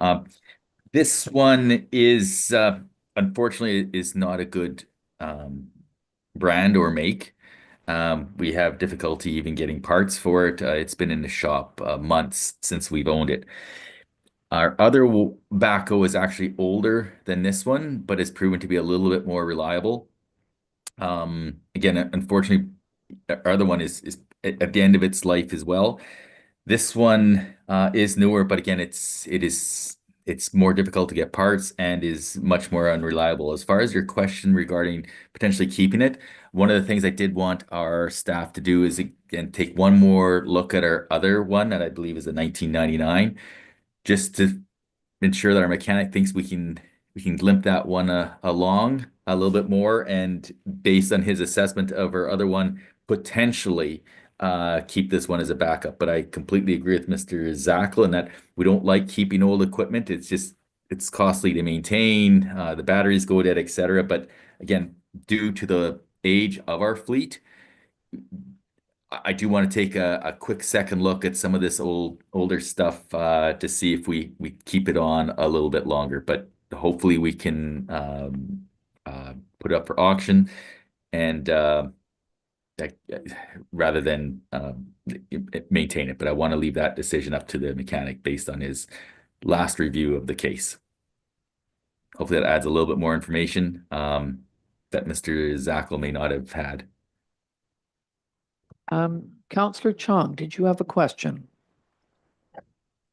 This one is unfortunately is not a good brand or make. We have difficulty even getting parts for it. It's been in the shop months since we've owned it. Our other backhoe is actually older than this one, but it's proven to be a little bit more reliable. Again, unfortunately, our other one is at the end of its life as well. This one is newer, but again, it's more difficult to get parts and is much more unreliable. As far as your question regarding potentially keeping it, one of the things I did want our staff to do is again take one more look at our other one that I believe is a 1999, just to ensure that our mechanic thinks we can limp that one along a little bit more, and based on his assessment of our other one, potentially keep this one as a backup. But I completely agree with Mr. Zackel in that we don't like keeping old equipment. It's costly to maintain. The batteries go dead, etc. But again, due to the age of our fleet, I do want to take a quick second look at some of this older stuff to see if we keep it on a little bit longer. But hopefully we can put it up for auction and rather than maintain it. But I want to leave that decision up to the mechanic based on his last review of the case. Hopefully that adds a little bit more information that Mr. Zackel may not have had. Counselor Chong, did you have a question?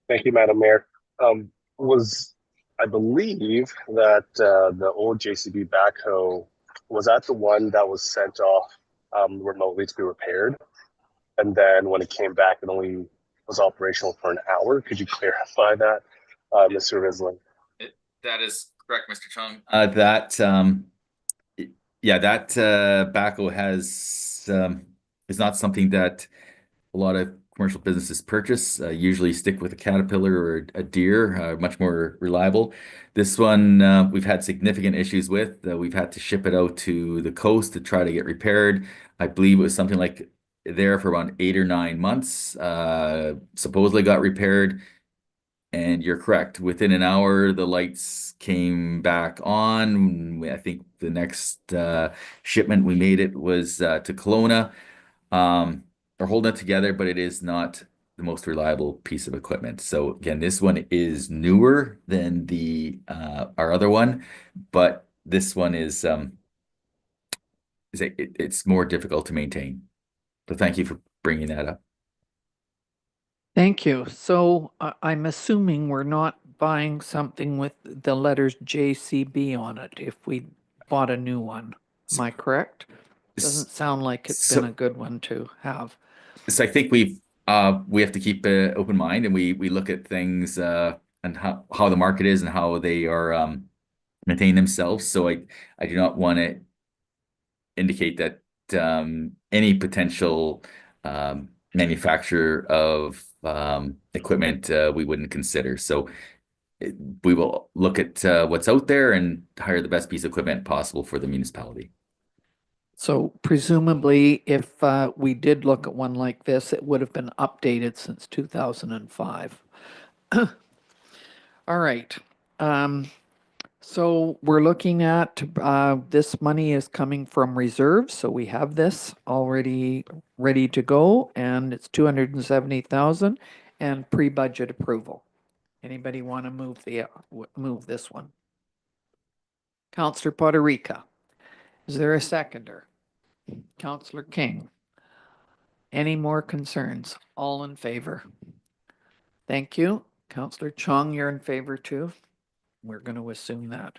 Thank you, Madam Mayor. I believe that the old JCB backhoe, was that the one that was sent off remotely to be repaired? and then when it came back, it only was operational for an hour. Could you clarify that, Mr. Rislin? That is correct, Mr. Chung. That backhoe is not something that a lot of commercial businesses purchase. Usually stick with a Caterpillar or a Deere, much more reliable. This one we've had significant issues with. We've had to ship it out to the coast to try to get repaired. I believe it was something like there for around 8 or 9 months. Supposedly got repaired. And you're correct. Within an hour, the lights came back on. I think the next shipment we made it was to Kelowna. They're holding it together, but it is not the most reliable piece of equipment. So again, this one is newer than the our other one, but this one is it's more difficult to maintain. So thank you for bringing that up. Thank you. So I'm assuming we're not buying something with the letters JCB on it if we bought a new one. Am I correct? Doesn't sound like it's been a good one to have. So I think we have to keep an open mind, and we look at things and how the market is and how they are maintain themselves. So I do not want to indicate that any potential manufacturer of equipment we wouldn't consider. So we will look at what's out there and hire the best piece of equipment possible for the municipality. So presumably, if we did look at one like this, it would have been updated since 2005. All right. So we're looking at this money is coming from reserves, so we have this already ready to go, and it's 270,000 and pre-budget approval. Anybody want to move this one? Councillor Poderica. Is there a seconder? Councillor King. Any more concerns? All in favor? Thank you. Councillor Chung, you're in favor too? We're going to assume that.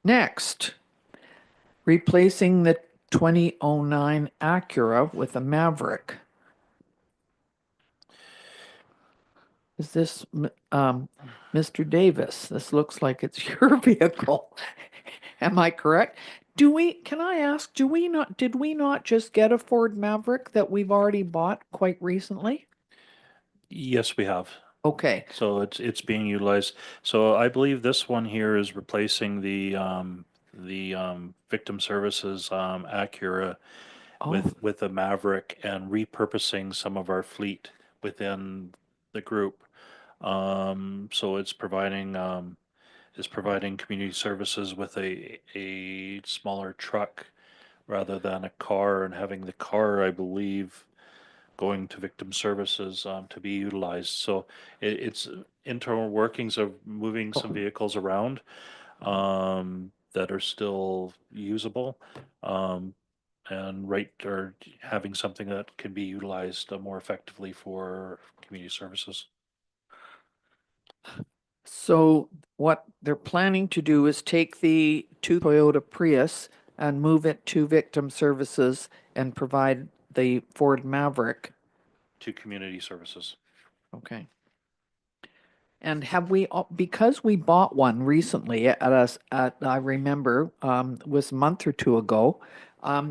Next, replacing the 2009 Acura with a Maverick. Is this Mr. Davis? This looks like it's your vehicle. Am I correct? Can I ask, did we not just get a Ford Maverick that we've already bought quite recently? Yes, we have. Okay. So it's being utilized. So I believe this one here is replacing the Victim Services Acura with a Maverick and repurposing some of our fleet within the group. So it's providing community services with a smaller truck rather than a car, and having the car, I believe, going to Victim Services to be utilized. So it's internal workings of moving some vehicles around that are still usable, or having something that can be utilized more effectively for community services. So what they're planning to do is take the Toyota Prius and move it to Victim Services and provide the Ford Maverick to community services. Okay. And have we, because we bought one recently I remember, was a month or two ago,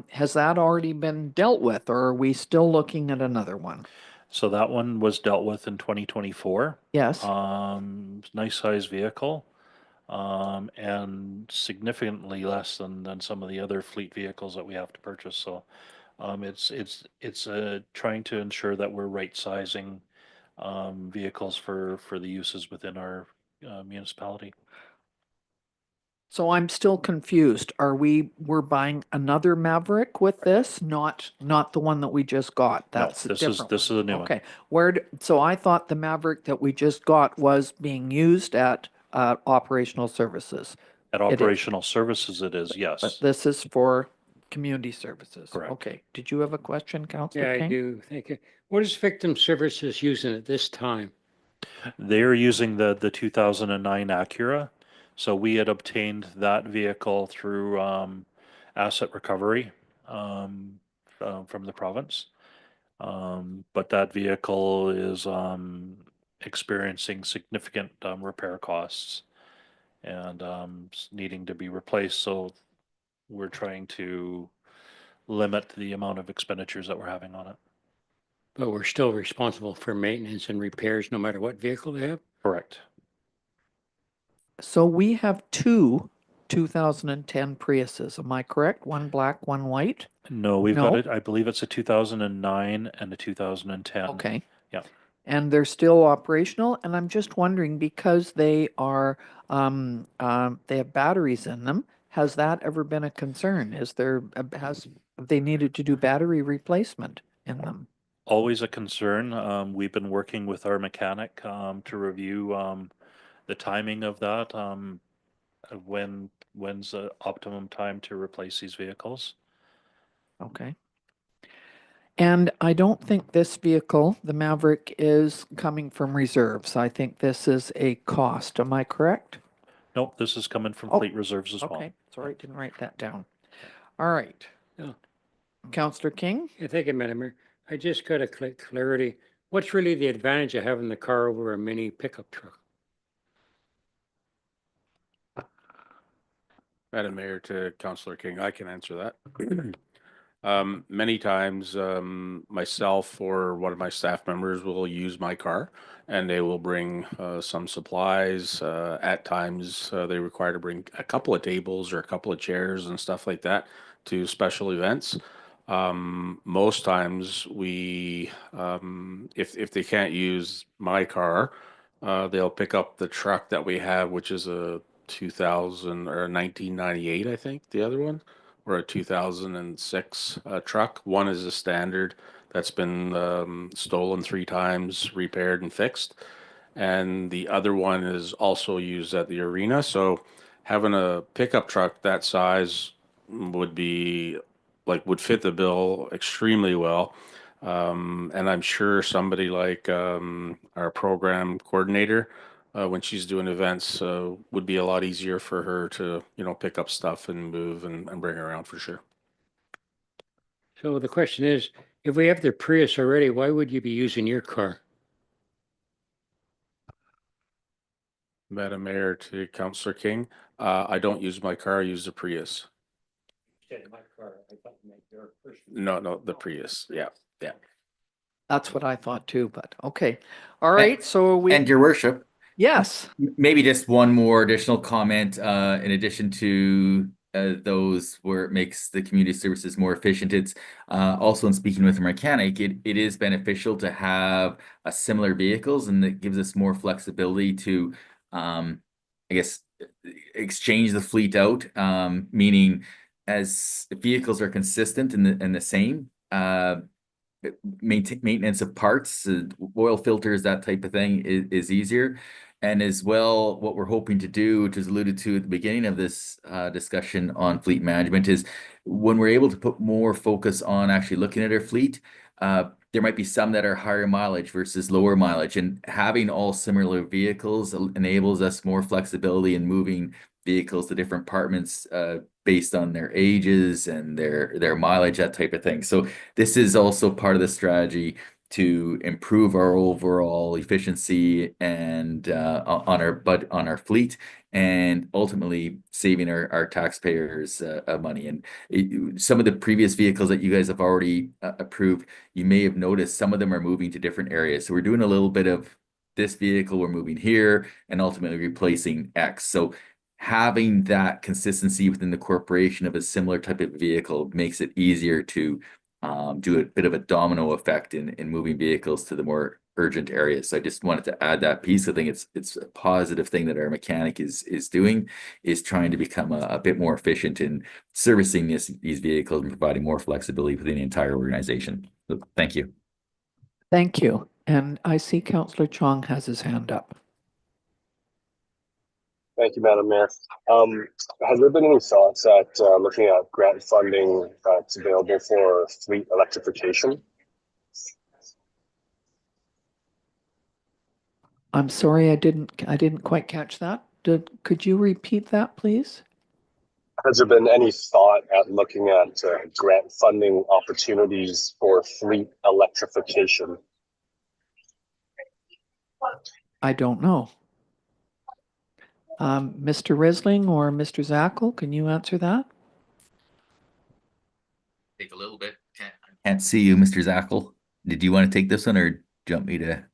has that already been dealt with, or are we still looking at another one? So that one was dealt with in 2024. Yes. Nice size vehicle, and significantly less than some of the other fleet vehicles that we have to purchase. So it's trying to ensure that we're right sizing vehicles for the uses within our municipality. So I'm still confused. We're buying another Maverick with this, not the one that we just got. That's no, this is a new one. Okay. So I thought the Maverick that we just got was being used at operational services. At operational services, it is, yes. But this is for community services. Correct. Okay. Did you have a question, Councillor Yeah, King? I do. Thank you. What is Victim Services using at this time? They're using the 2009 Acura. So we had obtained that vehicle through asset recovery from the province. But that vehicle is experiencing significant repair costs and needing to be replaced. So we're trying to limit the amount of expenditures that we're having on it. But we're still responsible for maintenance and repairs no matter what vehicle they have? Correct. So we have two 2010 Priuses, am I correct? One black, one white? No, we've got No? it. I believe it's a 2009 and a 2010. Okay. Yeah. And they're still operational, and I'm just wondering, because they are, they have batteries in them, has that ever been a concern? Have they needed to do battery replacement in them? Always a concern. We've been working with our mechanic to review the timing of that. When's the optimum time to replace these vehicles? Okay. And I don't think this vehicle, the Maverick, is coming from reserves. I think this is a cost. Am I correct? Nope, this is coming from Oh, fleet reserves as well. Okay, sorry, didn't write that down. All right. Yeah. Counselor King? Yeah, thank you, Madam Mayor. I just got a clarity. What's really the advantage of having the car over a mini pickup truck? Madam Mayor, to Councillor King, I can answer that. Many times, myself or one of my staff members will use my car and they will bring some supplies. At times, they require to bring a couple of tables or a couple of chairs and stuff like that to special events. Most times if they can't use my car, they'll pick up the truck that we have, which is a 2000 or 1998, I think, the other one, or a 2006 truck. One is a standard that's been stolen 3 times, repaired and fixed. And the other one is also used at the arena. So having a pickup truck that size would fit the bill extremely well. And I'm sure somebody like our program coordinator, when she's doing events, would be a lot easier for her to, pick up stuff and move and bring around for sure. So the question is, if we have the Prius already, why would you be using your car? Madam Mayor, to Councillor King, I don't use my car, I use the Prius. No, the Prius. Yeah. That's what I thought too, but okay. All right, so And your worship, yes, maybe just one more additional comment, in addition to those where it makes the community services more efficient. It's also in speaking with a mechanic, it is beneficial to have a similar vehicles, and it gives us more flexibility to, I guess, exchange the fleet out, meaning as vehicles are consistent and the same, maintenance of parts, oil filters, that type of thing is easier. And as well, what we're hoping to do, which is alluded to at the beginning of this discussion on fleet management, is when we're able to put more focus on actually looking at our fleet, there might be some that are higher mileage versus lower mileage, and having all similar vehicles enables us more flexibility in moving vehicles to different departments based on their ages and their mileage, that type of thing. So this is also part of the strategy to improve our overall efficiency and on our fleet, and ultimately saving our taxpayers money. And some of the previous vehicles that you guys have already approved, you may have noticed some of them are moving to different areas. So we're doing a little bit of this vehicle, we're moving here, and ultimately replacing X. So having that consistency within the corporation of a similar type of vehicle makes it easier to do a bit of a domino effect in moving vehicles to the more urgent areas. So I just wanted to add that piece. I think it's a positive thing that our mechanic is doing, is trying to become a bit more efficient in servicing these vehicles and providing more flexibility within the entire organization. So thank you. thank you. And I see Counselor Chong has his hand up. Thank you, Madam Mayor. Has there been any thoughts at looking at grant funding that's available for fleet electrification? I'm sorry, I didn't quite catch that. Could you repeat that, please? has there been any thought at looking at grant funding opportunities for fleet electrification? I don't know. Mr. Risling or Mr. Zackel, can you answer that? Take a little bit. Can't see you, Mr. Zackel. Did you want to take this one or jump me to?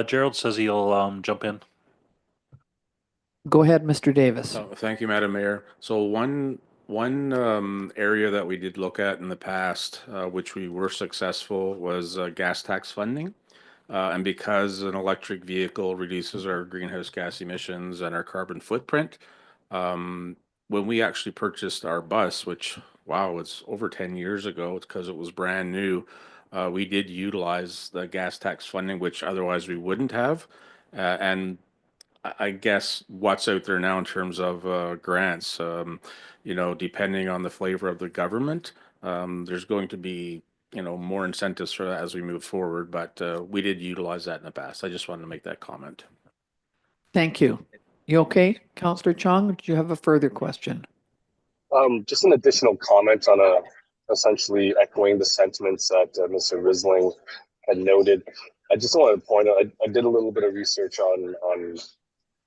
Gerald says he'll jump in. Go ahead, Mr. Davis. Thank you, Madam Mayor. So one area that we did look at in the past, which we were successful, was gas tax funding. And because an electric vehicle reduces our greenhouse gas emissions and our carbon footprint, when we actually purchased our bus, which, wow, it's over 10 years ago, it's because it was brand new, we did utilize the gas tax funding, which otherwise we wouldn't have. And I guess what's out there now in terms of grants, you know, depending on the flavor of the government, there's going to be, you know, more incentives for that as we move forward. But we did utilize that in the past. I just wanted to make that comment. Thank you. You okay, Councillor Chong? Did you have a further question? Just an additional comment on essentially echoing the sentiments that Mr. Risling had noted. I just want to point out, I did a little bit of research on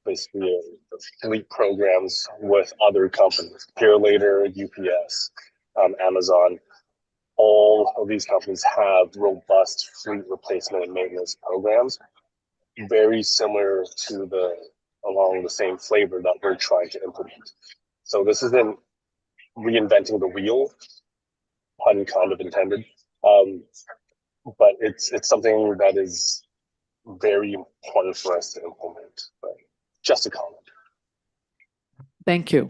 basically fleet programs with other companies, Purelator, UPS, Amazon. All of these companies have robust fleet replacement and maintenance programs, very similar to along the same flavor that we're trying to implement. So this isn't reinventing the wheel, pun kind of intended, but it's something that is very important for us to implement. But just a comment. Thank you.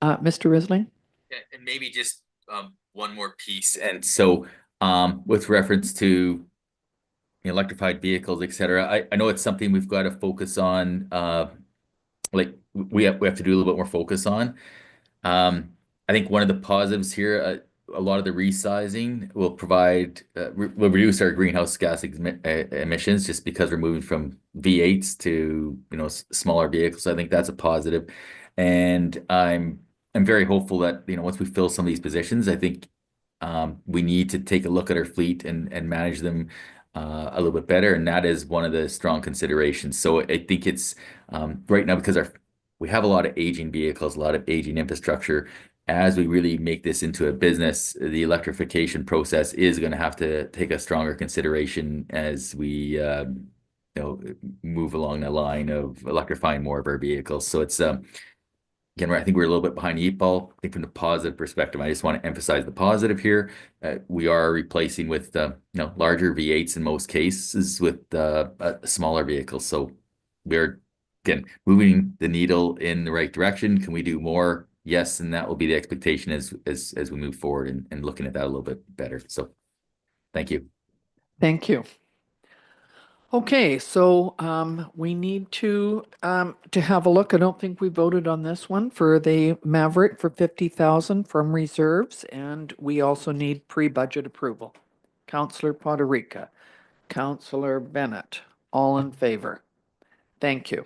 Mr. Risling? Yeah, and maybe just one more piece. And so with reference to electrified vehicles, et cetera, I know it's something we've got to focus on. Like we have to do a little bit more focus on. I think one of the positives here, a lot of the resizing will provide, will reduce our greenhouse gas emissions just because we're moving from V8s to, you know, smaller vehicles. So I think that's a positive. And I'm very hopeful that, you know, once we fill some of these positions, I think we need to take a look at our fleet and manage them a little bit better. And that is one of the strong considerations. So I think it's right now because we have a lot of aging vehicles, a lot of aging infrastructure. As we really make this into a business, the electrification process is going to have to take a stronger consideration as we you know, move along the line of electrifying more of our vehicles. So it's again, I think we're a little bit behind the 8 ball. I think from the positive perspective, I just want to emphasize the positive here. We are replacing with you know, larger V8s in most cases with smaller vehicles. So we're again moving the needle in the right direction. Can we do more? Yes, and that will be the expectation as we move forward and looking at that a little bit better. So thank you. Thank you. Okay, so we need to have a look. I don't think we voted on this one for the Maverick for 50,000 from reserves, and we also need pre-budget approval. Councillor Poderica, Councillor Bennett, all in favor. Thank you.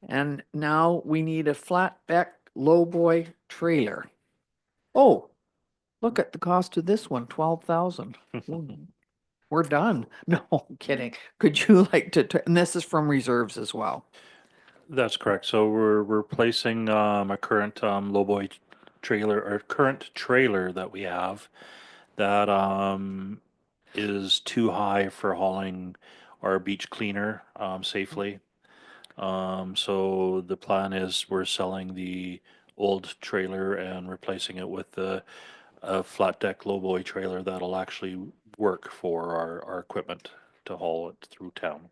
And now we need a flatbed lowboy trailer. Oh, look at the cost of this one, 12,000. We're done. No, I'm kidding. Could you like to, and this is from reserves as well. That's correct. So we're replacing a current lowboy trailer, or current trailer that we have that is too high for hauling our beach cleaner safely. So the plan is we're selling the old trailer and replacing it with a flat deck lowboy trailer that'll actually work for our equipment to haul it through town.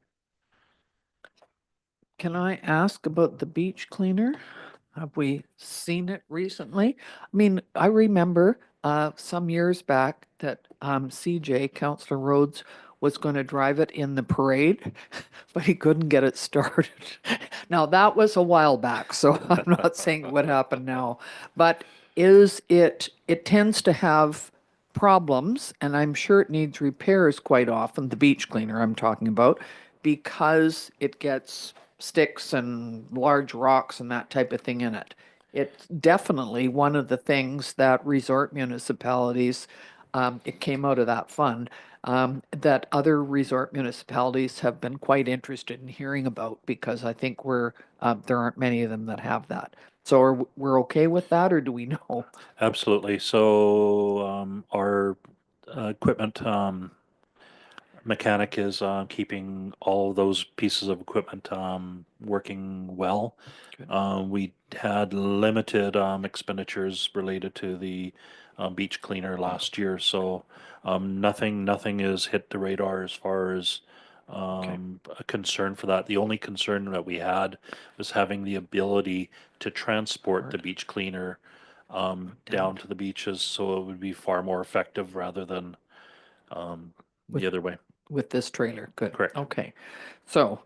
Can I ask about the beach cleaner? Have we seen it recently? I mean, I remember some years back that CJ, Councillor Rhodes, was going to drive it in the parade, but he couldn't get it started. Now, that was a while back, so I'm not saying what happened now. But it tends to have problems, and I'm sure it needs repairs quite often, the beach cleaner I'm talking about, because it gets sticks and large rocks and that type of thing in it. It's definitely one of the things that resort municipalities, it came out of that fund, that other resort municipalities have been quite interested in hearing about because I think there aren't many of them that have that. So we're okay with that, or do we know? Absolutely. So our equipment mechanic is keeping all of those pieces of equipment working well. We had limited expenditures related to the beach cleaner last year, so nothing has hit the radar as far as a concern for that. The only concern that we had was having the ability to transport the beach cleaner down to the beaches, so it would be far more effective rather than the other way. With this trailer, good. Correct. Okay, so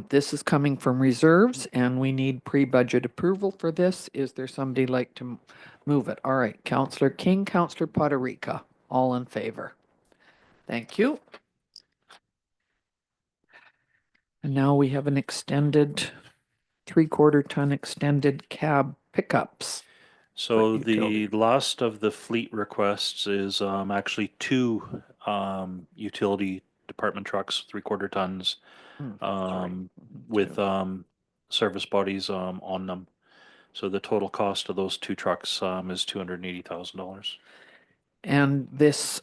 this is coming from reserves, and we need pre-budget approval for this. Is there somebody like to move it? All right, Councillor King, Councillor Potterica, all in favor. Thank you. And now we have an extended 3/4 ton extended cab pickups. So For the utility. last of the fleet requests is actually two utility department trucks, 3/4 tons, with service bodies on them. So the total cost of those two trucks is $280,000. And this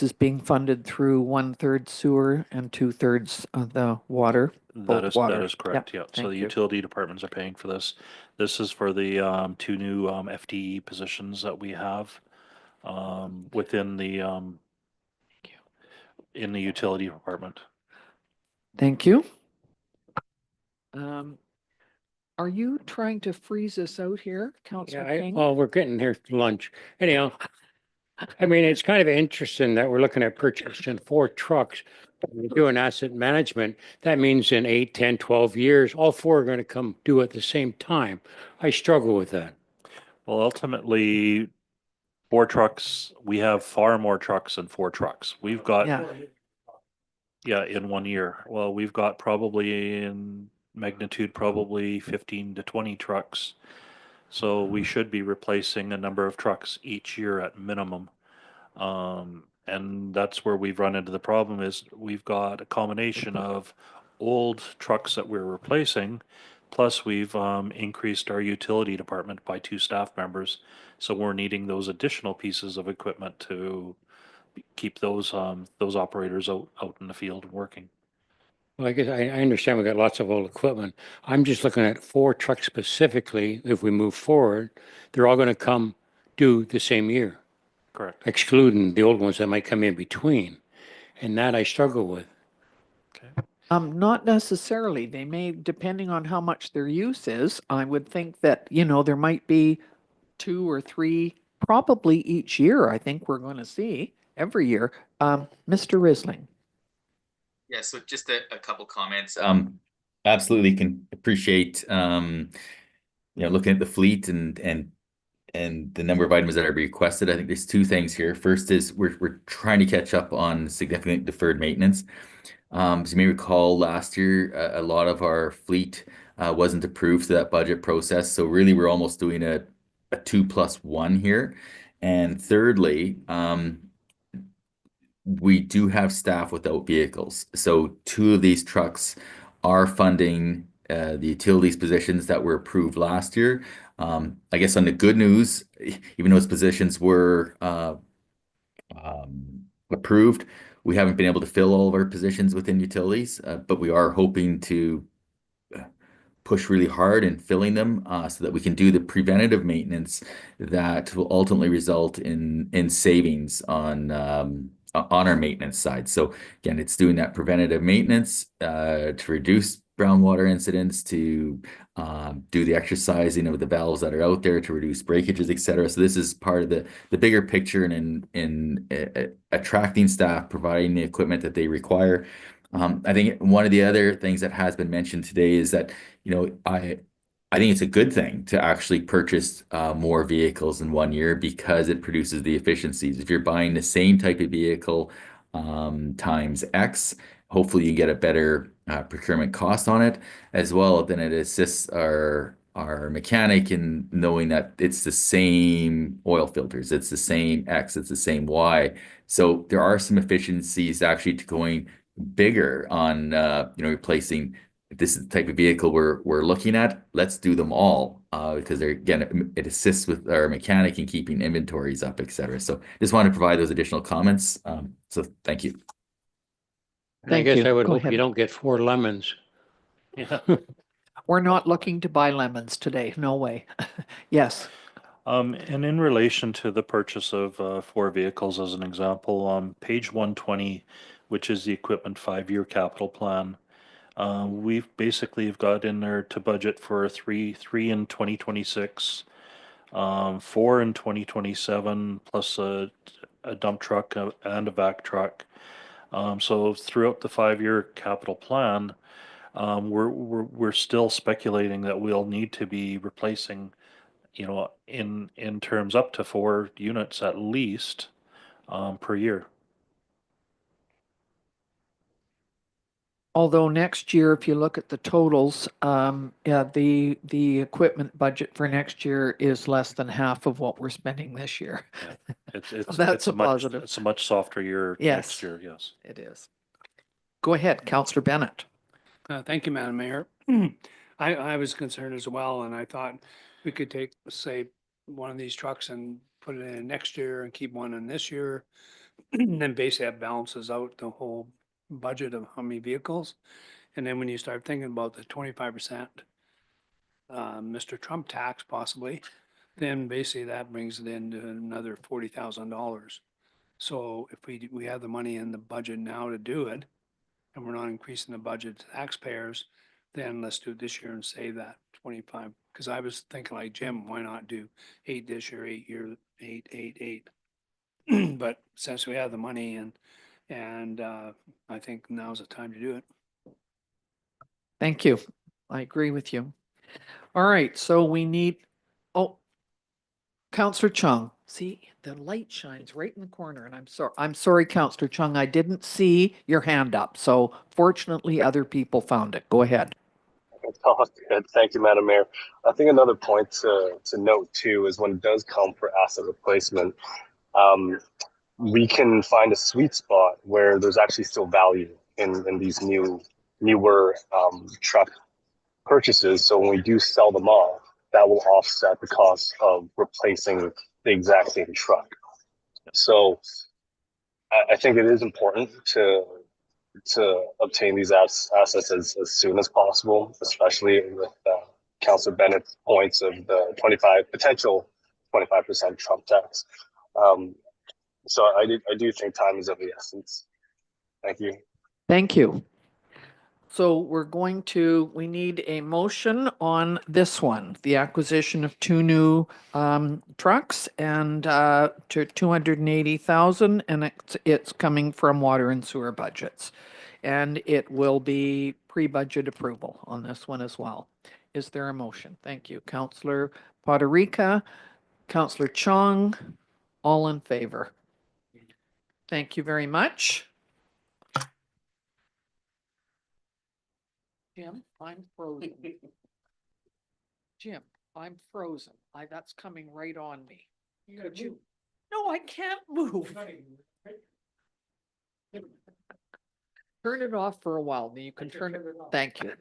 is being funded through 1/3 sewer and 2/3 of the water. That Both water. is correct. Yeah. So thank the you. utility departments are paying for this. This is for the two new FTE positions that we have within the in the utility department. Thank you. Are you trying to freeze us out here, Councillor King? Well, we're getting here to lunch. Anyhow, I mean, it's kind of interesting that we're looking at purchasing 4 trucks. We're doing asset management. That means in 8, 10, 12 years, all 4 are going to come due at the same time. I struggle with that. Well, ultimately, 4 trucks, we have far more trucks than 4 trucks. We've got, Yeah. in 1 year. Well, we've got probably in magnitude, probably 15 to 20 trucks. So we should be replacing a number of trucks each year at minimum. And that's where we've run into the problem is we've got a combination of old trucks that we're replacing, plus we've increased our utility department by 2 staff members. So we're needing those additional pieces of equipment to keep those operators out in the field working. Well, I guess I understand we got lots of old equipment. I'm just looking at 4 trucks specifically. If we move forward, they're all going to come due the same year, Correct. excluding the old ones that might come in between. And that I struggle with. Okay. Not necessarily. They may, depending on how much their use is, I would think that, there might be 2 or 3 probably each year. I think we're going to see every year. Mr. Risling. Yeah, so just a couple comments. Absolutely can appreciate looking at the fleet and the number of items that are requested. I think there's 2 things here. First is we're trying to catch up on significant deferred maintenance. As you may recall, last year a lot of our fleet wasn't approved through that budget process. So really, we're almost doing a 2+1 here. And thirdly, we do have staff without vehicles. So 2 of these trucks are funding the utilities positions that were approved last year. I guess on the good news, even those positions were approved, we haven't been able to fill all of our positions within utilities, but we are hoping to push really hard in filling them so that we can do the preventative maintenance that will ultimately result in savings on our maintenance side. So again, it's doing that preventative maintenance to reduce groundwater incidents, to do the exercising of the valves that are out there to reduce breakages, etc. So this is part of the bigger picture and in attracting staff, providing the equipment that they require. I think one of the other things that has been mentioned today is that, I think it's a good thing to actually purchase more vehicles in 1 year because it produces the efficiencies. If you're buying the same type of vehicle times X, hopefully you get a better procurement cost on it, as well. Then it assists our mechanic in knowing that it's the same oil filters, it's the same X, it's the same Y. So there are some efficiencies actually to going bigger on replacing. If this is the type of vehicle we're looking at, let's do them all because they're again it assists with our mechanic in keeping inventories up, etc. So just want to provide those additional comments. So thank you. And I Thank guess you. I would Go hope ahead. you don't get 4 lemons. Yeah. We're not looking to buy lemons today. No way. Yes. And in relation to the purchase of 4 vehicles, as an example, on page 120, which is the equipment 5-year capital plan, we've basically got in there to budget for three in 2026, 4 in 2027, plus a dump truck and a vac truck. So throughout the 5-year capital plan, we're still speculating that we'll need to be replacing, in terms up to 4 units at least per year. Although next year, if you look at the totals, yeah, the equipment budget for next year is less than half of what we're spending this year. That's a positive. It's a much softer year Yes. next year. Yes. It is. Go ahead, Councillor Bennett. Thank you, Madam Mayor. I was concerned as well, and I thought we could take, say, one of these trucks and put it in next year and keep one in this year. And then basically that balances out the whole budget of how many vehicles. And then when you start thinking about the 25% Mr. Trump tax possibly, then basically that brings it into another $40,000. So if we have the money in the budget now to do it, and we're not increasing the budget to taxpayers, then let's do it this year and save that 25. Because I was thinking like Jim, why not do 8 this year, 8 year, 8. But since we have the money and I think now's the time to do it. Thank you. I agree with you. All right, so we need, Councillor Chung. See, the light shines right in the corner and I'm sorry, Councillor Chung, I didn't see your hand up. So fortunately, other people found it. Go ahead. Oh, good. Thank you, Madam Mayor. I think another point to note too is when it does come for asset replacement, we can find a sweet spot where there's actually still value in these newer truck purchases. So when we do sell them off, that will offset the cost of replacing the exact same truck. So I think it is important to obtain these assets as soon as possible, especially with Councillor Bennett's points of the potential 25% Trump tax. So I do think time is of the essence. Thank you. Thank you. So we need a motion on this one, the acquisition of 2 new trucks and to 280,000, and it's coming from water and sewer budgets. And it will be pre-budget approval on this one as well. Is there a motion? Thank you. Councillor Poderica, Councillor Chong, all in favor. Thank you very much. Jim, I'm frozen. Jim, I'm frozen. That's coming right on me. Could you? No, I can't move. Turn it off for a while, then you can turn it. Thank you.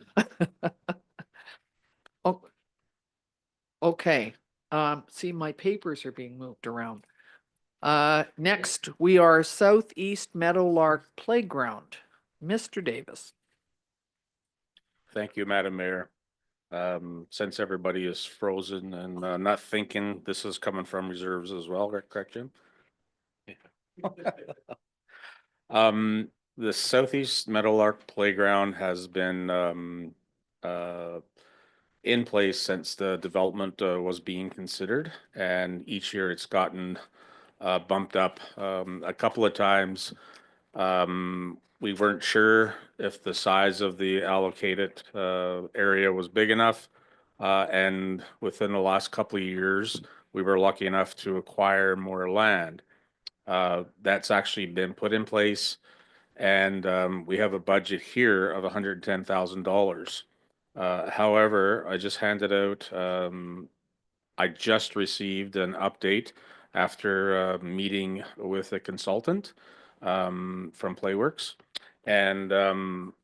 Oh, okay. See, my papers are being moved around. Next, we are Southeast Meadowlark Playground. Mr. Davis. Thank you, Madam Mayor. Since everybody is frozen and not thinking, this is coming from reserves as well, correct, Jim? The Southeast Meadowlark Playground has been in place since the development was being considered, and each year it's gotten bumped up a couple of times. We weren't sure if the size of the allocated area was big enough. And within the last couple of years, we were lucky enough to acquire more land. That's actually been put in place. And we have a budget here of $110,000. However, I just handed out, I just received an update after a meeting with a consultant from Playworks. And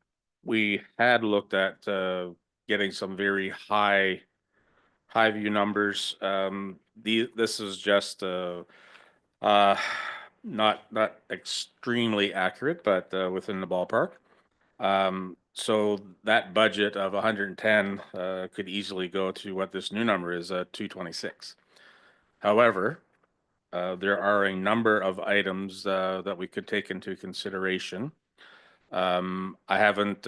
we had looked at getting some very high view numbers. This is just uh, not extremely accurate, but within the ballpark. So that budget of 110 could easily go to what this new number is, 226. However, there are a number of items that we could take into consideration. I haven't,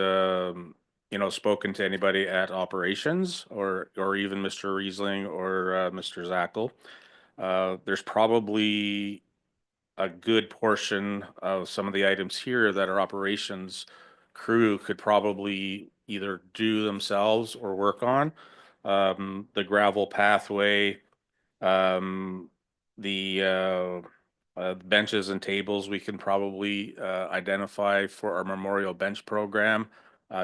spoken to anybody at operations or even Mr. Riesling or Mr. Zackel. There's probably a good portion of some of the items here that our operations crew could probably either do themselves or work on. The gravel pathway, the benches and tables we can probably identify for our memorial bench program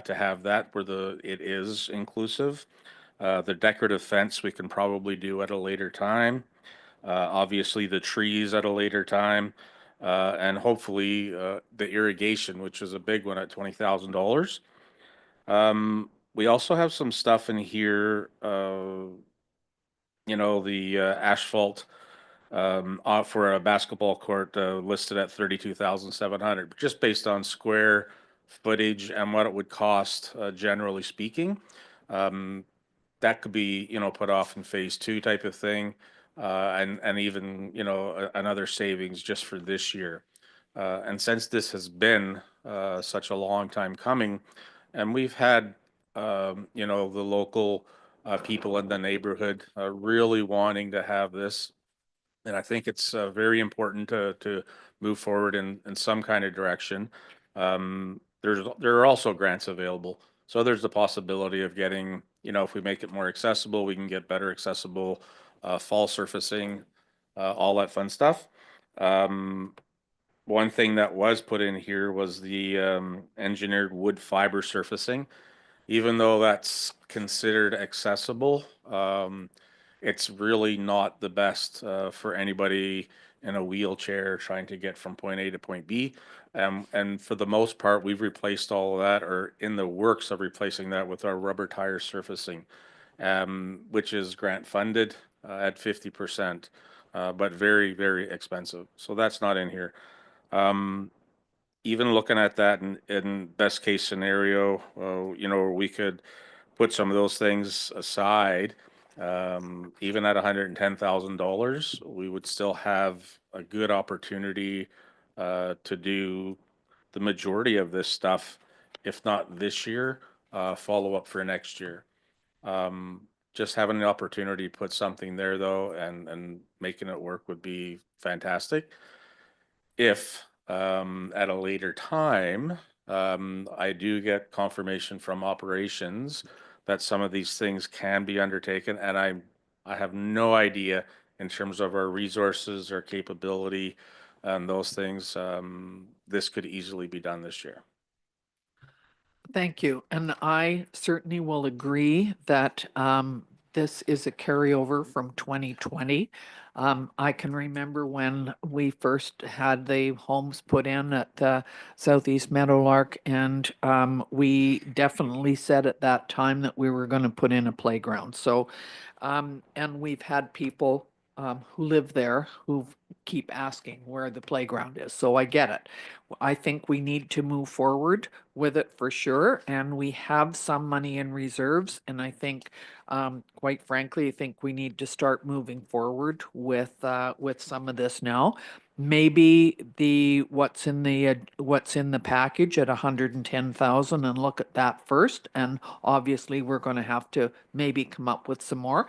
to have that where it is inclusive. The decorative fence we can probably do at a later time. Obviously the trees at a later time, and hopefully the irrigation, which is a big one at $20,000. We also have some stuff in here, the asphalt for a basketball court listed at 32,700, just based on square footage and what it would cost, generally speaking. That could be, put off in phase 2 type of thing, and even, another savings just for this year. And since this has been such a long time coming, and we've had, the local people in the neighborhood really wanting to have this, and I think it's very important to move forward in some kind of direction. There are also grants available, so there's the possibility of getting, if we make it more accessible, we can get better accessible fall surfacing, all that fun stuff. One thing that was put in here was the engineered wood fiber surfacing. Even though that's considered accessible, it's really not the best for anybody in a wheelchair trying to get from point A to point B. And for the most part, we've replaced all of that, or in the works of replacing that with our rubber tire surfacing, which is grant funded at 50%, but very, very expensive. So that's not in here. Even looking at that in best case scenario, we could put some of those things aside. Even at $110,000, we would still have a good opportunity to do the majority of this stuff, if not this year, follow up for next year. Just having the opportunity to put something there though, and making it work would be fantastic. If at a later time, I do get confirmation from operations that some of these things can be undertaken, and I have no idea in terms of our resources or capability and those things. This could easily be done this year. Thank you. And I certainly will agree that this is a carryover from 2020. I can remember when we first had the homes put in at Southeast Meadowlark, and we definitely said at that time that we were going to put in a playground. So, and we've had people who live there who keep asking where the playground is. So I get it. I think we need to move forward with it for sure. And we have some money in reserves. And I think, quite frankly, I think we need to start moving forward with some of this now. Maybe what's in the package at 110,000 and look at that first. And obviously we're going to have to maybe come up with some more.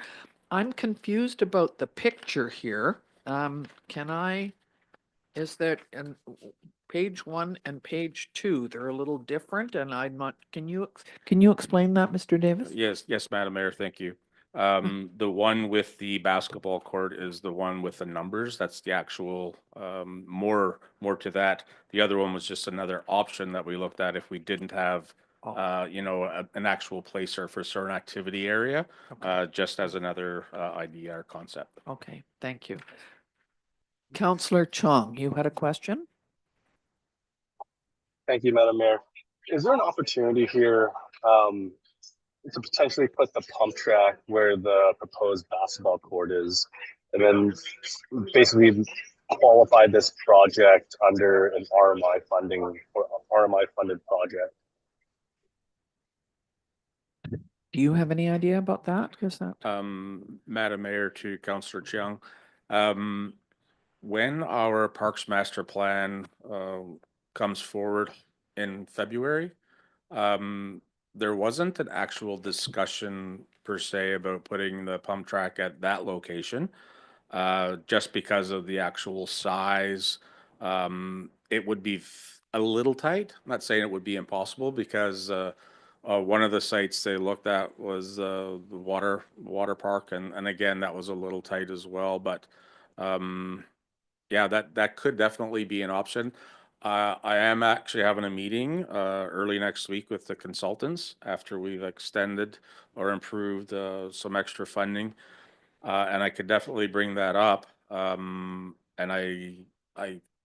I'm confused about the picture here. Is that page 1 and page 2, they're a little different, and I'm not, can you explain that, Mr. Davis? Yes, Madam Mayor, thank you. The one with the basketball court is the one with the numbers. That's the actual, more to that. The other one was just another option that we looked at if we didn't have, you know, an actual placer for certain activity area, just as another idea or concept. Okay, thank you. Councillor Chong, you had a question? Thank you, Madam Mayor. Is there an opportunity here to potentially put the pump track where the proposed basketball court is, and then basically qualify this project under an RMI funding or RMI funded project? Do you have any idea about that? Because that, Madam Mayor, to Councillor Chiang, when our Parks Master Plan comes forward in February, there wasn't an actual discussion per se about putting the pump track at that location, just because of the actual size. It would be a little tight. I'm not saying it would be impossible, because one of the sites they looked at was the water park, and again, that was a little tight as well. But yeah, that could definitely be an option. I am actually having a meeting early next week with the consultants after we've extended or improved some extra funding, and I could definitely bring that up. And I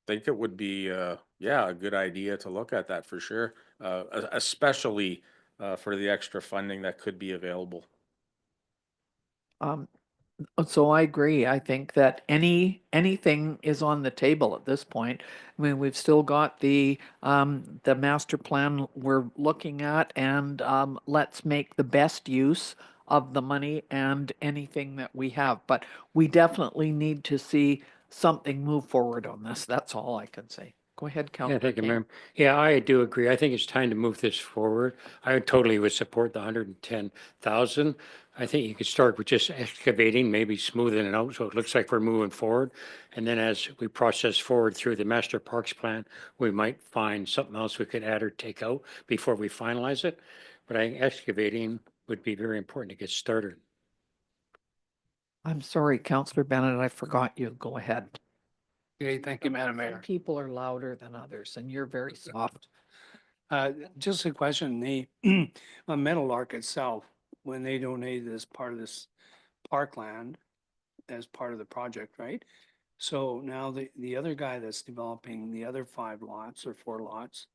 think it would be yeah, a good idea to look at that for sure, especially for the extra funding that could be available. so I agree. I think that anything is on the table at this point. I mean, we've still got the master plan we're looking at, and let's make the best use of the money and anything that we have. But we definitely need to see something move forward on this. That's all I can say. Go ahead, Yeah, Councillor thank you, King. ma'am. Yeah, I do agree. I think it's time to move this forward. I totally would support the 110,000. I think you could start with just excavating, maybe smoothing it out so it looks like we're moving forward. And then as we process forward through the master parks plan, we might find something else we could add or take out before we finalize it. But I think excavating would be very important to get started. I'm sorry, Councillor Bennett, I forgot you. Go ahead. Okay, thank you, Madam Some Mayor. people are louder than others, and you're very soft. Just a question, the Meadowlark itself, when they donated this part of this parkland as part of the project, right? So now the other guy that's developing the other 5 lots or 4 lots,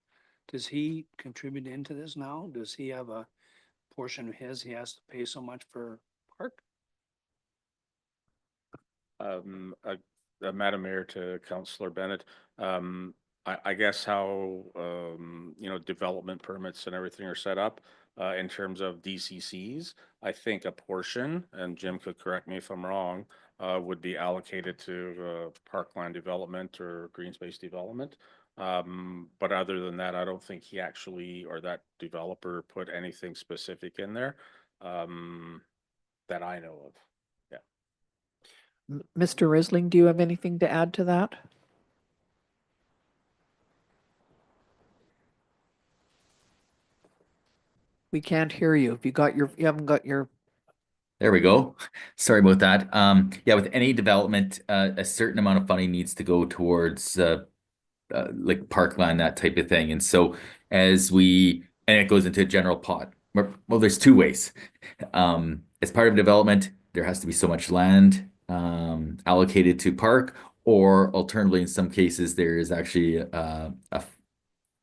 does he contribute into this now? Does he have a portion of his, he has to pay so much for park? Madam Mayor, to Councillor Bennett, I guess how you know, development permits and everything are set up in terms of DCCs, I think a portion, and Jim could correct me if I'm wrong, would be allocated to parkland development or green space development. But other than that, I don't think he actually, or that developer, put anything specific in there that I know of. Mr. Risling, do you have anything to add to that? We can't hear you. If you haven't got your, There we go. Sorry about that. Yeah, with any development, a certain amount of funding needs to go towards like parkland, that type of thing. And so and it goes into a general pot. Well, there's 2 ways. As part of development, there has to be so much land allocated to park, or alternatively, in some cases, there is actually a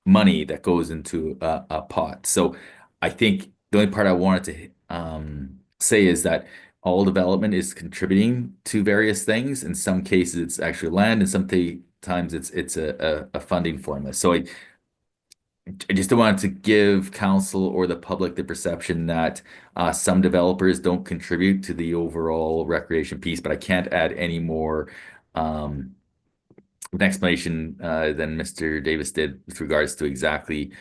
money that goes into a pot. So I think the only part I wanted to say is that all development is contributing to various things. In some cases, it's actually land, and sometimes it's a funding formula. So I just don't want to give council or the public the perception that some developers don't contribute to the overall recreation piece, but I can't add any more an explanation than Mr. Davis did with regards to exactly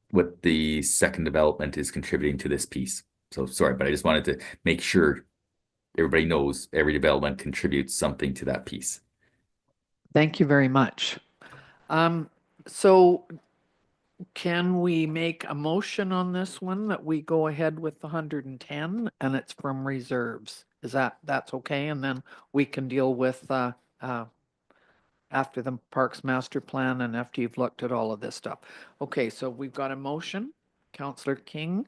what the second development is contributing to this piece. So sorry, but I just wanted to make sure everybody knows every development contributes something to that piece. thank you very much. So can we make a motion on this one that we go ahead with the 110 and it's from reserves? Is that's okay? And then we can deal with, after the Parks Master Plan and after you've looked at all of this stuff. Okay, so we've got a motion, Counselor King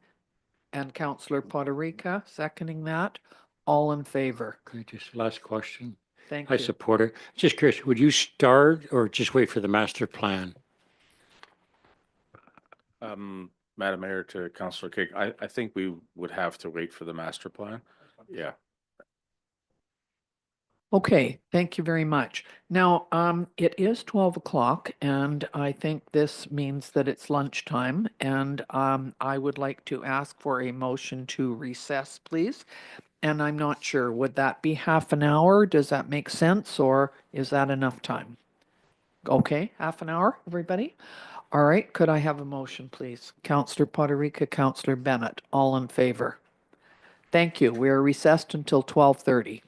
and Counselor Poderica seconding that. All in favor? Okay, just last question. Thank I you. support it. Just curious, would you start or just wait for the master plan? Madam Mayor, to Councillor Cake, I think we would have to wait for the master plan. Yeah. Okay, thank you very much. Now, it is 12 o'clock and I think this means that it's lunchtime and I would like to ask for a motion to recess, please. And I'm not sure, would that be half an hour? Does that make sense or is that enough time? Okay, half an hour, everybody? All right, could I have a motion, please? Counselor Poderica, Counselor Bennett, all in favor? Thank you. We are recessed until 12:30.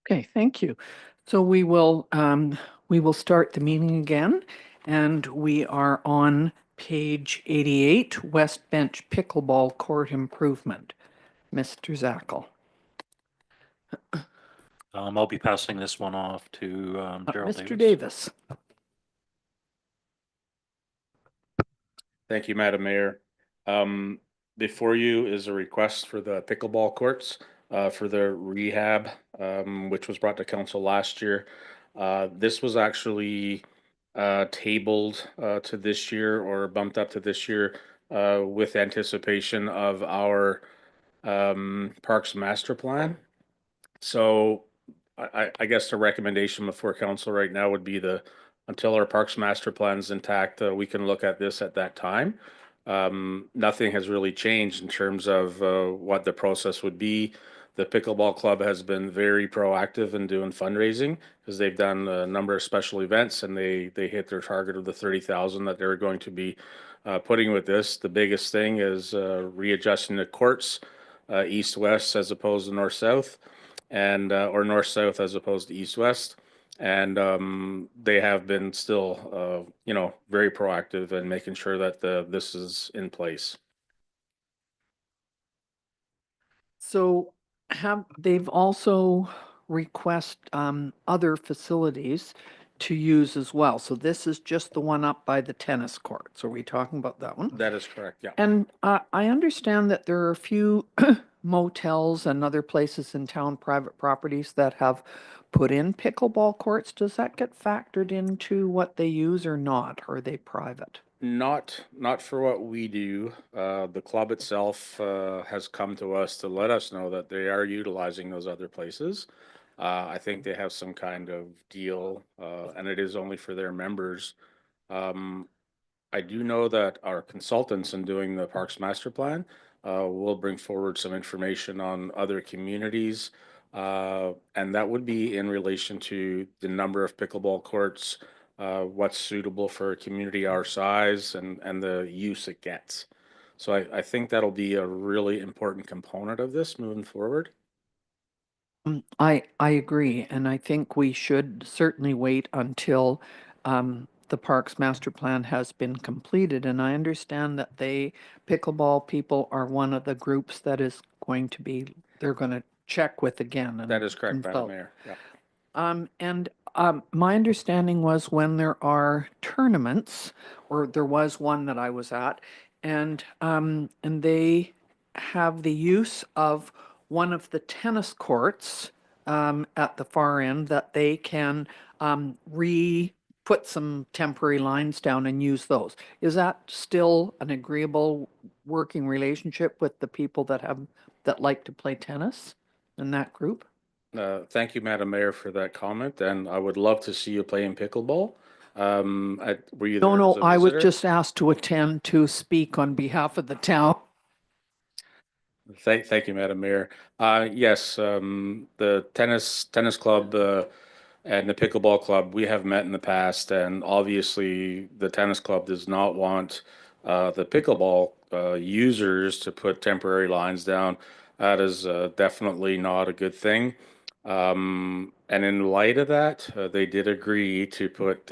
Okay, thank you. So we will start the meeting again, and we are on page 88, West Bench Pickleball Court Improvement. Mr. Zackel. I'll be passing this one off to Gerald Mr. Davis. Davis. Thank you, Madam Mayor. Before you is a request for the pickleball courts, for the rehab, which was brought to council last year. This was actually, tabled, to this year or bumped up to this year, with anticipation of our, Parks Master Plan. So I guess the recommendation before council right now would be until our Parks Master Plan is intact, we can look at this at that time. Nothing has really changed in terms of, what the process would be. The pickleball club has been very proactive in doing fundraising because they've done a number of special events and they hit their target of the 30,000 that they're going to be, putting with this. The biggest thing is, readjusting the courts, east-west as opposed to north-south, and or north-south as opposed to east-west. And they have been still, very proactive in making sure that this is in place. So they've also request other facilities to use as well. So this is just the one up by the tennis courts. Are we talking about that one? That is correct, yeah. And I understand that there are a few motels and other places in town, private properties that have put in pickleball courts. Does that get factored into what they use or not? Or are they private? Not for what we do. The club itself has come to us to let us know that they are utilizing those other places. I think they have some kind of deal, and it is only for their members. I do know that our consultants in doing the Parks Master Plan will bring forward some information on other communities. And that would be in relation to the number of pickleball courts, what's suitable for a community our size and the use it gets. So I think that'll be a really important component of this moving forward. I agree, and I think we should certainly wait until the Parks Master Plan has been completed. And I understand that pickleball people are one of the groups that is going to be, they're going to check with again. That is correct, Madam consult. Mayor. Yeah. And my understanding was when there are tournaments, or there was one that I was at, and they have the use of one of the tennis courts at the far end that they can put some temporary lines down and use those. Is that still an agreeable working relationship with the people that like to play tennis in that group? Thank you, Madam Mayor, for that comment, and I would love to see you playing pickleball. Were you there No, as a I was visitor? just asked to attend to speak on behalf of the town. Thank you, Madam Mayor. Yes, the tennis club and the pickleball club, we have met in the past, and obviously the tennis club does not want the pickleball users to put temporary lines down. That is definitely not a good thing. And in light of that, they did agree to put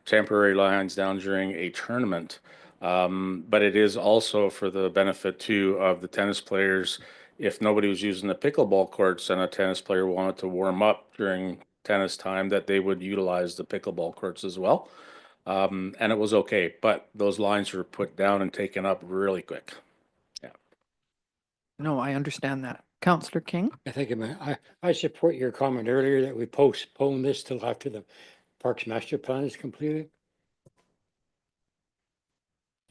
temporary lines down during a tournament. But it is also for the benefit too of the tennis players. If nobody was using the pickleball courts and a tennis player wanted to warm up during tennis time, that they would utilize the pickleball courts as well. And it was okay, but those lines were put down and taken up really quick. No, I understand that. Councillor King? I think I support your comment earlier that we postpone this till after the Parks Master Plan is completed.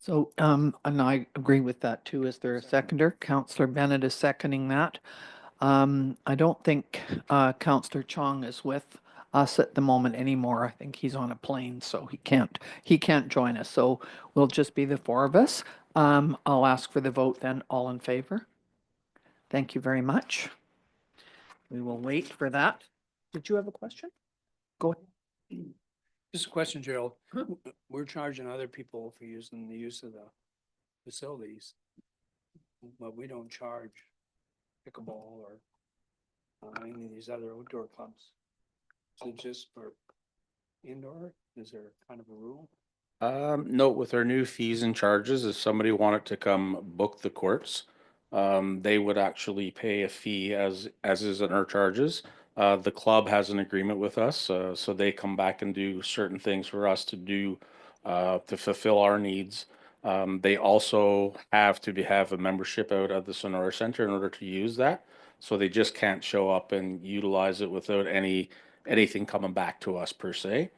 So, and I agree with that too. Is there a seconder? Councillor Bennett is seconding that. I don't think Councillor Chong is with us at the moment anymore. I think he's on a plane, so he can't join us. So we'll just be the four of us. I'll ask for the vote then. All in favor? Thank you very much. We will wait for that. Did you have a question? Go ahead. Just a question, Gerald. We're charging other people for using the use of the facilities, but we don't charge pickleball or any of these other outdoor clubs? Is it just for indoor? Is there kind of a rule? No, with our new fees and charges, if somebody wanted to come book the courts, they would actually pay a fee as is in our charges. The club has an agreement with us, so they come back and do certain things for us to do, to fulfill our needs. They also have to have a membership out at the Sonora Center in order to use that. So they just can't show up and utilize it without anything coming back to us per se.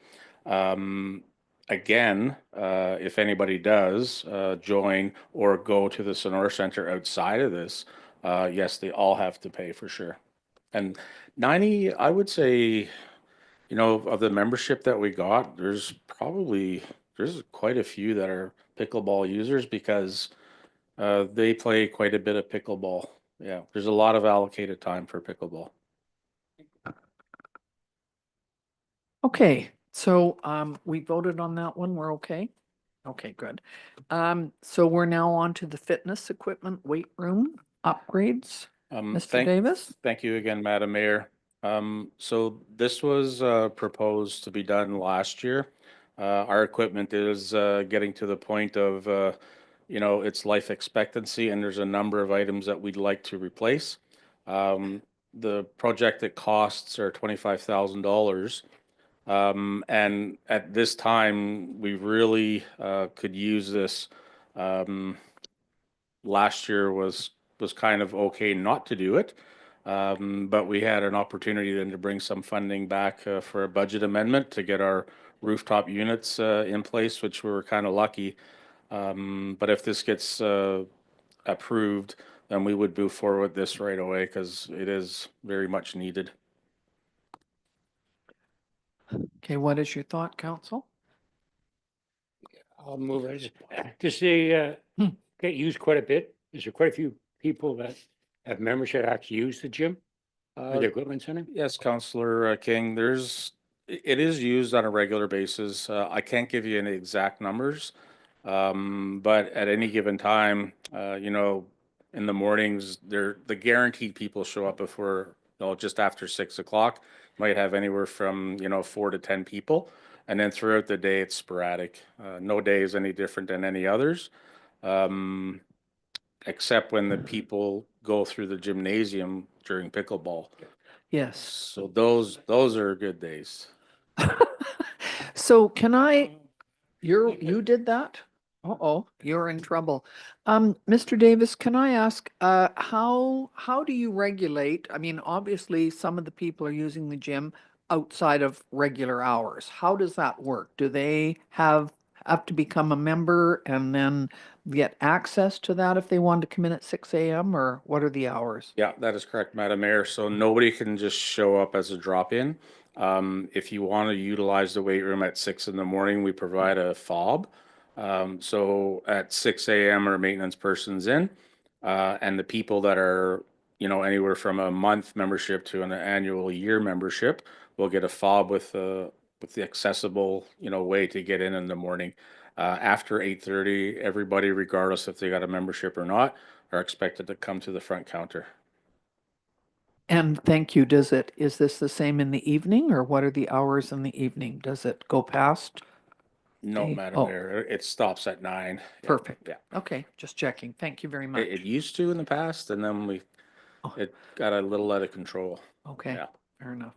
Again, if anybody does join or go to the Sonora Center outside of this, yes, they all have to pay for sure. And 90, I would say, you know, of the membership that we got, there's quite a few that are pickleball users because they play quite a bit of pickleball. Yeah, there's a lot of allocated time for pickleball. Okay, so we voted on that one. We're okay? Okay, good. So we're now on to the fitness equipment weight room upgrades. Mr. Davis? Thank you again, Madam Mayor. So this was proposed to be done last year. Our equipment is getting to the point of, you know, its life expectancy, and there's a number of items that we'd like to replace. The projected costs are $25,000. And at this time, we really could use this. Last year was kind of okay not to do it. But we had an opportunity then to bring some funding back for a budget amendment to get our rooftop units in place, which we were kind of lucky. But if this gets approved, then we would move forward with this right away because it is very much needed. Okay, what is your thought, council? I'll move it. Does they get used quite a bit? Is there quite a few people that have membership that actually use the gym? Or the equipment center? Yes, Councillor King, it is used on a regular basis. I can't give you any exact numbers. But at any given time, you know, in the mornings, the guaranteed people show up before, you know, just after 6 o'clock. Might have anywhere from, you know, 4 to 10 people. And then throughout the day, it's sporadic. No day is any different than any others. Except when the people go through the gymnasium during pickleball. Yes. So those are good days. So you did that? Uh-oh, you're in trouble. Mr. Davis, can I ask, how do you regulate? I mean, obviously, some of the people are using the gym outside of regular hours. How does that work? Do they have to become a member and then get access to that if they want to come in at 6 a.m. or what are the hours? Yeah, that is correct, Madam Mayor. So nobody can just show up as a drop-in. If you want to utilize the weight room at 6 in the morning, we provide a fob. So at 6 a.m. our maintenance person's in, and the people that are, you know, anywhere from a month membership to an annual year membership will get a fob with the accessible, you know, way to get in the morning. After 8:30, everybody, regardless if they got a membership or not, are expected to come to the front counter. And thank you. Is this the same in the evening or what are the hours in the evening? Does it go past? No, Okay. Madam Oh. Mayor, it stops at 9. Yeah, Perfect. Yeah. Okay, just checking. Thank you very much. It used to in the past, and then Oh. it got a little out of control. Okay, Yeah. fair enough.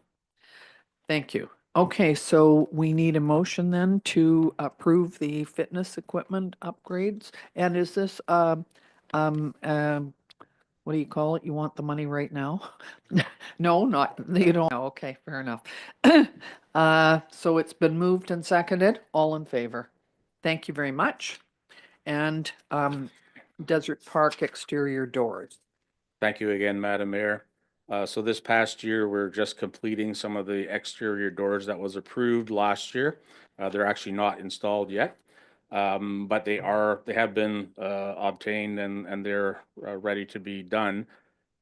Thank you. Okay, so we need a motion then to approve the fitness equipment upgrades. And is this, what do you call it? You want the money right now? No, not, you don't. Okay, fair enough. So it's been moved and seconded. All in favor? Thank you very much. And Desert Park exterior doors. Thank you again, Madam Mayor. So this past year, we're just completing some of the exterior doors that was approved last year. They're actually not installed yet. But they have been obtained and they're ready to be done.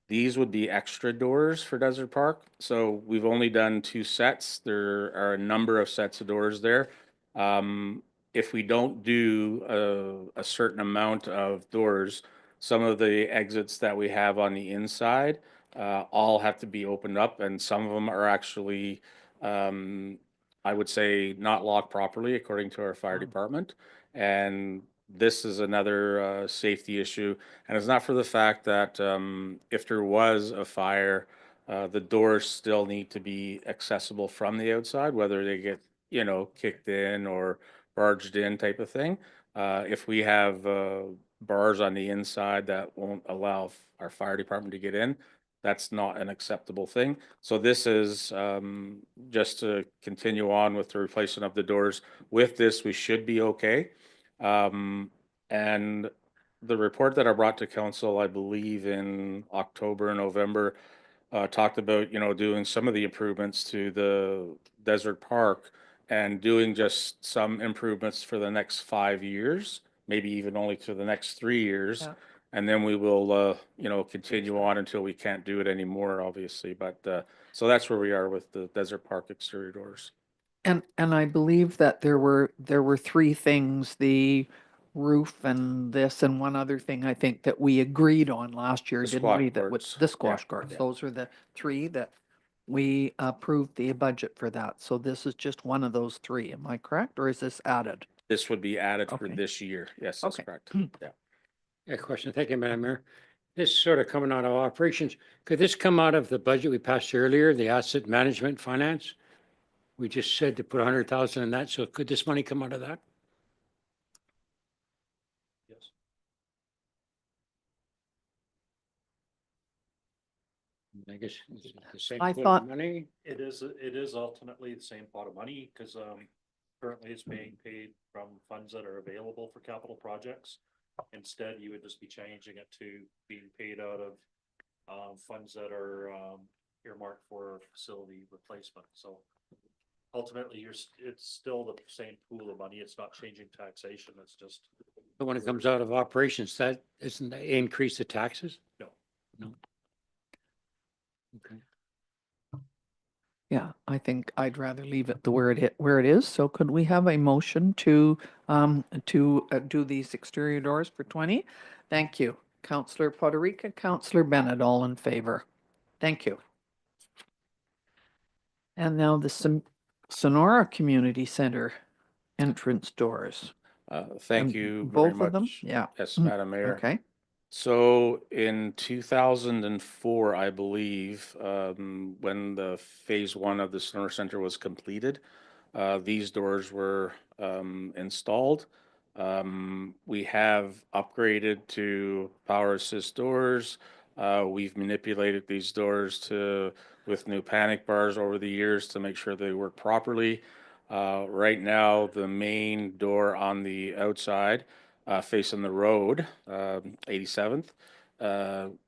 These would be extra doors for Desert Park. So we've only done 2 sets. There are a number of sets of doors there. If we don't do a certain amount of doors, some of the exits that we have on the inside all have to be opened up, and some of them are actually, I would say, not locked properly according to our fire department. And this is another safety issue, and it's not for the fact that if there was a fire, the doors still need to be accessible from the outside, whether they get, kicked in or barged in type of thing. If we have bars on the inside that won't allow our fire department to get in, that's not an acceptable thing. So this is just to continue on with the replacement of the doors. With this, we should be okay. And the report that I brought to council, I believe in October, November, talked about, doing some of the improvements to the Desert Park and doing just some improvements for the next 5 years, maybe even only to the next 3 years. Yeah. And then we will, continue on until we can't do it anymore, obviously. But so that's where we are with the Desert Park exterior doors. And I believe that there were three things, the roof and this and one other thing I think that we agreed on last year, The didn't squash we? That was courts. the squash Yeah, guards. yeah. Those are the three that we approved the budget for that. So this is just one of those three. Am I correct? Or is this added? This would be added for Okay. this year. Yes, that's Okay. correct. Yeah. Yeah, question. Thank you, Madam Mayor. This is sort of coming out of operations. Could this come out of the budget we passed earlier, the asset management finance? We just said to put 100,000 in that, so could this money come out of that? Yes. I guess it's the same I pool of thought- money. It is ultimately the same pot of money, because currently it's being paid from funds that are available for capital projects. Instead, you would just be changing it to being paid out of funds that are earmarked for facility replacement. So ultimately, it's still the same pool of money. It's not changing taxation. It's just. But when it comes out of operations, that isn't that increase the taxes? No. No. Okay. Yeah, I think I'd rather leave it where it is. So could we have a motion to do these exterior doors for 20? Thank you. Councillor Poderica, Councillor Bennett, all in favor. Thank you. And now the Sonora Community Center entrance doors. Thank And you very both of them? much. Yeah. Yes, Mm, Madam Mayor. Okay. So in 2004, I believe, when the phase one of the Sonora Center was completed, these doors were installed. We have upgraded to power assist doors. We've manipulated these doors with new panic bars over the years to make sure they work properly. Right now, the main door on the outside facing the road, 87th,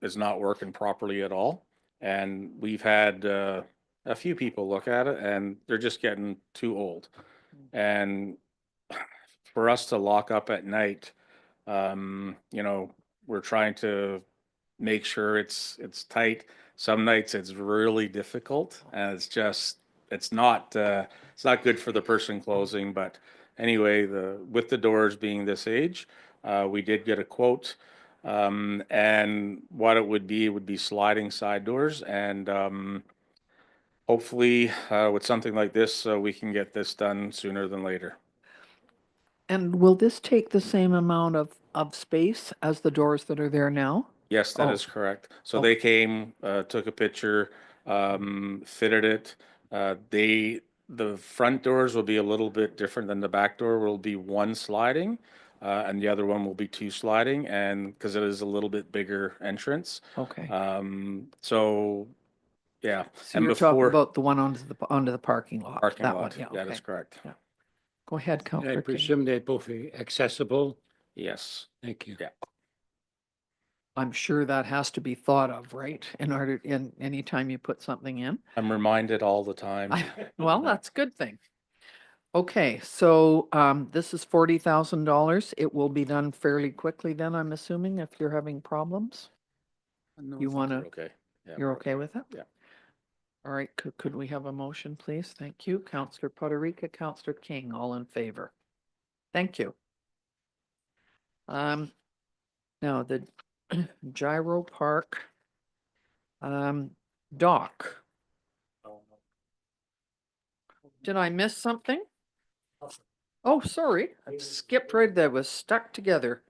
is not working properly at all. And we've had a few people look at it, and they're just getting too old. And for us to lock up at night, we're trying to make sure it's tight. Some nights it's really difficult, and it's not good for the person closing. But anyway, with the doors being this age, we did get a quote, and what it would be sliding side doors, and hopefully with something like this, we can get this done sooner than later. And will this take the same amount of space as the doors that are there now? Yes, that Oh. is correct. So Okay. they came, took a picture, fitted it. The front doors will be a little bit different than the back door. Will be one sliding, and the other one will be two sliding, and because it is a little bit bigger entrance. Okay. So yeah, So and you're talking before about the one onto the parking lot? parking That lot, one, yeah, that is okay. correct. Yeah. Go ahead, And I Councillor King. presume they'd both be accessible. Yes. Thank you. Yeah. I'm sure that has to be thought of, right? In any time you put something in. I'm reminded all the time. Well, that's a good thing. Okay, so this is $40,000. It will be done fairly quickly then, I'm assuming, if you're having problems? No, I You think wanna- we're okay. Yeah, You're we're okay with it? Yeah. All right, could we have a motion, please? Thank you. Councillor Poderica, Councillor King, all in favor. Thank you. Now the Gyro Park Doc. Did I miss something? Oh, sorry, I skipped right there, was stuck together.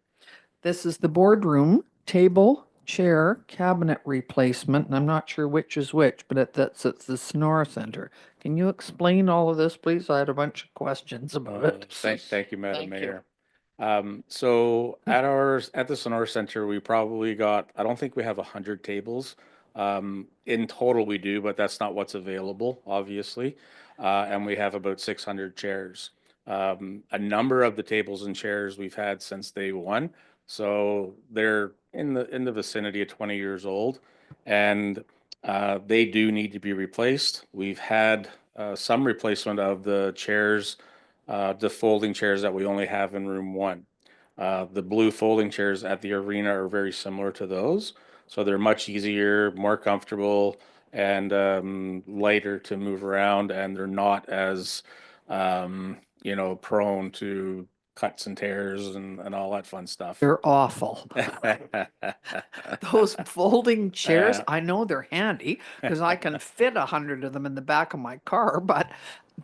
This is the boardroom, table, chair, cabinet replacement, and I'm not sure which is which, but that's at the Sonora Center. Can you explain all of this, please? I had a bunch of questions about it. Thank you, Madam Thank you. Mayor. So at the Sonora Center, we probably got, I don't think we have 100 tables. In total we do, but that's not what's available, obviously. And we have about 600 chairs. A number of the tables and chairs we've had since day one. So they're in the vicinity of 20 years old, and they do need to be replaced. We've had some replacement of the chairs, the folding chairs that we only have in room one. The blue folding chairs at the arena are very similar to those, so they're much easier, more comfortable, and lighter to move around, and they're not as prone to cuts and tears and all that fun stuff. They're awful. Those folding chairs, Yeah. I know they're handy because I can fit 100 of them in the back of my car, but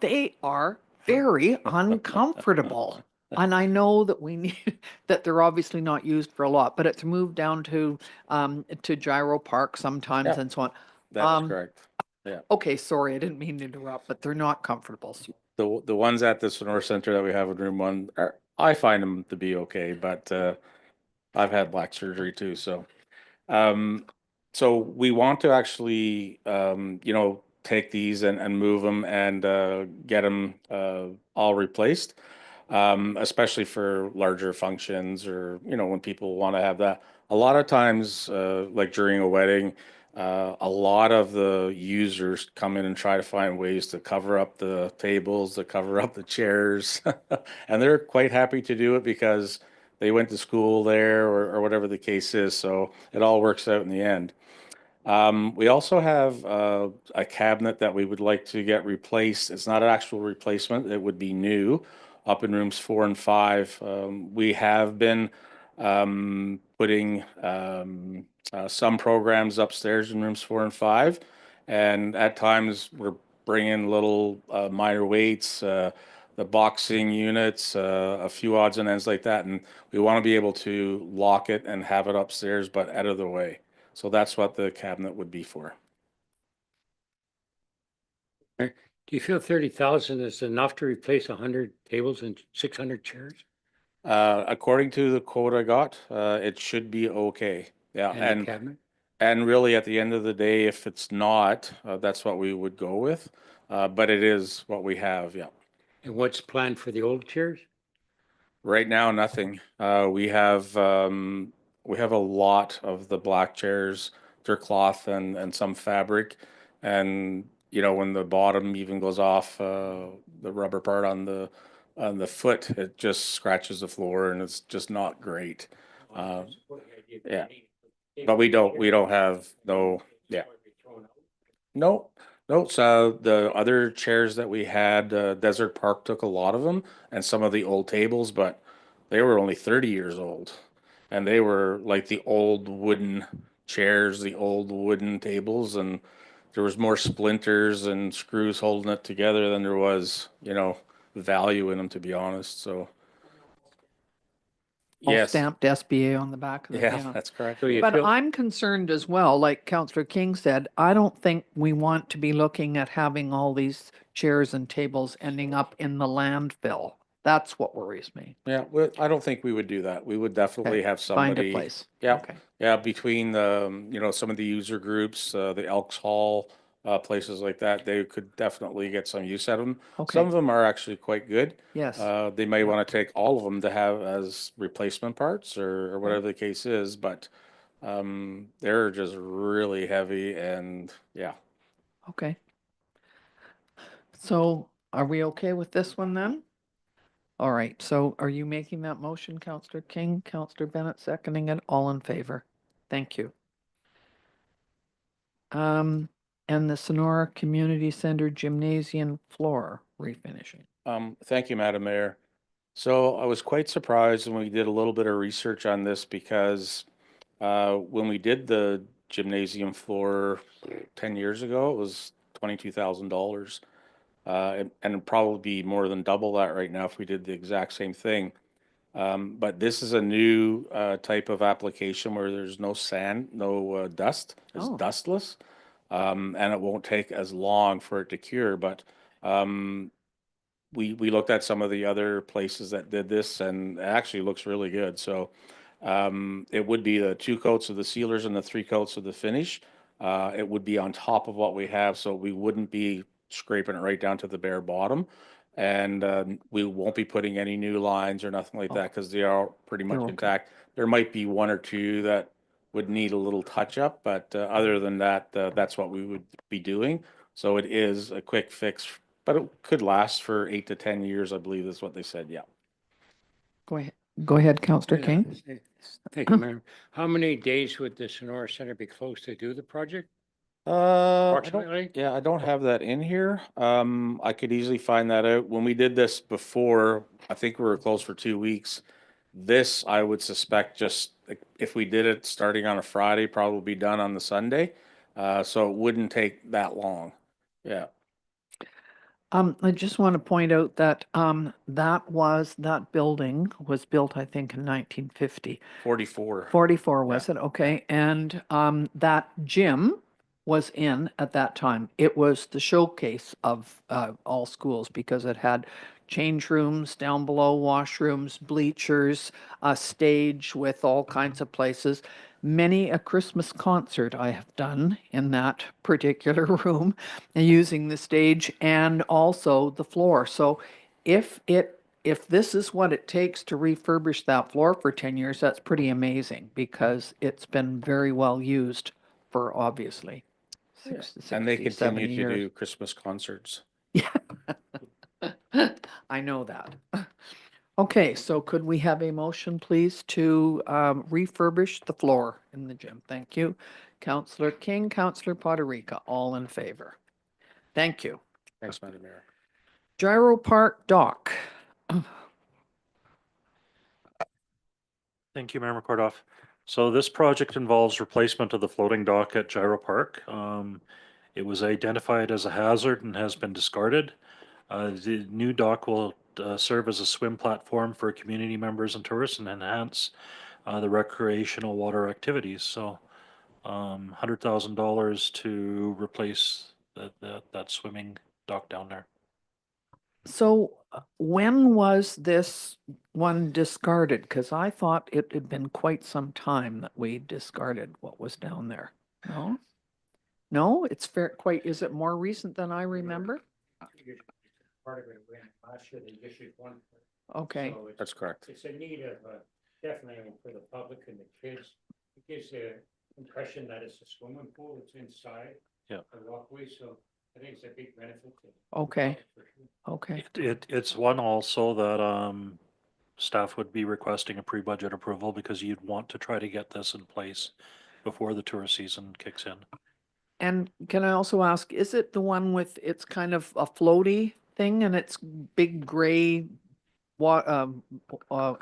they are very uncomfortable. And I know that we need, that they're obviously not used for a lot, but it's moved down to Gyro Park sometimes Yeah. and so on. That's correct. Okay, sorry, I didn't mean to interrupt, but they're not comfortable. The ones at the Sonora Center that we have in room one I find them to be okay, but I've had back surgery too, so so we want to actually take these and move them and get them all replaced, especially for larger functions, or when people want to have that. A lot of times, like during a wedding, a lot of the users come in and try to find ways to cover up the tables, to cover up the chairs, and they're quite happy to do it because they went to school there, or whatever the case is. So it all works out in the end. We also have a cabinet that we would like to get replaced. It's not an actual replacement. It would be new up in rooms 4 and 5. We have been putting some programs upstairs in rooms 4 and 5. And at times we're bringing little minor weights, the boxing units, a few odds and ends like that. And we want to be able to lock it and have it upstairs, but out of the way. So that's what the cabinet would be for. Do you feel 30,000 is enough to replace 100 tables and 600 chairs? According to the quote I got, it should be okay. Yeah, And a cabinet? and really at the end of the day, if it's not, that's what we would go with. But it is what we have, yeah. And what's planned for the old chairs? Right now, nothing. We have a lot of the black chairs. They're cloth and some fabric, and when the bottom even goes off, the rubber part on the foot, it just scratches the floor, and it's just not great. Yeah, but we don't have no. Yeah. No. No, so the other chairs that we had, Desert Park took a lot of them, and some of the old tables, but they were only 30 years old. And they were like the old wooden chairs, the old wooden tables, and there was more splinters and screws holding it together than there was, value in them, to be honest. So All yes, stamped SBA on the back of them. yeah, that's correct. So you But feel, I'm concerned as well, like Councillor King said, I don't think we want to be looking at having all these chairs and tables ending up in the landfill. That's what worries me. Yeah, well, I don't think we would do that. We would definitely Okay, have Find a somebody. place. Yeah, Okay. yeah, between the, some of the user groups, the Elks Hall, places like that, they could definitely get some use out of them. Some Okay, of them are actually quite good. yes. They may want to take all of them to have as replacement parts, or whatever the case is, but they're just really heavy, and yeah. Okay. So are we okay with this one then? All right, so are you making that motion, Councillor King, Councillor Bennett seconding it? All in favor? Thank you. And the Sonora Community Center Gymnasium floor refinishing. Thank you, Madam Mayor. So I was quite surprised when we did a little bit of research on this, because when we did the gymnasium floor 10 years ago. It was $22,000. And it'd probably be more than double that right now if we did the exact same thing. But this is a new type of application where there's no sand, no dust. It's Oh. dustless. And it won't take as long for it to cure. But we looked at some of the other places that did this, and it actually looks really good. So it would be the 2 coats of the sealers and the 3 coats of the finish. It would be on top of what we have, so we wouldn't be scraping it right down to the bare bottom. And we won't be putting any new lines or nothing like that because they are pretty much They're okay. intact. There might be 1 or 2 that would need a little touch up, but other than that, that's what we would be doing. So it is a quick fix, but it could last for 8 to 10 years, I believe is what they said. Yeah. Go ahead, Councillor King. Thank you, Mayor. How many days would the Sonora Center be closed to do the project? I don't- Approximately? Yeah, I don't have that in here. I could easily find that out. When we did this before, I think we were closed for 2 weeks. This, I would suspect, just if we did it starting on a Friday, probably be done on the Sunday. So it wouldn't take that long. Yeah. I just want to point out that that building was built, I think, in 1950. 44. 44, was it? Okay. And that gym was in at that time. It was the showcase of all schools because it had change rooms down below, washrooms, bleachers, a stage with all kinds of places. Many a Christmas concert I have done in that particular room using the stage and also the floor. So if this is what it takes to refurbish that floor for 10 years, that's pretty amazing because it's been very well used for obviously And they 60, 70 continue to years. do Christmas concerts. Yeah. I know that. Okay, so could we have a motion, please, to refurbish the floor in the gym? Thank you. Councillor King, Councillor Poderica, all in favor. Thank you. Thanks, Madam Mayor. Gyro Park Dock. Thank you, Mayor McCordoff. So this project involves replacement of the floating dock at Gyro Park. It was identified as a hazard and has been discarded. The new dock will serve as a swim platform for community members and tourists and enhance the recreational water activities. So $100,000 to replace that swimming dock down there. So when was this one discarded? Because I thought it had been quite some time that we discarded what was down there. No? No, it's quite, is it more recent than I remember? Part of it went last year, they issued one. Okay, So it's- That's correct. It's a need of, definitely for the public and the kids. It gives the impression that it's a swimming pool, it's inside. Yeah. The walkway, so I think it's a big benefit. to the Okay. public for sure. okay. It's one also that staff would be requesting a pre-budget approval because you'd want to try to get this in place before the tourist season kicks in. And can I also ask, is it the one with, it's kind of a floaty thing and it's big gray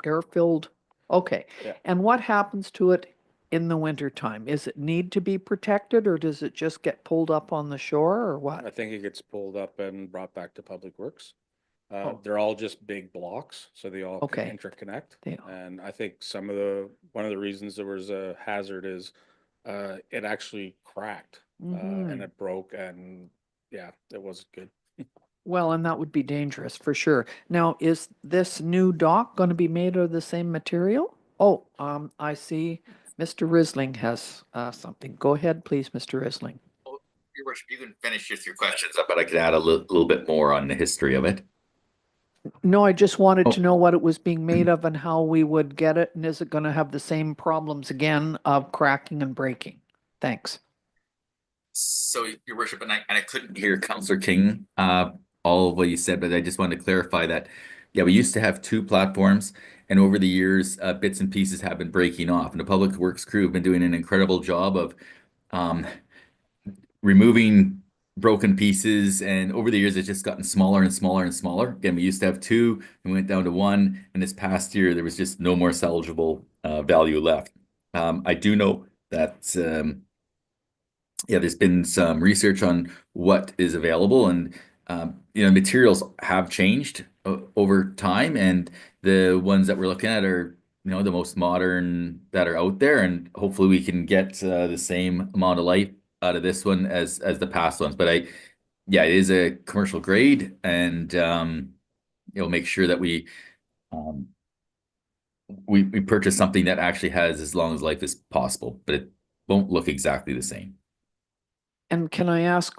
air-filled? Okay. Yeah. And what happens to it in the wintertime? Is it need to be protected or does it just get pulled up on the shore or what? I think it gets pulled up and brought back to Public Works. Oh. They're all just big blocks, so they all can Okay. interconnect. They all- And I think one of the reasons there was a hazard is it actually cracked Mhm. and it broke, and yeah, it wasn't good. Well, and that would be dangerous for sure. Now, is this new dock going to be made of the same material? Oh, I see Mr. Risling has something. Go ahead, please, Mr. Risling. Your worship, you can finish just your questions up, but I could add a little bit more on the history of it. No, I just wanted Oh. to know what it was being made of and how we would get it. And is it going to have the same problems again of cracking and breaking? Thanks. So, your worship, and I couldn't hear Councillor King, all of what you said, but I just wanted to clarify that, yeah, we used to have 2 platforms, and over the years, bits and pieces have been breaking off, and the Public Works crew have been doing an incredible job of removing broken pieces, and over the years, it's just gotten smaller and smaller and smaller. Again, we used to have 2, and we went down to 1, and this past year, there was just no more salvageable value left. I do know that yeah, there's been some research on what is available, and materials have changed over time, and the ones that we're looking at are, the most modern that are out there, and hopefully we can get the same amount of life out of this one as the past ones. But yeah, it is a commercial grade, and make sure that um, we purchase something that actually has as long as life as possible, but it won't look exactly the same. And can I ask,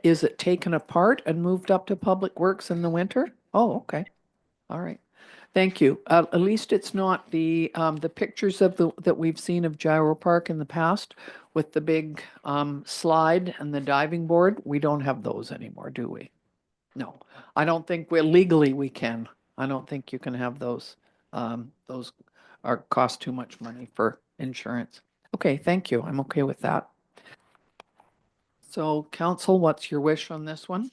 is it taken apart and moved up to Public Works in the winter? Oh, okay. All right. Thank you. At least it's not the pictures that we've seen of Gyro Park in the past with the big slide and the diving board. We don't have those anymore, do we? No, I don't think legally we can. I don't think you can have those. Those cost too much money for insurance. Okay, thank you. I'm okay with that. So council, what's your wish on this one?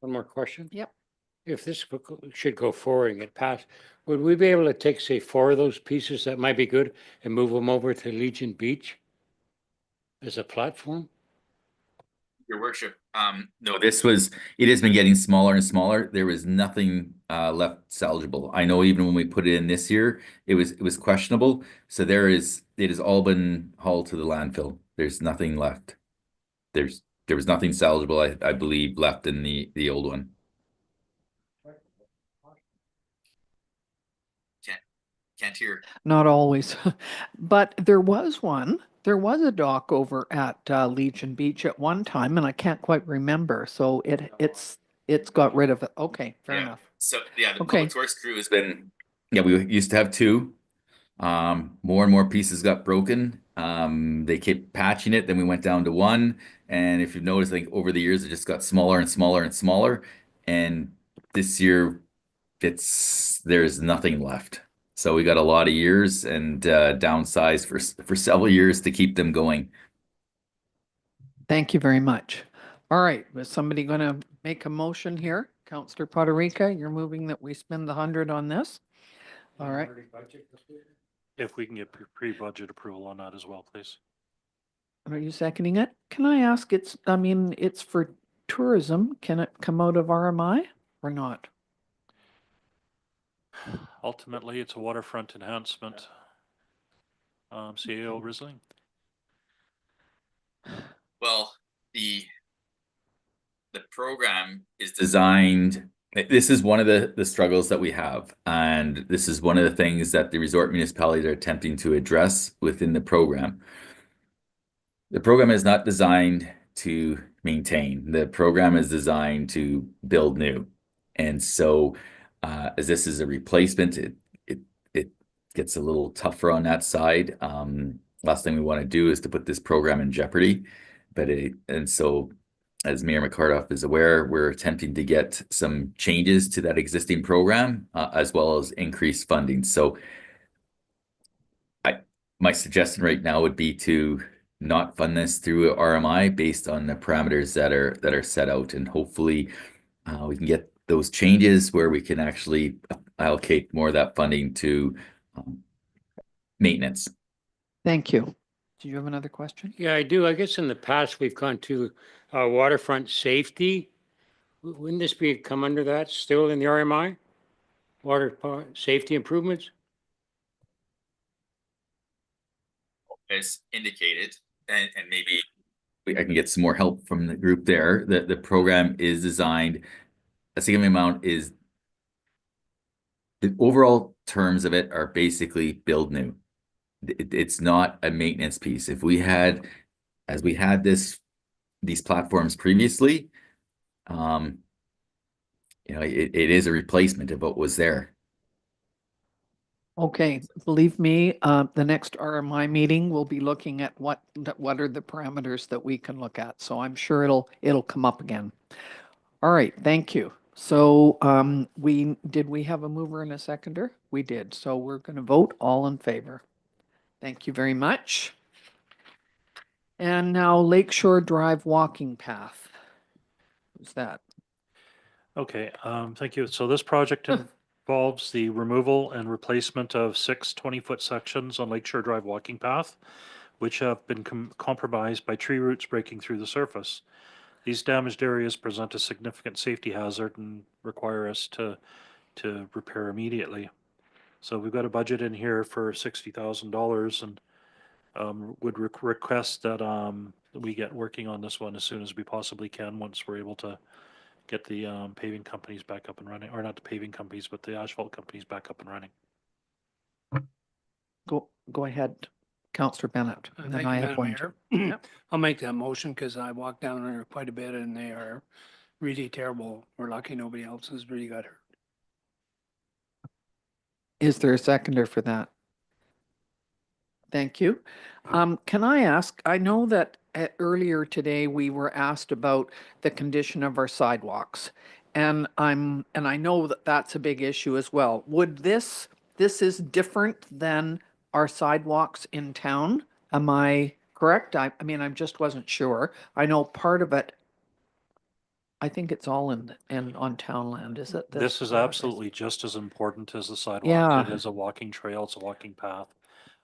One more question. Yep. If this should go forward and get passed, would we be able to take, say, 4 of those pieces that might be good and move them over to Legion Beach as a platform? Your worship, no, it has been getting smaller and smaller. There was nothing left salvageable. I know even when we put it in this year, it was questionable. So it has all been hauled to the landfill. There's nothing left. There was nothing salvageable, I believe, left in the old one. Can't hear. Not always, but there was one. There was a dock over at Legion Beach at one time, and I can't quite remember. So it's got rid of it. Okay, fair enough. So yeah, the Okay. Public Works crew has been. Yeah, we used to have 2. More and more pieces got broken. They kept patching it. Then we went down to 1. And if you've noticed, like over the years, it just got smaller and smaller and smaller. And this year, there's nothing left. So we got a lot of years and downsized for several years to keep them going. Thank you very much. All right, is somebody going to make a motion here? Councillor Poderica, you're moving that we spend the 100 on this? All right. If we can get pre-budget approval on that as well, please. Are you seconding it? Can I ask, it's for tourism. Can it come out of RMI or not? Ultimately, it's a waterfront enhancement. CAO Risling. Well, the program is designed. This is one of the struggles that we have, and this is one of the things that the resort municipalities are attempting to address within the program. The program is not designed to maintain. The program is designed to build new. And so as this is a replacement, it gets a little tougher on that side. Last thing we want to do is to put this program in jeopardy. And so as Mayor McCardoff is aware, we're attempting to get some changes to that existing program as well as increased funding. So my suggestion right now would be to not fund this through RMI based on the parameters that are set out, and hopefully we can get those changes where we can actually allocate more of that funding to maintenance. Thank you. Do you have another question? Yeah, I do. I guess in the past, we've gone to waterfront safety. Wouldn't this come under that still in the RMI? Water safety improvements? As indicated, and maybe I can get some more help from the group there. The program is designed, a significant amount is, the overall terms of it are basically build new. It's not a maintenance piece. As we had these platforms previously, it is a replacement of what was there. Okay, believe me, the next RMI meeting will be looking at what are the parameters that we can look at. So I'm sure it'll come up again. All right, thank you. So did we have a mover and a seconder? We did. So we're going to vote all in favor. Thank you very much. And now Lakeshore Drive walking path. Who's that? Okay, thank you. So this project involves the removal and replacement of 6 20-foot sections on Lakeshore Drive walking path. which have been compromised by tree roots breaking through the surface. These damaged areas present a significant safety hazard and require us to repair immediately. So we've got a budget in here for $60,000 and would request that we get working on this one as soon as we possibly can once we're able to get the paving companies back up and running, or not the paving companies, but the asphalt companies back up and running. Go ahead, Councillor Bennett. And then Thank you, I have Madam one. Mayor. I'll make that motion because I walked down there quite a bit and they are really terrible. We're lucky nobody else has really got hurt. Is there a seconder for that? Thank you. Can I ask, I know that earlier today we were asked about the condition of our sidewalks. And I know that that's a big issue as well. Would this is different than our sidewalks in town? Am I correct? I mean, I just wasn't sure. I know part of it, I think it's all on town land, is it? This is absolutely just as important as the sidewalk. Yeah. It is a walking trail, it's a walking path.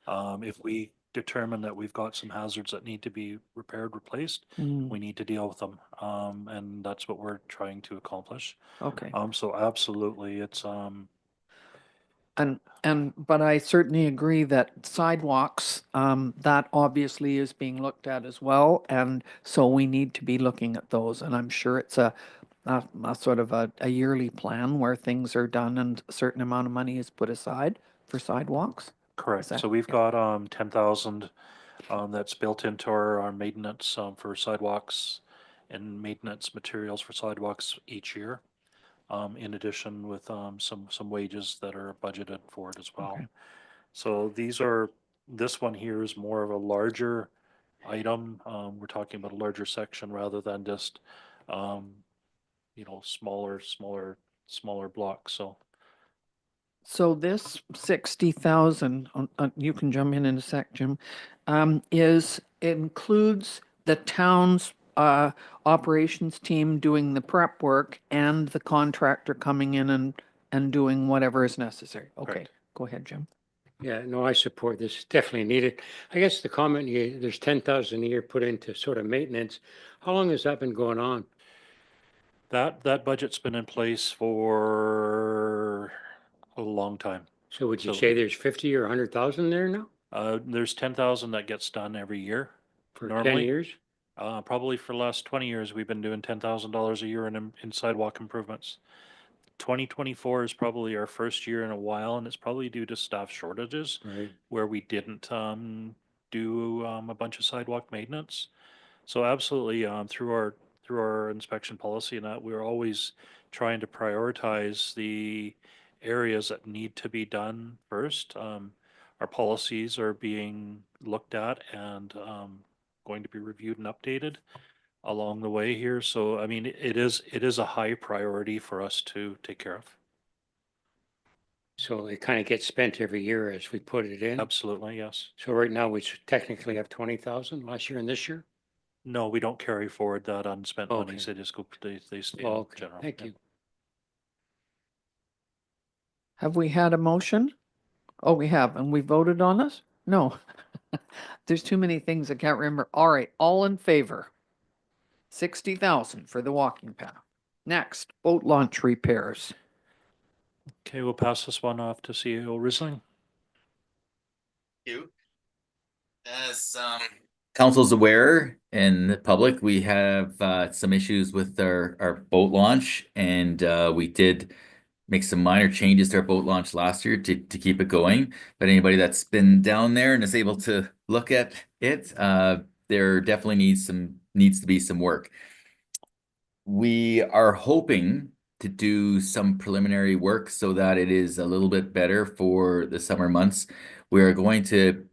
If we determine that we've got some hazards that need to be repaired, replaced, Mm, we need to deal with them. And that's what we're trying to accomplish. okay. So absolutely, it's, But I certainly agree that sidewalks, that obviously is being looked at as well. And so we need to be looking at those. And I'm sure it's a sort of a yearly plan where things are done and a certain amount of money is put aside for sidewalks. correct. that- So we've got 10,000 that's built into our maintenance for sidewalks and maintenance materials for sidewalks each year. In addition with some wages that are budgeted for it as well. Okay. So this one here is more of a larger item. We're talking about a larger section rather than just smaller blocks. So this 60,000, you can jump in a sec, Jim, includes the town's operations team doing the prep work and the contractor coming in and doing whatever is necessary. Okay, Correct. go ahead, Jim. Yeah, no, I support this. Definitely needed. I guess the comment, there's 10,000 a year put into sort of maintenance. How long has that been going on? That budget's been in place for a long time. So would you So- say there's 50 or 100,000 there now There's 10,000 that gets done every year. for 10 Normally? years? Probably for the last 20 years, we've been doing $10,000 a year in sidewalk improvements. 2024 is probably our first year in a while, and it's probably due to staff shortages Right. where we didn't do a bunch of sidewalk maintenance. So absolutely, through our inspection policy and that, we're always trying to prioritize the areas that need to be done first. Our policies are being looked at and going to be reviewed and updated along the way here. So, I mean, it is a high priority for us to take care of. So it kind of gets spent every year as we put it in. Absolutely, yes. So right now we technically have 20,000 last year and this year? No, we don't carry forward that unspent Okay. monies. They just go, they stay Oh, in okay, general. thank Yeah. you. Have we had a motion? Oh, we have, and we voted on this? No. There's too many things I can't remember. All right, all in favor? 60,000 for the walking path. Next, boat launch repairs. Okay, we'll pass this one off to CEO Risling. You. As council's aware and the public, we have some issues with our boat launch, and we did make some minor changes to our boat launch last year to keep it going. But anybody that's been down there and is able to look at it, there definitely needs to be some work. We are hoping to do some preliminary work so that it is a little bit better for the summer months. We are going to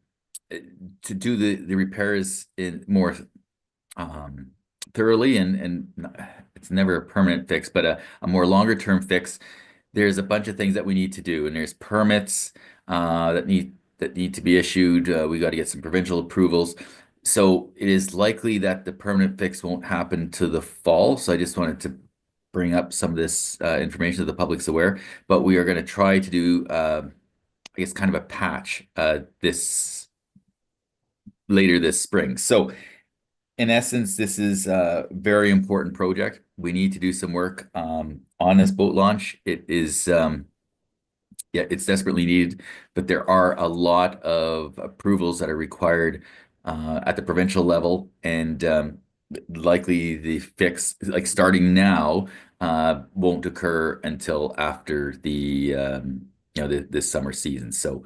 do the repairs in more thoroughly, and it's never a permanent fix, but a more longer term fix. There's a bunch of things that we need to do, and there's permits that need to be issued. We got to get some provincial approvals. So it is likely that the permanent fix won't happen to the fall. So I just wanted to bring up some of this information so the public's aware. But we are going to try to do, I guess, kind of a patch this later this spring. So in essence, this is a very important project. We need to do some work on this boat launch. It is yeah, it's desperately needed, but there are a lot of approvals that are required at the provincial level, and likely the fix, like starting now, won't occur until after the this summer season. So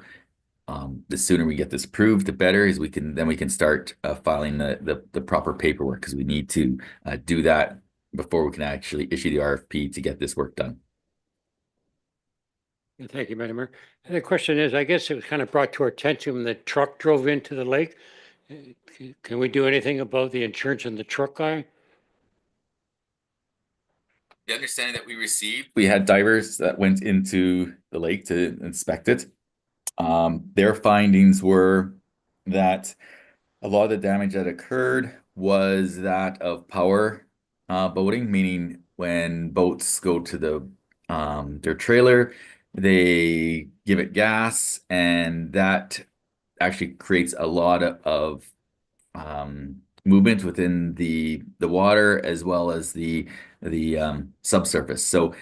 the sooner we get this approved, the better, is we can start filing the proper paperwork, because we need to do that before we can actually issue the RFP to get this work done. Thank you, Madam Mayor. And the question is, I guess it was kind of brought to our attention when the truck drove into the lake. Can we do anything about the insurance on the truck guy? The understanding that we received, we had divers that went into the lake to inspect it. Their findings were that a lot of the damage that occurred was that of power boating, meaning when boats go to their trailer, they give it gas, and that actually creates a lot of movement within the water, as well as the subsurface. So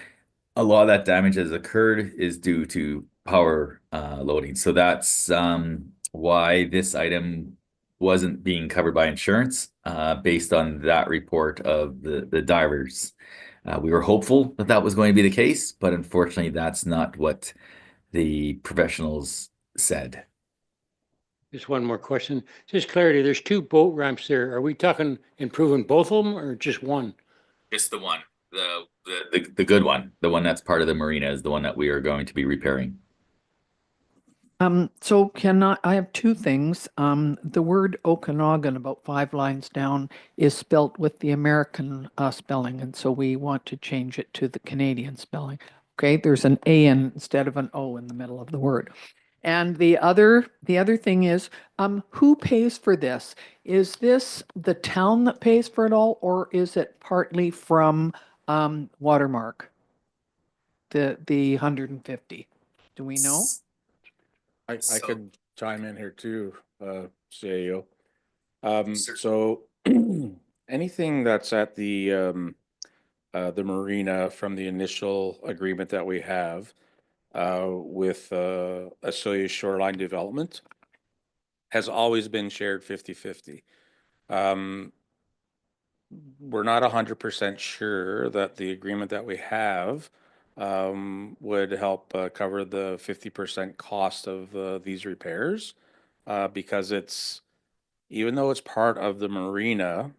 a lot of that damage that has occurred is due to power loading. So that's why this item wasn't being covered by insurance based on that report of the divers. We were hopeful that that was going to be the case, but unfortunately, that's not what the professionals said. Just one more question. Just clarity, there's 2 boat ramps there. Are we talking improving both of them or just one? Just the one, the good one, the one that's part of the marina, is the one that we are going to be repairing. So I have 2 things. The word Okanagan, about 5 lines down, is spelt with the American spelling, and so we want to change it to the Canadian spelling. Okay, there's an A instead of an O in the middle of the word. And the other thing is, who pays for this? Is this the town that pays for it all, or is it partly from Watermark? The 150. Do we know? I could chime in here too, CAO. Sure. So anything that's at the marina from the initial agreement that we have with Australia Shoreline Development has always been shared 50-50. We're not 100% sure that the agreement that we have would help cover the 50% cost of these repairs, because even though it's part of the marina,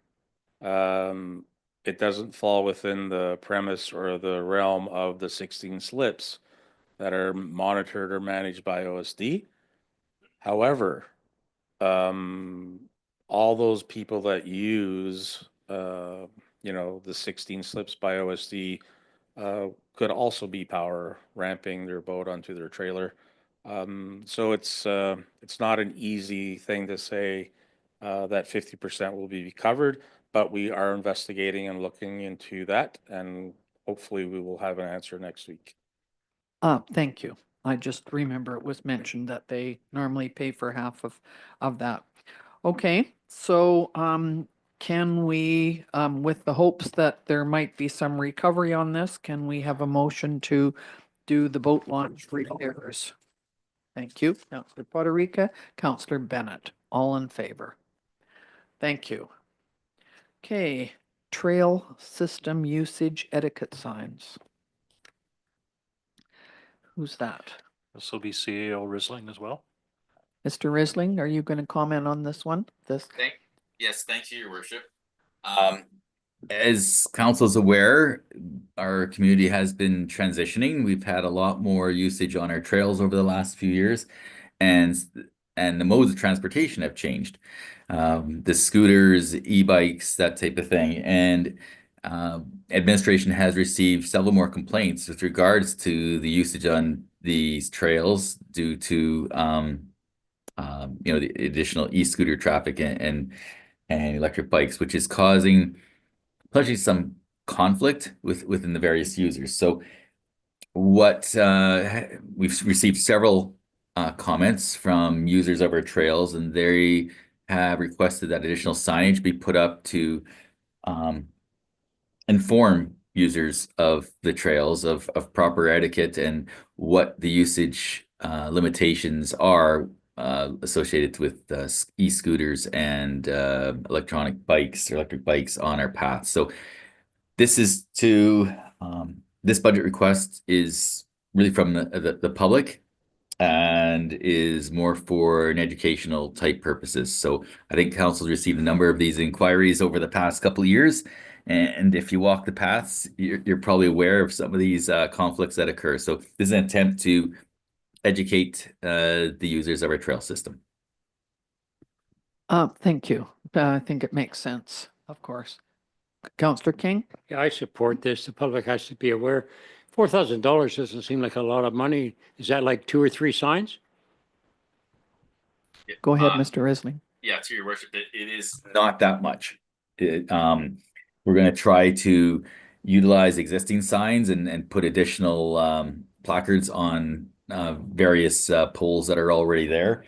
it doesn't fall within the premise or the realm of the 16 slips that are monitored or managed by OSD. However, all those people that use the 16 slips by OSD could also be power ramping their boat onto their trailer. So it's not an easy thing to say that 50% will be covered, but we are investigating and looking into that, and hopefully we will have an answer next week. Thank you. I just remember it was mentioned that they normally pay for half of that. Okay, so can we, with the hopes that there might be some recovery on this, can we have a motion to do the boat launch repairs? Thank you, Councillor Puerto Rico, Councillor Bennett, all in favor. Thank you. Okay, trail system usage etiquette signs. Who's that? This will be CAO Risling as well. Mr. Risling, are you going to comment on this one? Yes, thank you, Your Worship. As council's aware, our community has been transitioning. We've had a lot more usage on our trails over the last few years, and the modes of transportation have changed. The scooters, e-bikes, that type of thing. And administration has received several more complaints with regards to the usage on these trails due to the additional e-scooter traffic and electric bikes, which is causing potentially some conflict within the various users. So what we've received several comments from users of our trails, and they have requested that additional signage be put up to inform users of the trails of proper etiquette and what the usage limitations are associated with e-scooters and electric bikes on our paths. So this is this budget request is really from the public and is more for an educational type purposes. So I think council's received a number of these inquiries over the past couple of years. And if you walk the paths, you're probably aware of some of these conflicts that occur. So this is an attempt to educate the users of our trail system. Thank you. I think it makes sense, of course. Councillor King? Yeah, I support this. The public has to be aware. $4,000 doesn't seem like a lot of money. Is that like 2 or 3 signs? Go ahead, Mr. Risling. Yeah, to your worship, it is not that much. We're going to try to utilize existing signs and put additional placards on various poles that are already there.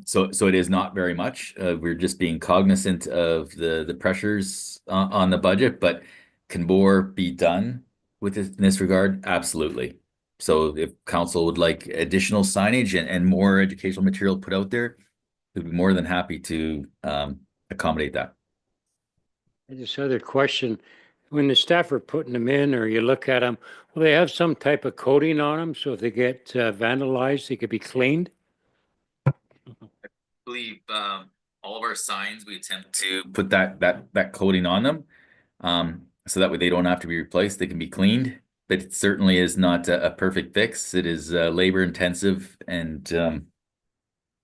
So it is not very much. We're just being cognizant of the pressures on the budget, but can more be done with this, in this regard? Absolutely. So if council would like additional signage and more educational material put out there, we'd be more than happy to accommodate that. This other question, when the staff are putting them in or you look at them, will they have some type of coating on them? So if they get vandalized, they could be cleaned? I believe all of our signs, we attempt to put that coating on them. So that way they don't have to be replaced, they can be cleaned, but it certainly is not a perfect fix. It is labor intensive and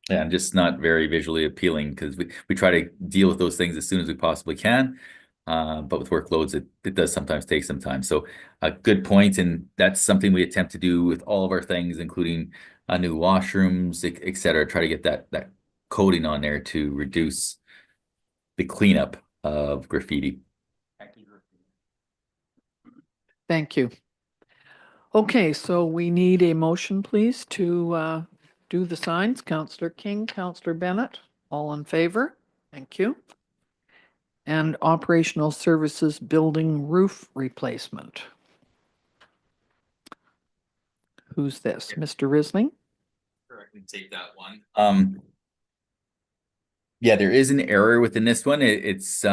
just not very visually appealing because we try to deal with those things as soon as we possibly can. But with workloads, it does sometimes take some time. So a good point, and that's something we attempt to do with all of our things, including new washrooms, et cetera, try to get that coating on there to reduce the cleanup of graffiti. Thank you. Okay, so we need a motion, please, to do the signs. Councillor King, Councillor Bennett, all in favor? Thank you. And operational services building roof replacement. Who's this? Mr. Risling? I can take that one. Yeah, there is an error within this one. It's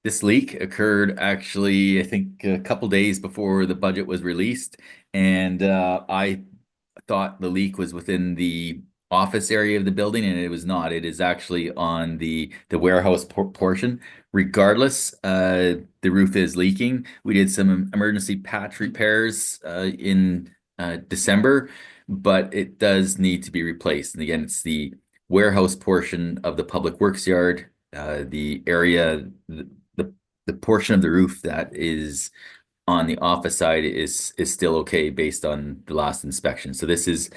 this leak occurred actually, I think, a couple days before the budget was released, and I thought the leak was within the office area of the building, and it was not. It is actually on the warehouse portion. Regardless, the roof is leaking. We did some emergency patch repairs in December, but it does need to be replaced. And again, it's the warehouse portion of the public works yard, the area, the portion of the roof that is on the office side is still okay based on the last inspection. So this is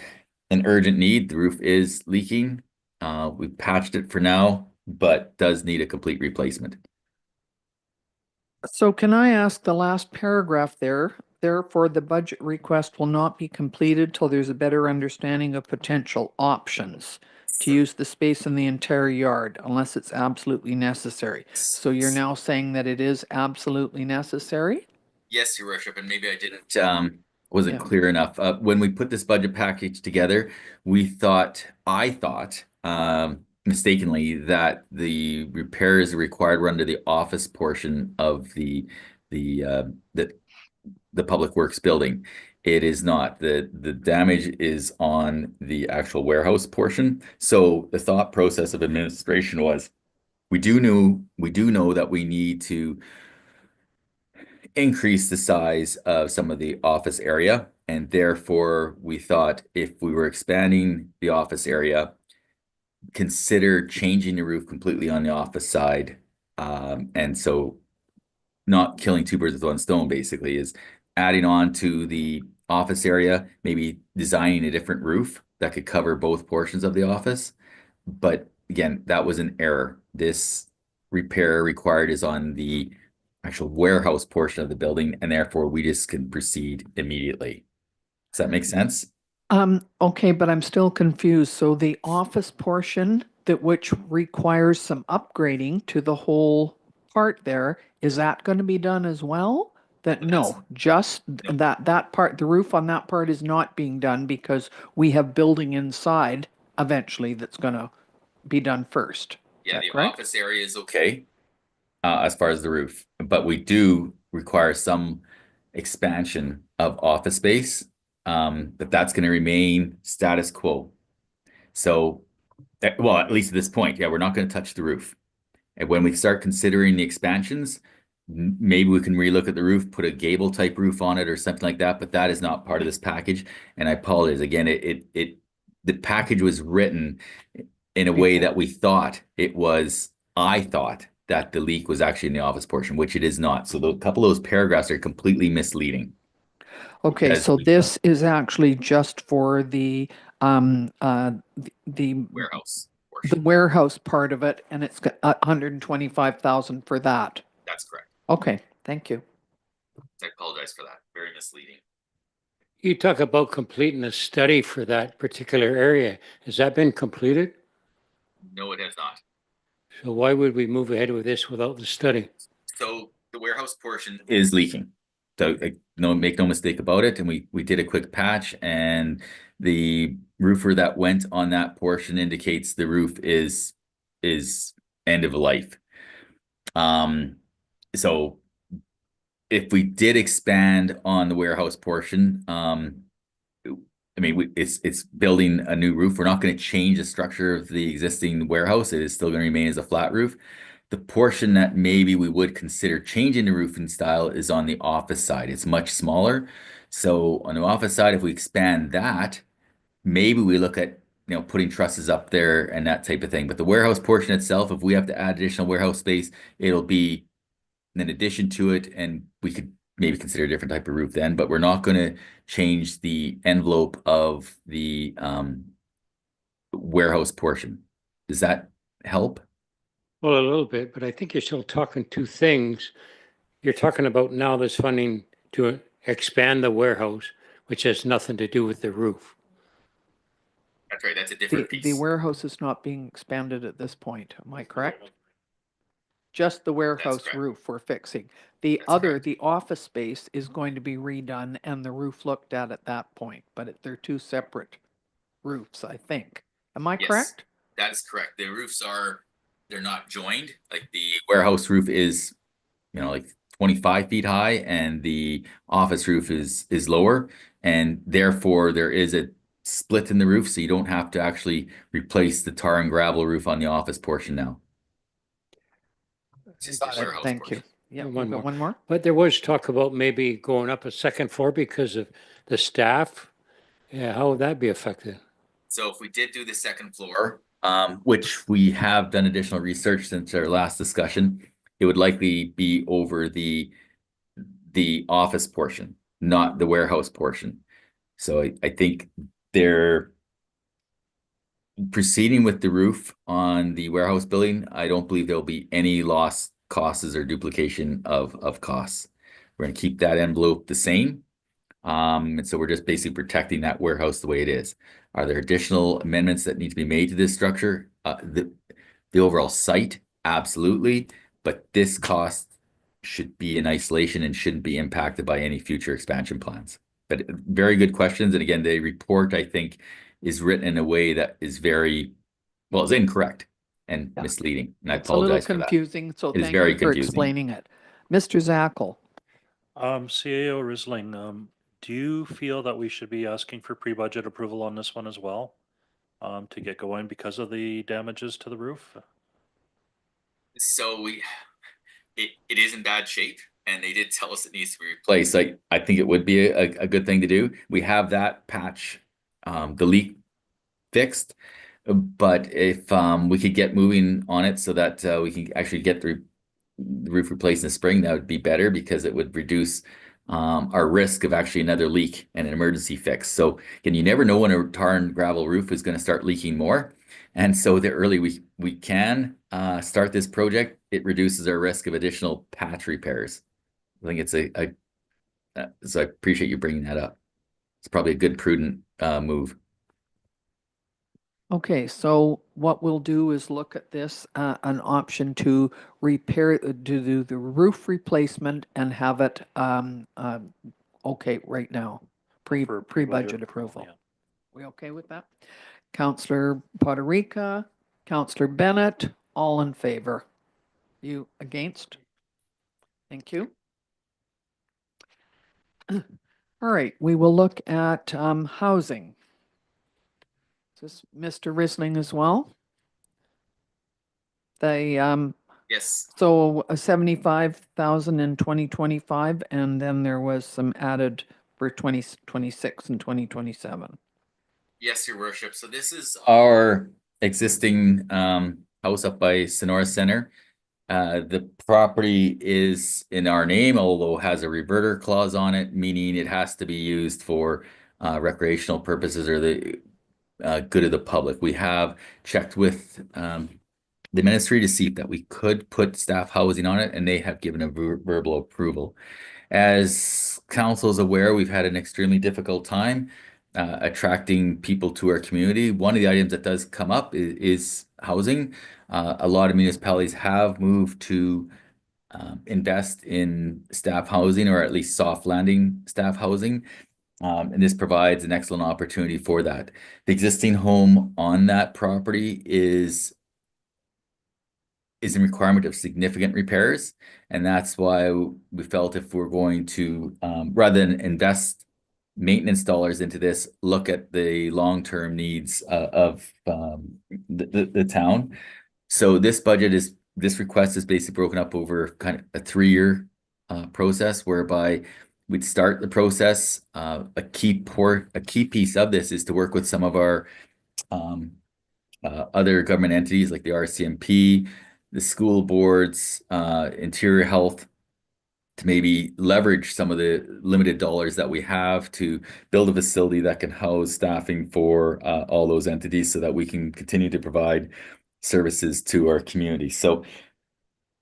an urgent need. The roof is leaking. We patched it for now, but does need a complete replacement. So can I ask the last paragraph there? Therefore, the budget request will not be completed till there's a better understanding of potential options to use the space in the entire yard unless it's absolutely necessary. So you're now saying that it is absolutely necessary? Yes, Your Worship, and maybe I didn't wasn't clear enough. When we put this budget package together, I thought mistakenly that the repairs required were under the office portion of the public works building. It is not. The damage is on the actual warehouse portion. So the thought process of administration was, we do know that we need to increase the size of some of the office area, and therefore we thought if we were expanding the office area, consider changing the roof completely on the office side. And so not killing two birds with one stone basically is adding on to the office area, maybe designing a different roof that could cover both portions of the office. But again, that was an error. This repair required is on the actual warehouse portion of the building, and therefore we just can proceed immediately. Does that make sense? Okay, but I'm still confused. So the office portion that which requires some upgrading to the whole part there, is that going to be done as well? That no, just that part, the roof on that part is not being done because we have building inside eventually that's going to be done first. Is Yeah, that the correct? office area is okay, as far as the roof, but we do require some expansion of office space. But that's gonna remain status quo. So, well, at least at this point, yeah, we're not gonna touch the roof. And when we start considering the expansions, maybe we can relook at the roof, put a gable type roof on it or something like that, but that is not part of this package. And I apologize, again, the package was written in a way that we thought it was, I thought that the leak was actually in the office portion, which it is not. So a couple of those paragraphs are completely misleading. Okay, Because so this is actually just for the Warehouse the portion, warehouse part of it, and it's got 125,000 for that. that's correct. Okay, thank you. I apologize for that, very misleading. You talk about completing a study for that particular area. Has that been completed? No, it has not. So why would we move ahead with this without the study? So the warehouse portion is leaking. So no, make no mistake about it. And we did a quick patch, and the roofer that went on that portion indicates the roof is end of life. So if we did expand on the warehouse portion, I mean, it's building a new roof. We're not going to change the structure of the existing warehouse. It is still going to remain as a flat roof. The portion that maybe we would consider changing the roofing style is on the office side. It's much smaller. So on the office side, if we expand that, maybe we look at, putting trusses up there and that type of thing. But the warehouse portion itself, if we have to add additional warehouse space, it'll be in addition to it, and we could maybe consider a different type of roof then, but we're not going to change the envelope of the warehouse portion. Does that help? Well, a little bit, but I think you're still talking two things. You're talking about now there's funding to expand the warehouse, which has nothing to do with the roof. That's right, that's a different The piece. warehouse is not being expanded at this point, am I correct? Just the warehouse correct. roof we're fixing. The That's other, correct. the office space is going to be redone and the roof looked at that point, but they're two separate roofs, I think. Am I Yes. correct? That is correct. The roofs they're not joined. Like the warehouse roof is, like 25 feet high, and the office roof is lower. And therefore there is a split in the roof, so you don't have to actually replace the tar and gravel roof on the office portion now. It's just the warehouse Thank you. portion. Yeah, And we've one got more. one more? But there was talk about maybe going up a second floor because of the staff. Yeah, how would that be affected? So if we did do the second floor, which we have done additional research since our last discussion, it would likely be over the office portion, not the warehouse portion. So I think they're proceeding with the roof on the warehouse building. I don't believe there'll be any lost costs or duplication of costs. We're gonna keep that envelope the same. And so we're just basically protecting that warehouse the way it is. Are there additional amendments that need to be made to this structure? The overall site, absolutely, but this cost should be in isolation and shouldn't be impacted by any future expansion plans. But very good questions. And again, the report, I think, is written in a way that is is incorrect and Yeah. misleading. And I It's a little apologize for that. confusing, so It is thank very you for confusing. explaining it. Mr. Zackel, CAO Risling, do you feel that we should be asking for pre-budget approval on this one as well? To get going because of the damages to the roof? So it is in bad shape, and they did tell us it needs to be replaced. I think it would be a good thing to do. We have that patch, the leak fixed, but if we could get moving on it so that we can actually get the roof replaced in the spring, that would be better because it would reduce our risk of actually another leak and an emergency fix. So again, you never know when a tar and gravel roof is going to start leaking more. And so the early we can start this project, it reduces our risk of additional patch repairs. I think it's so I appreciate you bringing that up. It's probably a good, prudent move. Okay, so what we'll do is look at this, an option to repair, to do the roof replacement and have it, okay, right now, For pre-budget pre-budget approval. yeah. We okay with that? Counselor Poderica, Counselor Bennett, all in favor? You against? Thank you. All right, we will look at housing. Is this Mr. Risling as well? The Yes. so 75,000 in 2025, and then there was some added for 2026 and 2027. Yes, your worship. So this is our existing house up by Sonora Center. The property is in our name, although has a reverter clause on it, meaning it has to be used for recreational purposes or the good of the public. We have checked with the ministry to see that we could put staff housing on it, and they have given a verbal approval. As council is aware, we've had an extremely difficult time attracting people to our community. One of the items that does come up is housing. A lot of municipalities have moved to invest in staff housing, or at least soft landing staff housing. And this provides an excellent opportunity for that. The existing home on that property is in requirement of significant repairs. And that's why we felt if we're going to, rather than invest maintenance dollars into this, look at the long-term needs of the town. So this request is basically broken up over kind of a 3-year process, whereby we'd start the process. A key piece of this is to work with some of our other government entities like the RCMP, the school boards, Interior Health, to maybe leverage some of the limited dollars that we have to build a facility that can house staffing for all those entities, so that we can continue to provide services to our community. So,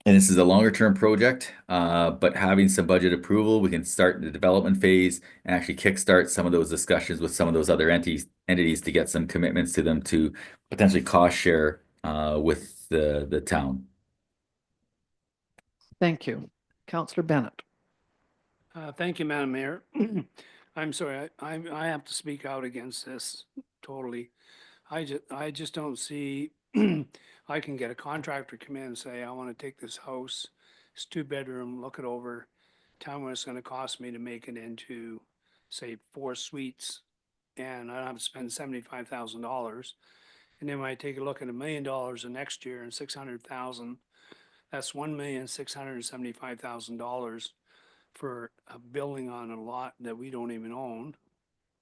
and this is a longer term project, but having some budget approval, we can start the development phase and actually kickstart some of those discussions with some of those other entities to get some commitments to them to potentially cost share with the town. Thank you. Counselor Bennett. Thank you, Madam Mayor. I'm sorry, I have to speak out against this totally. I just don't see, I can get a contractor come in and say, I want to take this house, it's 2-bedroom, look it over, tell me what it's gonna cost me to make it into, say, 4 suites, and I don't have to spend $75,000. And then when I take a look at $1 million the next year and 600,000, that's $1,675,000 for a building on a lot that we don't even own.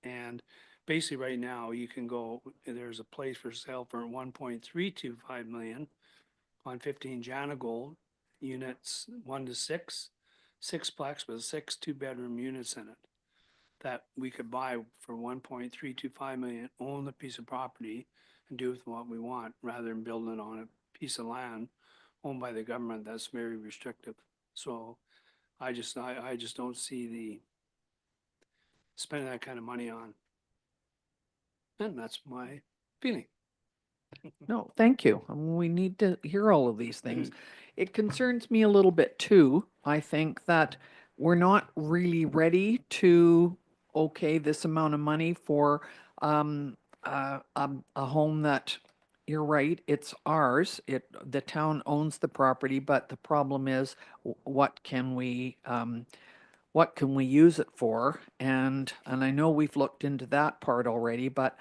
And basically right now you can go, there's a place for sale for 1.325 million on 15 Janagold, units 1 to 6, 6-plex with 6 2-bedroom units in it, that we could buy for 1.325 million, own the piece of property and do with what we want, rather than building it on a piece of land owned by the government that's very restrictive. So I just don't see the spending that kind of money on. And that's my feeling. No, thank you. We need to hear all of these things. It concerns me a little bit too. I think that we're not really ready to okay this amount of money for a home that, you're right, it's ours. The town owns the property, but the problem is what can we use it for? And I know we've looked into that part already, but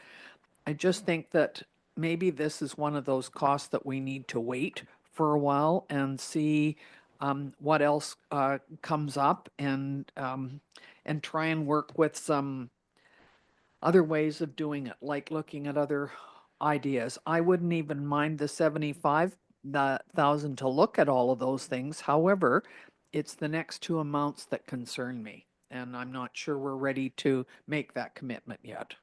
I just think that maybe this is one of those costs that we need to wait for a while and see what else comes up, and try and work with some other ways of doing it, like looking at other ideas. I wouldn't even mind the 75,000 to look at all of those things. However, it's the next 2 amounts that concern me, and I'm not sure we're ready to make that commitment yet.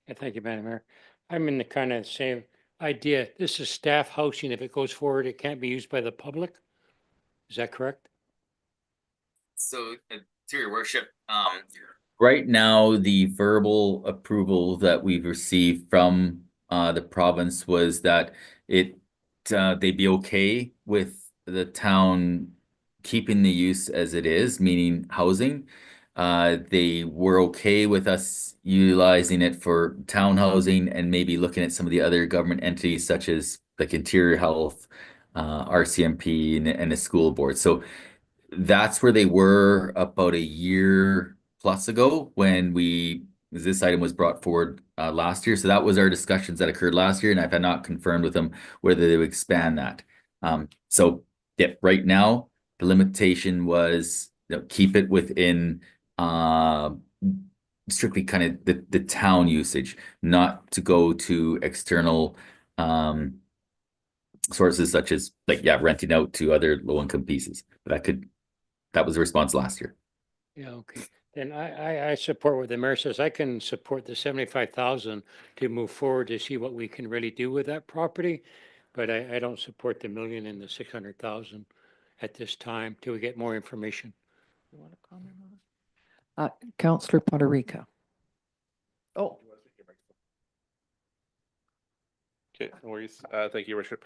Yeah, thank you, Madam Mayor. I'm in the kind of same idea. This is staff housing. If it goes forward, it can't be used by the public. Is that correct? So, to your worship, Right now, the verbal approval that we've received from the province was that they'd be okay with the town keeping the use as it is, meaning housing. They were okay with us utilizing it for town housing and maybe looking at some of the other government entities such as like Interior Health, RCMP and the school board. So that's where they were about a year plus ago when this item was brought forward last year. So that was our discussions that occurred last year, and I've not confirmed with them whether they would expand that. So yeah, right now the limitation was, keep it within strictly kind of the town usage, not to go to external sources such as renting out to other low income pieces. That was the response last year. Yeah, okay. Then I support what the mayor says. I can support the 75,000 to move forward to see what we can really do with that property. But I don't support the million and the 600,000 at this time till we get more information. You want to comment on it? Councillor Poderica. Oh, Okay, no worries. Thank you, Your Worship.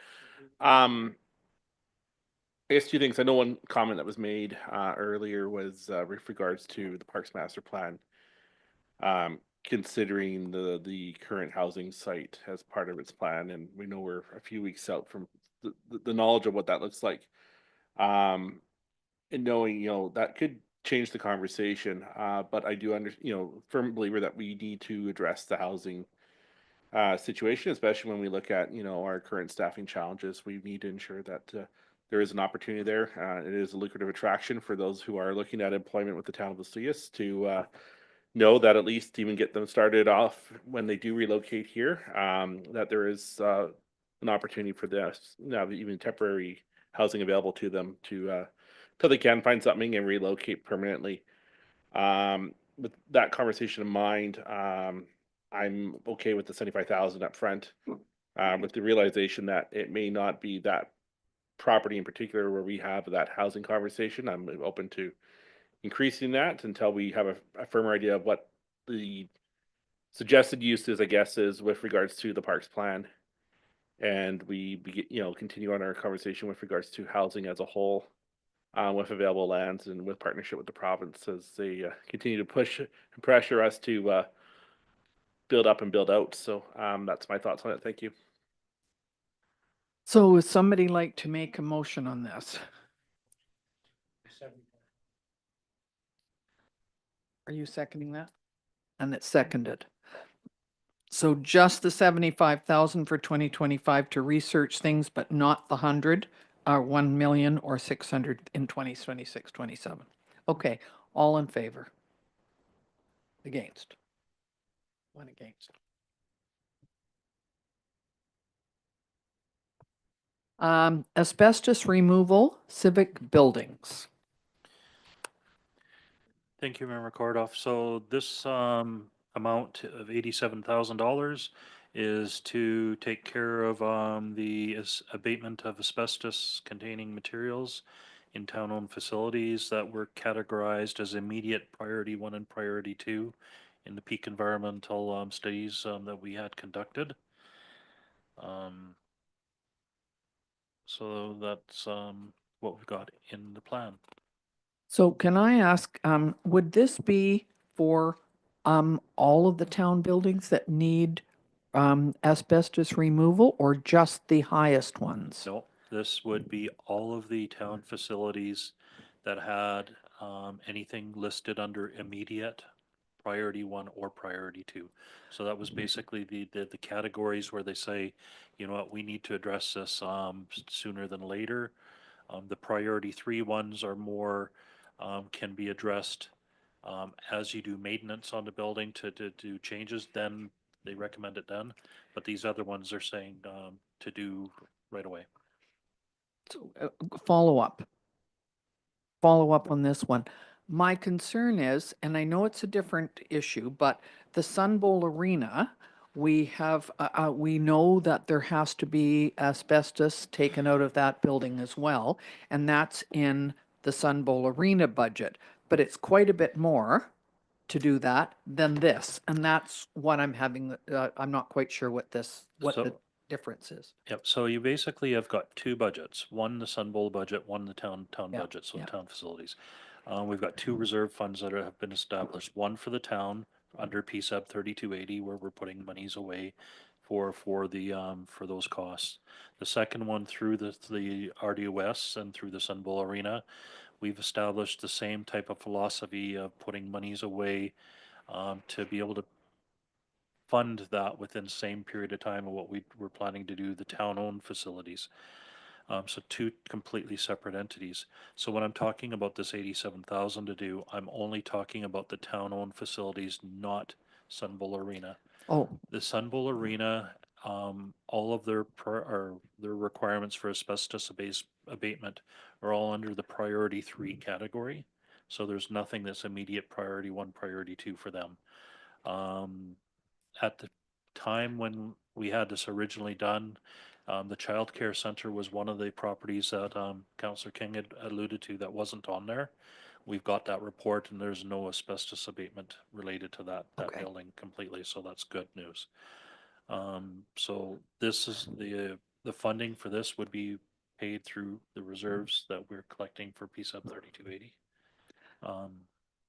I guess two things. I know one comment that was made earlier was with regards to the Parks Master Plan, considering the current housing site as part of its plan, and we know we're a few weeks out from the knowledge of what that looks like, and knowing that could change the conversation. But I do firm believer that we need to address the housing situation, especially when we look at our current staffing challenges. We need to ensure that there is an opportunity there. It is a lucrative attraction for those who are looking at employment with the town of Vesuvius to know that at least even get them started off when they do relocate here, that there is an opportunity for this, even temporary housing available to them to till they can find something and relocate permanently. With that conversation in mind, I'm okay with the 75,000 up front, with the realization that it may not be that property in particular where we have that housing conversation. I'm open to increasing that until we have a firmer idea of what the suggested use is, I guess, is with regards to the parks plan. And we continue on our conversation with regards to housing as a whole, with available lands and with partnership with the province as they continue to push and pressure us to build up and build out. So that's my thoughts on it. Thank you. so would somebody like to make a motion on this? Are you seconding that? And it's seconded. So just the 75,000 for 2025 to research things, but not the 100, 1 million or 600 in 2026, 27. Okay, all in favor? Against? One against. Asbestos removal, civic buildings. Thank you, Member Kordoff. So this amount of $87,000 is to take care of the abatement of asbestos containing materials in town-owned facilities that were categorized as immediate priority 1 and priority 2 in the peak environmental studies that we had conducted. So that's what we've got in the plan. So can I ask, would this be for all of the town buildings that need asbestos removal or just the highest ones? No, this would be all of the town facilities that had anything listed under immediate priority 1 or priority 2. So that was basically the categories where they say, you know what, we need to address this sooner than later. The priority 3 ones are more can be addressed as you do maintenance on the building to do changes, then they recommend it done. But these other ones are saying to do right away. So, follow up on this one. My concern is, and I know it's a different issue, but the Sun Bowl Arena, we have, we know that there has to be asbestos taken out of that building as well, and that's in the Sun Bowl Arena budget, but it's quite a bit more to do that than this. And that's what I'm having, I'm not quite sure what the So- difference is. Yep, so you basically have got two budgets, one the Sun Bowl budget, one the town Yeah, budget, so yeah. town facilities. We've got two reserve funds that have been established, one for the town under PSAB 3280, where we're putting monies away for for those costs. The second one through the RDOS and through the Sun Bowl Arena, we've established the same type of philosophy of putting monies away to be able to fund that within the same period of time of what we were planning to do the town-owned facilities. So two completely separate entities. So when I'm talking about this 87,000 to do, I'm only talking about the town-owned facilities, not Sun Bowl Arena. Oh, The Sun Bowl Arena, all of their their requirements for asbestos abatement are all under the priority 3 category. So there's nothing that's immediate priority 1, priority 2 for them. At the time when we had this originally done, the child care center was one of the properties that Councillor King had alluded to that wasn't on there. We've got that report and there's no asbestos abatement related to that Okay. building completely, so that's good news. So this is the funding for this would be paid through the reserves that we're collecting for PSAB 3280.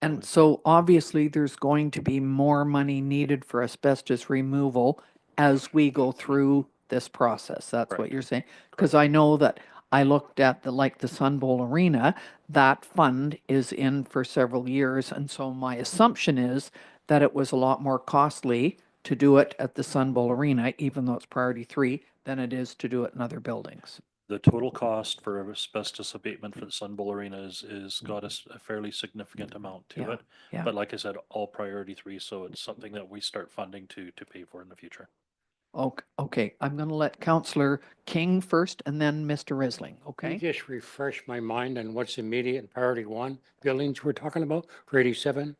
and so obviously there's going to be more money needed for asbestos removal as we go through this process. That's what Correct. you're saying? Because I know that I looked at the Sun Bowl Arena, that fund is in for several years. And so my assumption is that it was a lot more costly to do it at the Sun Bowl Arena, even though it's priority 3, than it is to do it in other buildings. The total cost for asbestos abatement for the Sun Bowl Arena is got a fairly significant amount to Yeah, it. yeah. But like I said, all priority 3, so it's something that we start funding to pay for in the future. Okay, I'm going to let Councillor King first and then Mr. Risling, Can you okay? just refresh my mind on what's immediate and priority 1 buildings we're talking about for 87?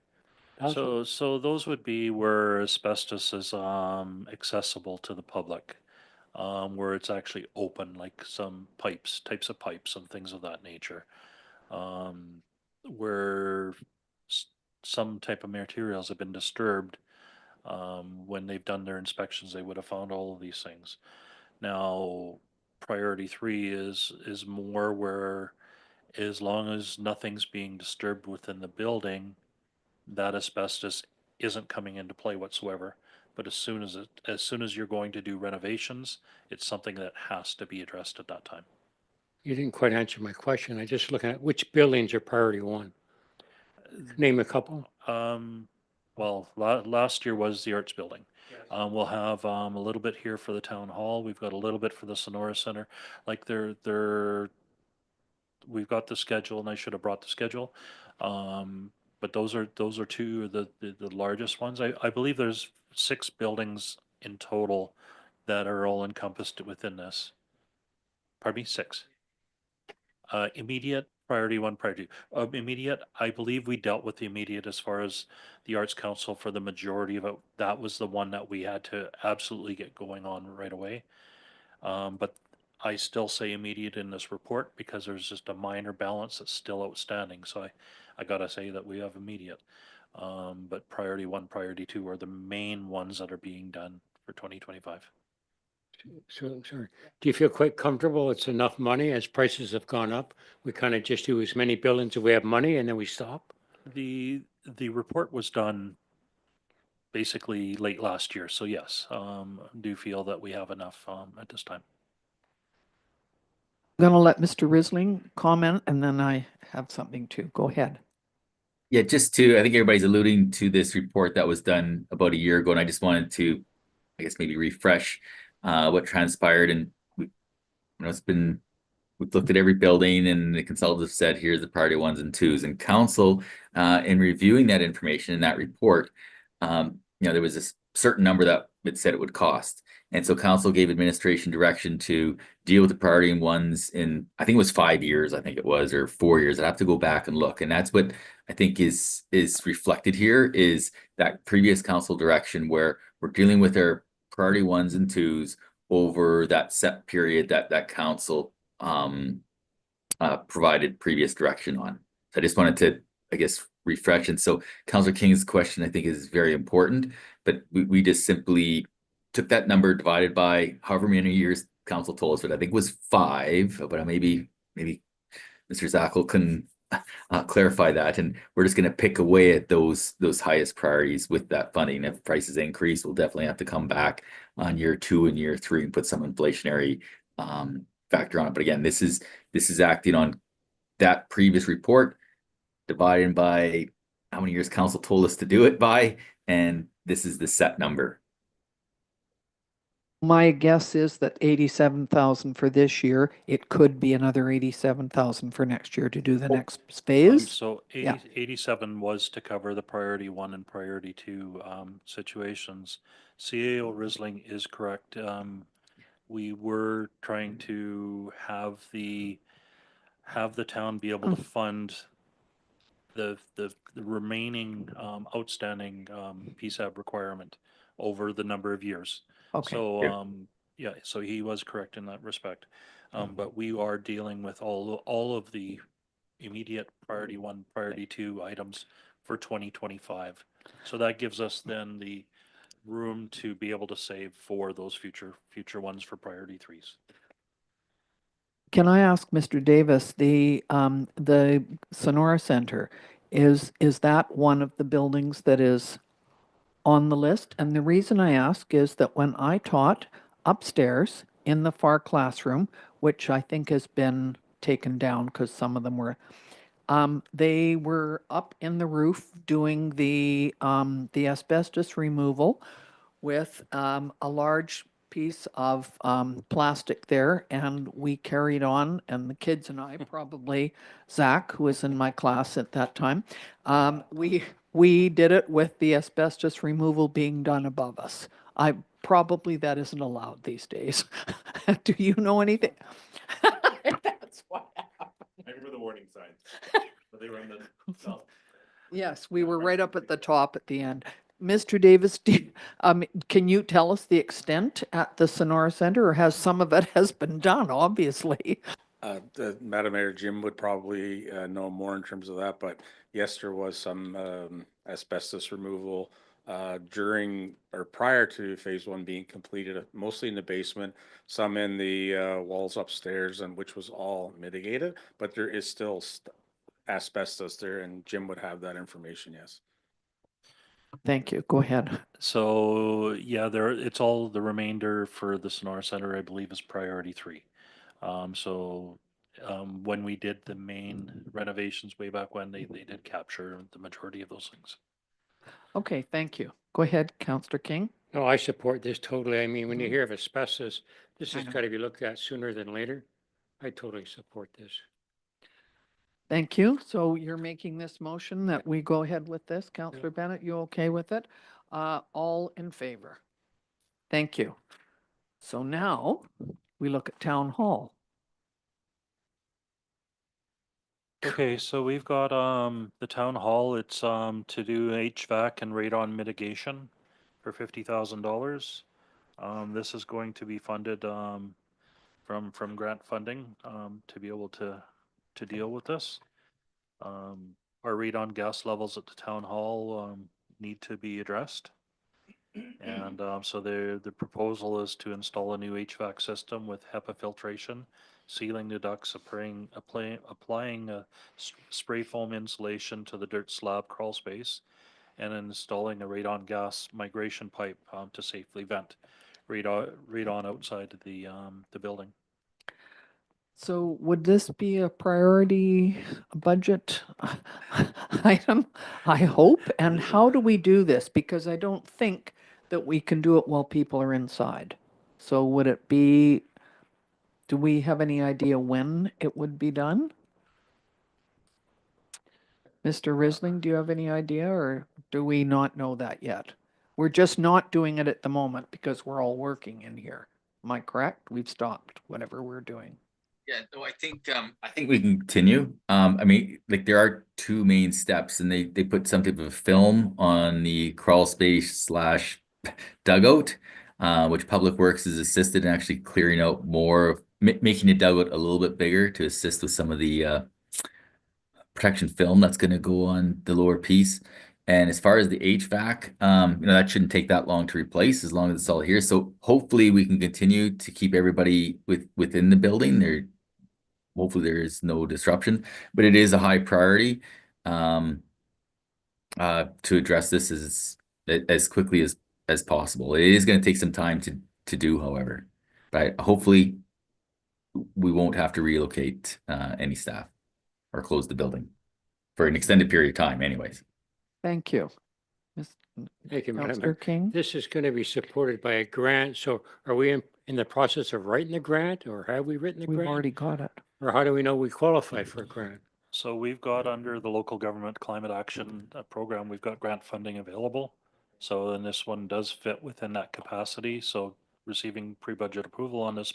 So those would be where asbestos is accessible to the public, where it's actually open, like some types of pipes and things of that nature, where some type of materials have been disturbed. When they've done their inspections, they would have found all of these things. Now, priority 3 is more where, as long as nothing's being disturbed within the building, that asbestos isn't coming into play whatsoever. But as soon as you're going to do renovations, it's something that has to be addressed at that time. You didn't quite answer my question. I just looking at which buildings are priority 1. Name a couple. Well, last year was the arts building. We'll have a little bit here for the town hall. We've got a little bit for the Sonora Center. Like we've got the schedule, and I should have brought the schedule. But those are two of the largest ones. I believe there's 6 buildings in total that are all encompassed within this. Pardon me, 6. Immediate, priority 1, priority 2. Immediate, I believe we dealt with the immediate as far as the Arts Council for the majority of it. That was the one that we had to absolutely get going on right away. But I still say immediate in this report because there's just a minor balance that's still outstanding. So I gotta say that we have immediate. But priority 1, priority 2 are the main ones that are being done for 2025. So, sorry. Do you feel quite comfortable it's enough money as prices have gone up? We kind of just do as many buildings as we have money and then we stop? The report was done basically late last year, so yes, do feel that we have enough at this time. I'm going to let Mr. Risling comment and then I have something too. Go ahead. Yeah, I think everybody's alluding to this report that was done about a year ago, and I just wanted to, I guess, maybe refresh what transpired. And we've looked at every building, and the consultants have said, here's the priority 1s and 2s. And council, in reviewing that information in that report, there was a certain number that it said it would cost. And so council gave administration direction to deal with the priority 1s in, I think it was 5 years, I think it was, or 4 years. I'd have to go back and look. And that's what I think is reflected here, is that previous council direction where we're dealing with our priority 1s and 2s over that set period that council provided previous direction on. So I just wanted to, I guess, refresh. And so Councillor King's question, I think, is very important, but we just simply took that number divided by however many years council told us, but I think it was 5, but maybe Mr. Zackel can clarify that. And we're just going to pick away at those highest priorities with that funding. If prices increase, we'll definitely have to come back on year 2 and year 3 and put some inflationary factor on it. But again, this is acting on that previous report divided by how many years council told us to do it by, and this is the set number. My guess is that 87,000 for this year. It could be another 87,000 for next year to do the next phase. So Yeah. 87 was to cover the priority 1 and priority 2 situations. CAO Risling is correct. We were trying to have the town be able to fund the remaining outstanding PSAB requirement over the number of years. Okay. So yeah, so he was correct in that respect. But we are dealing with all of the immediate priority 1, priority 2 items for 2025. So that gives us then the room to be able to save for those future ones for priority 3s. Can I ask Mr. Davis, the Sonora Center, is that one of the buildings that is on the list? And the reason I ask is that when I taught upstairs in the far classroom, which I think has been taken down because some of them were, they were up in the roof doing the asbestos removal with a large piece of plastic there, and we carried on, and the kids and I, probably Zach, who was in my class at that time, we did it with the asbestos removal being done above us. Probably that isn't allowed these days. Do you know anything? That's what happened. I remember the warning signs, but they were in the. Yes, we were right up at the top at the end. Mr. Davis, can you tell us the extent at the Sonora Center, or has some of it has been done, obviously? Madam Mayor, Jim would probably know more in terms of that, but yes, there was some asbestos removal during or prior to phase 1 being completed, mostly in the basement, some in the walls upstairs, and which was all mitigated, but there is still asbestos there, and Jim would have that information, yes. Thank you. Go ahead. So yeah, it's all the remainder for the Sonora Center, I believe, is priority 3. When we did the main renovations way back when, they did capture the majority of those things. Okay, thank you. Go ahead, Councillor King. No, I support this totally. I mean, when you Mhm. hear of asbestos, this I has know. got to be looked at sooner than later. I totally support this. Thank you. So you're making this motion that we go ahead with this. Councillor Bennett, you okay with it? All in favor? Thank you. So now we look at Town Hall. Okay, so we've got the town hall. It's to do HVAC and radon mitigation for $50,000. This is going to be funded from grant funding to be able to deal with this. Our radon gas levels at the town hall need to be addressed. And so the proposal is to install a new HVAC system with HEPA filtration, sealing the ducts, applying a spray foam insulation to the dirt slab crawl space, and installing a radon gas migration pipe to safely vent radon outside the building. So would this be a priority budget item? I hope. And how do we do this? Because I don't think that we can do it while people are inside. So would it be, do we have any idea when it would be done? Mr. Risling, do you have any idea, or do we not know that yet? We're just not doing it at the moment because we're all working in here. Am I correct? We've stopped whatever we're doing. Yeah, no, I think we can continue. I mean, like there are 2 main steps, and they put some type of film on the crawl space / dugout, which Public Works is assisted in actually clearing out more, making the dugout a little bit bigger to assist with some of the protection film that's going to go on the lower piece. And as far as the HVAC, that shouldn't take that long to replace as long as it's all here. So hopefully we can continue to keep everybody within the building. Hopefully there is no disruption, but it is a high priority to address this as quickly as possible. It is going to take some time to do, however, but hopefully we won't have to relocate any staff or close the building for an extended period of time anyways. Thank you. Thank you, Madam Councillor Mayor. King? This is going to be supported by a grant. So are we in the process of writing the grant, or have we written the We've grant? already got it. Or how do we know we qualify for a grant? So we've got under the local government climate action program, we've got grant funding available. So then this one does fit within that capacity. So receiving pre-budget approval on this,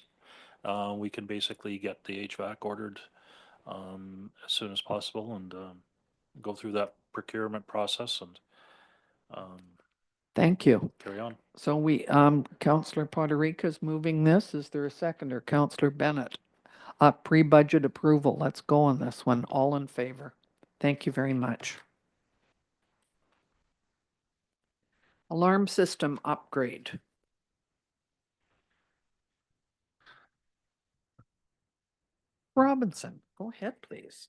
we can basically get the HVAC ordered as soon as possible and go through that procurement process and Thank you. carry on. So Councillor Poderica's moving this. Is there a seconder? Councillor Bennett. Pre-budget approval. Let's go on this one. All in favor. Thank you very much. Alarm system upgrade. Robinson, go ahead, please.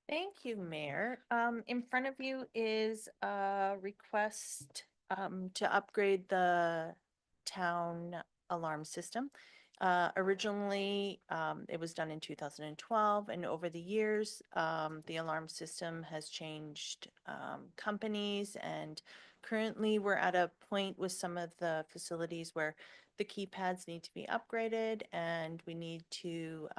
Thank you, Mayor. In front of you is a request to upgrade the town alarm system. Originally, it was done in 2012, and over the years, the alarm system has changed companies, and currently we're at a point with some of the facilities where the keypads need to be upgraded, and we need to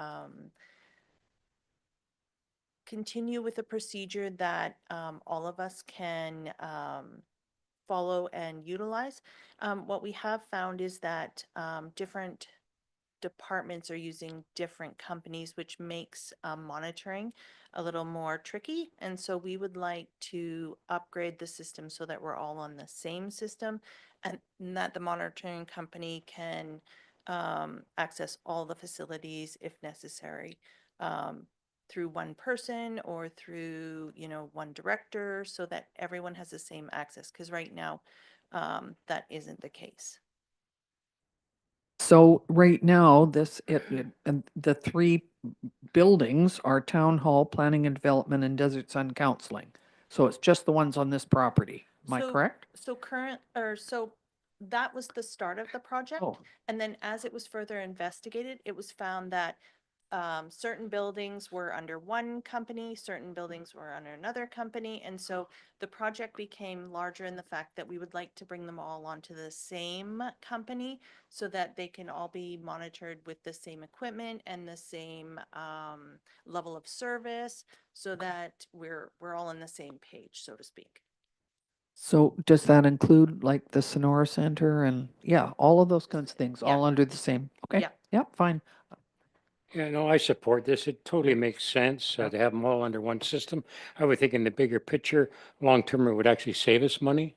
continue with a procedure that all of us can follow and utilize. What we have found is that different departments are using different companies, which makes monitoring a little more tricky. And so we would like to upgrade the system so that we're all on the same system and that the monitoring company can access all the facilities if necessary. Through one person or through, one director, so that everyone has the same access. Because right now, that isn't the case. So right now, the three buildings are Town Hall, Planning and Development, and Desert Sun Counseling. So it's just the ones on this property. Am I correct? So that was the start of the project. Oh. And then as it was further investigated, it was found that certain buildings were under one company, certain buildings were under another company. And so the project became larger in the fact that we would like to bring them all onto the same company so that they can all be monitored with the same equipment and the same level of service, so that we're all on the same page, so to speak. So does that include like the Sonora Center and, all of those kinds of things, all Yeah. under the same? Okay. Yeah. Yep, fine. Yeah, no, I support this. It totally makes sense to have them all under one system. I would think in the bigger picture, long term, it would actually save us money.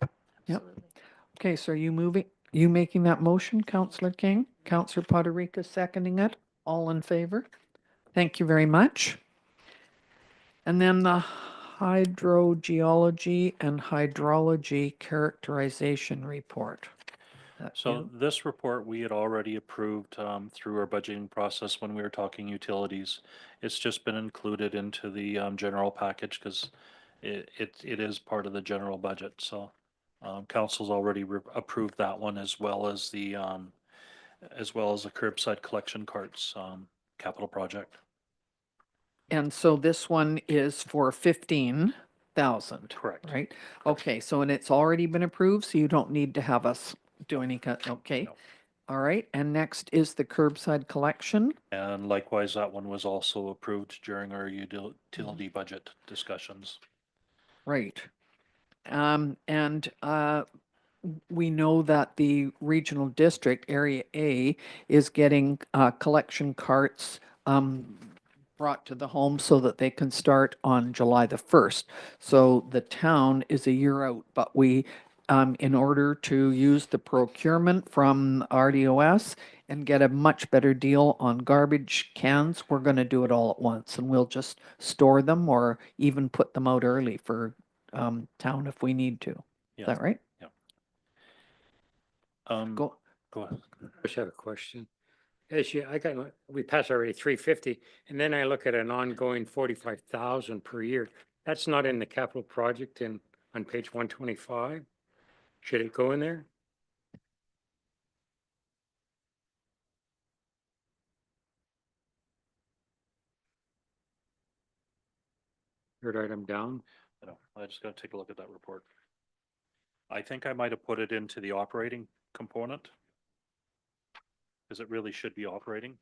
Yep. Absolutely. Okay, so are you making that motion, Councillor King? Councillor Poderica seconding it? All in favor? Thank you very much. And then the hydrogeology and hydrology characterization report. So this report, we had already approved through our budgeting process when we were talking utilities. It's just been included into the general package because it is part of the general budget. So council's already approved that one, as well as the curbside collection carts capital project. And so this one is for 15,000. Correct. Right? Okay, so and it's already been approved, so you don't need to have us do any okay. No. All right, and next is the curbside collection. And likewise, that one was also approved during our utility budget discussions. Right. We know that the regional district, Area A, is getting collection carts brought to the home so that they can start on July the 1st. So the town is a year out, but we in order to use the procurement from RDOS and get a much better deal on garbage cans, we're going to do it all at once and we'll just store them or even put them out early for town if we need to. Is Yeah. that right? Go Go. ahead. I just have a question. We passed already 350, and then I look at an ongoing 45,000 per year. That's not in the capital project on page 125. Should it go in there? Third item down. I know, I just gotta take a look at that report. I think I might have put it into the operating component. Because it really should be operating.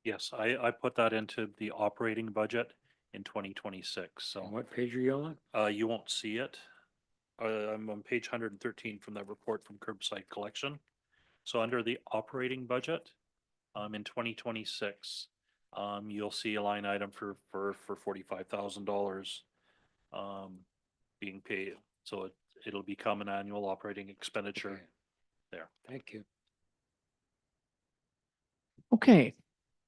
Yes, I put that into the operating budget in 2026, On so what page are you on? you won't see it. I'm on page 113 from that report from Curbside Collection. So under the operating budget, in 2026, you'll see a line item for $45,000 being paid. So it'll become an annual operating expenditure Okay. there. Thank you. Okay,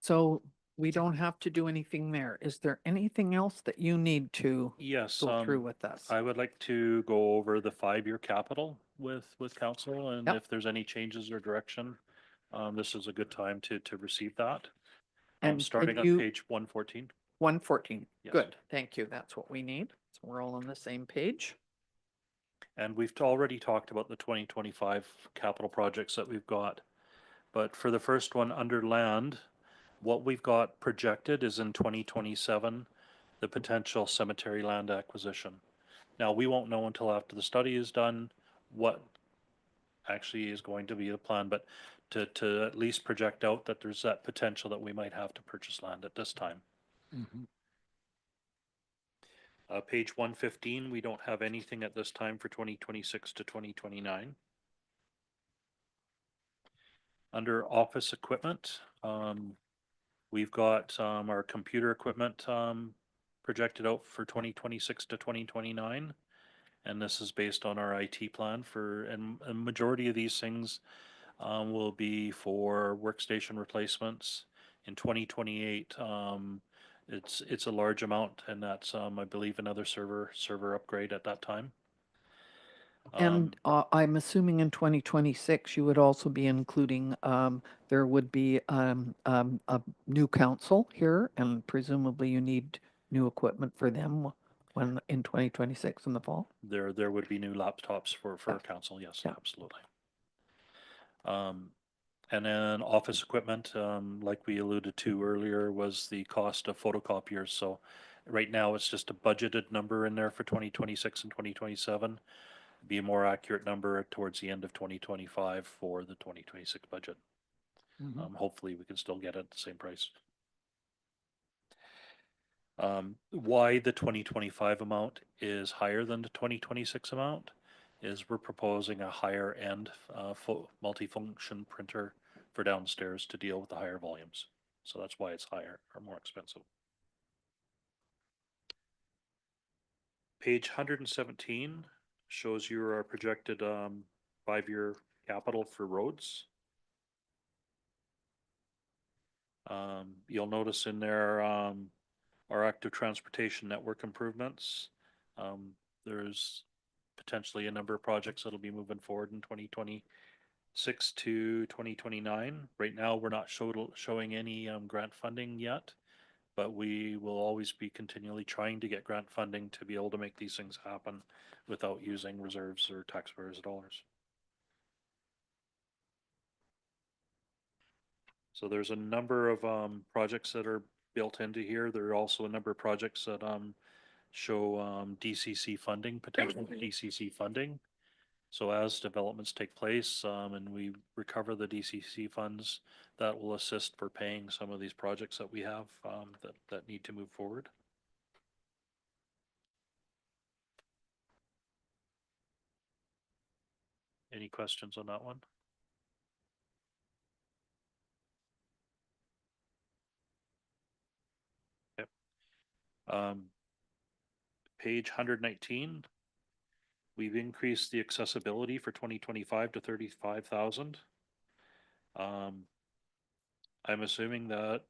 so we don't have to do anything there. Is there anything else that you need to Yes, go through with us? I would like to go over the 5-year capital with council, and Yep. if there's any changes or direction, this is a good time to receive that. And Starting can on you- page 114. 114. Yes. Good, thank you. That's what we need. So we're all on the same page. And we've already talked about the 2025 capital projects that we've got. But for the first one, under land, what we've got projected is in 2027, the potential cemetery land acquisition. Now, we won't know until after the study is done what actually is going to be the plan, but to at least project out that there's that potential that we might have to purchase land at this time. Page 115, we don't have anything at this time for 2026 to 2029. Under office equipment, we've got our computer equipment projected out for 2026 to 2029. And this is based on our IT plan and a majority of these things will be for workstation replacements. In 2028, it's a large amount, and that's I believe another server upgrade at that time. And I'm assuming in 2026, you would also be including, there would be a new council here, and presumably you need new equipment for them when in 2026 in the fall. There would be new laptops for Yeah. council, yes, Yeah. absolutely. And then office equipment, like we alluded to earlier, was the cost of photocopiers. So right now it's just a budgeted number in there for 2026 and 2027. Be a more accurate number towards the end of 2025 for the 2026 budget. Hopefully we can still get it at the same price. Why the 2025 amount is higher than the 2026 amount is we're proposing a higher end multifunction printer for downstairs to deal with the higher volumes. So that's why it's higher or more expensive. Page 117 shows you our projected 5-year capital for roads. You'll notice in there our active transportation network improvements. There's potentially a number of projects that'll be moving forward in 2026 to 2029. Right now, we're not showing any grant funding yet, but we will always be continually trying to get grant funding to be able to make these things happen without using reserves or taxpayers' dollars. So there's a number of projects that are built into here. There are also a number of projects that show DCC funding, potential DCC funding. So as developments take place and we recover the DCC funds, that will assist for paying some of these projects that we have that need to move forward. Any questions on that one? Page 119. We've increased the accessibility for 2025 to 35,000. I'm assuming that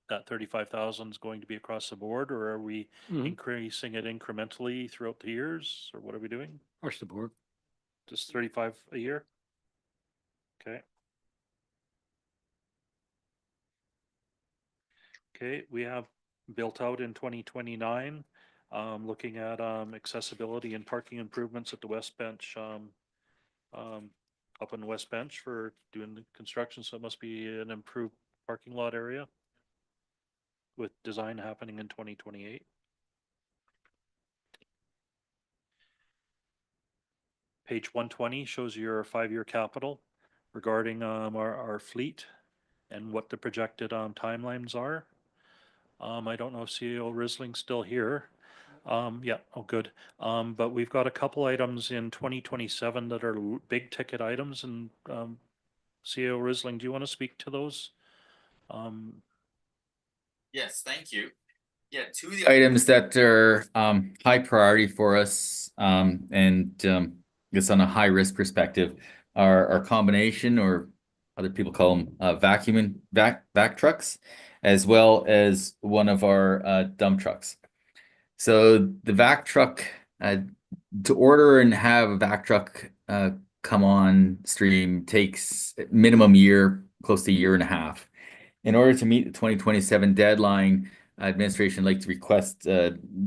35,000 is going to be across the board, or are we Mhm. increasing it incrementally throughout the years, or what are we doing? Across the board. Just 35 a year? Okay. Okay, we have built out in 2029, looking at accessibility and parking improvements at the West Bench, up on the West Bench for doing the construction, so it must be an improved parking lot area with design happening in 2028. Page 120 shows your 5-year capital regarding our fleet and what the projected timelines are. I don't know if CEO Risling's still here. Yeah, oh, good. But we've got a couple items in 2027 that are big ticket items, and CEO Risling, do you want to speak to those? Yes, thank you. Yeah, two of the items that are high priority for us and it's on a high risk perspective are our combination, or other people call them vac trucks, as well as one of our dump trucks. So the vac truck, to order and have a vac truck come on stream takes minimum year, close to a year and a half. In order to meet the 2027 deadline, administration would like to request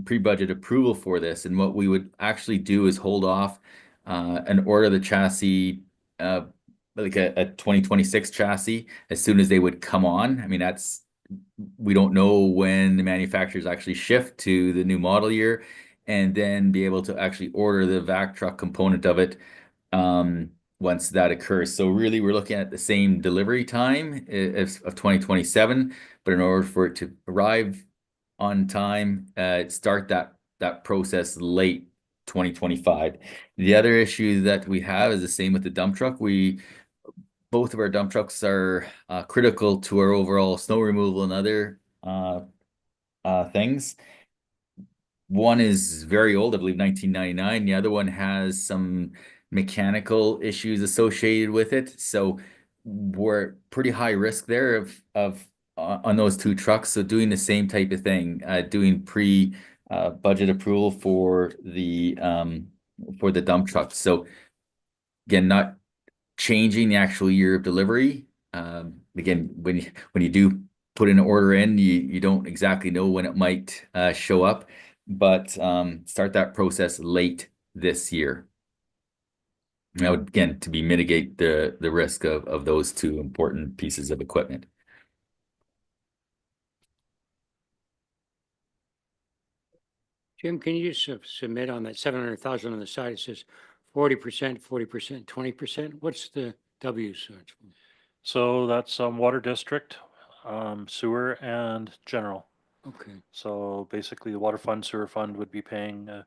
pre-budget approval for this. And what we would actually do is hold off and order the chassis, like a 2026 chassis, as soon as they would come on. I mean, we don't know when the manufacturers actually shift to the new model year, and then be able to actually order the vac truck component of it once that occurs. So really, we're looking at the same delivery time of 2027, but in order for it to arrive on time, start that process late 2025. The other issue that we have is the same with the dump truck. Both of our dump trucks are critical to our overall snow removal and other things. One is very old, I believe 1999. The other one has some mechanical issues associated with it. So we're pretty high risk there on those two trucks. So doing the same type of thing, doing budget approval for the dump trucks. So again, not changing the actual year of delivery. Again, when you do put an order in, you don't exactly know when it might show up, but start that process late this year. Now, again, to mitigate the risk of those two important pieces of equipment. Jim, can you just submit on that 700,000 on the side? It says 40%, 40%, 20%. What's the W search? So that's water district, sewer, and general. Okay. So basically, the water fund, sewer fund would be paying a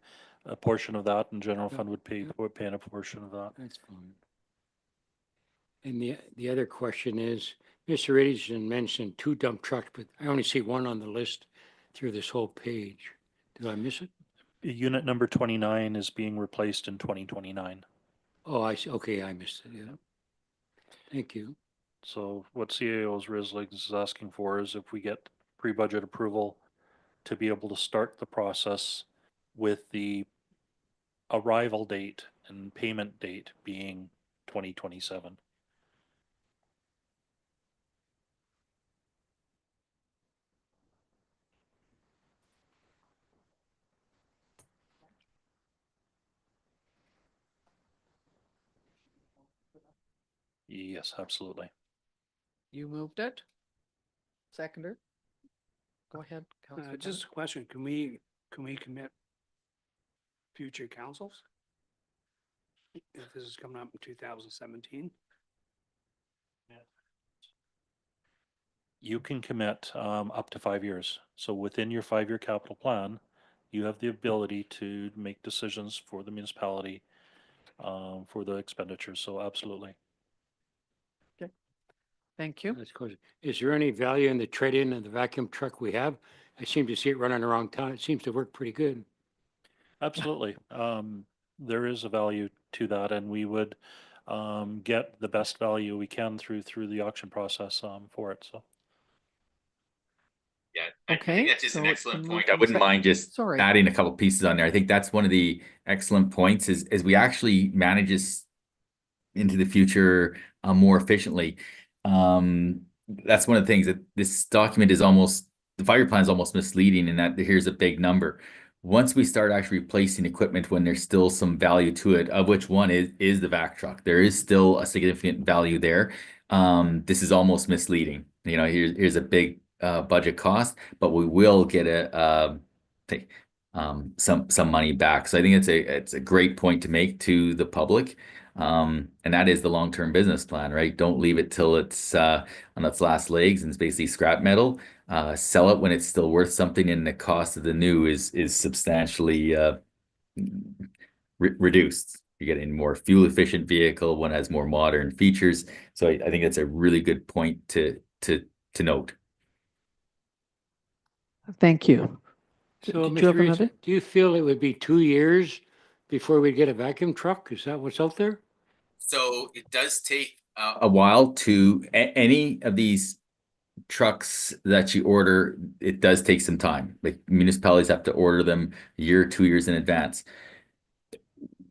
portion of that, and general Yeah, fund would yeah. paying a portion of that. That's fine. And the other question is, Mr. Edison mentioned 2 dump trucks, but I only see one on the list through this whole page. Did I miss it? Unit number 29 is being replaced in 2029. Oh, I see. Okay, I missed it. Yeah. Thank you. So what CAO's Risling is asking for is if we get pre-budget approval to be able to start the process with the arrival date and payment date being 2027. Yes, absolutely. You moved it? Seconder? Go ahead, Councilor. Just a question, can we commit future councils? If this is coming up in 2017? You can commit up to 5 years. So within your 5-year capital plan, you have the ability to make decisions for the municipality for the expenditures. So absolutely. Thank you. That's good. Is there any value in the trade-in of the vacuum truck we have? I seem to see it running around town. It seems to work pretty good. Absolutely. There is a value to that, and we would get the best value we can through the auction process for it. So Yeah, Okay, I think that's just so an it's excellent been point. moved I and wouldn't sec- mind just Sorry. adding a couple pieces on there. I think that's one of the excellent points is we actually manage this into the future more efficiently. That's one of the things that this document is almost, the 5-year plan is almost misleading in that here's a big number. Once we start actually replacing equipment when there's still some value to it, of which one is the vac truck. There is still a significant value there. This is almost misleading. You know, here's a big budget cost, but we will get some money back. So I think it's a great point to make to the public. And that is the long-term business plan, right? Don't leave it till it's on its last legs and it's basically scrap metal. Sell it when it's still worth something, and the cost of the new is substantially reduced. You're getting a more fuel efficient vehicle, one has more modern features. So I think that's a really good point to note. Thank you. So, Did you have Mr. Reed, another? do you feel it would be 2 years before we get a vacuum truck? Is that what's out there? So it does take a while to any of these trucks that you order. It does take some time. Like municipalities have to order them a year, 2 years in advance.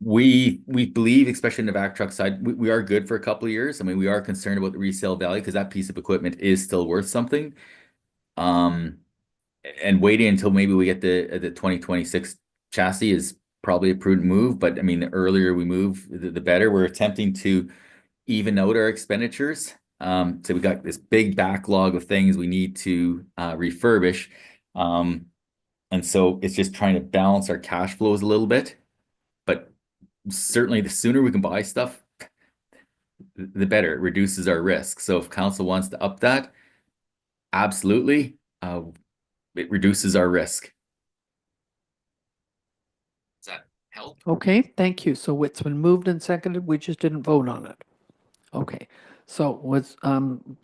We believe, especially in the vac truck side, we are good for a couple of years. I mean, we are concerned about the resale value because that piece of equipment is still worth something. And waiting until maybe we get the 2026 chassis is probably a prudent move. But I mean, the earlier we move, the better. We're attempting to even out our expenditures. So we got this big backlog of things we need to refurbish. And so it's just trying to balance our cash flows a little bit. But certainly the sooner we can buy stuff, the better. It reduces our risk. So if council wants to up that, absolutely, it reduces our risk. Does that help? Okay, thank you. So it's been moved and seconded. We just didn't vote on it. Okay, so it was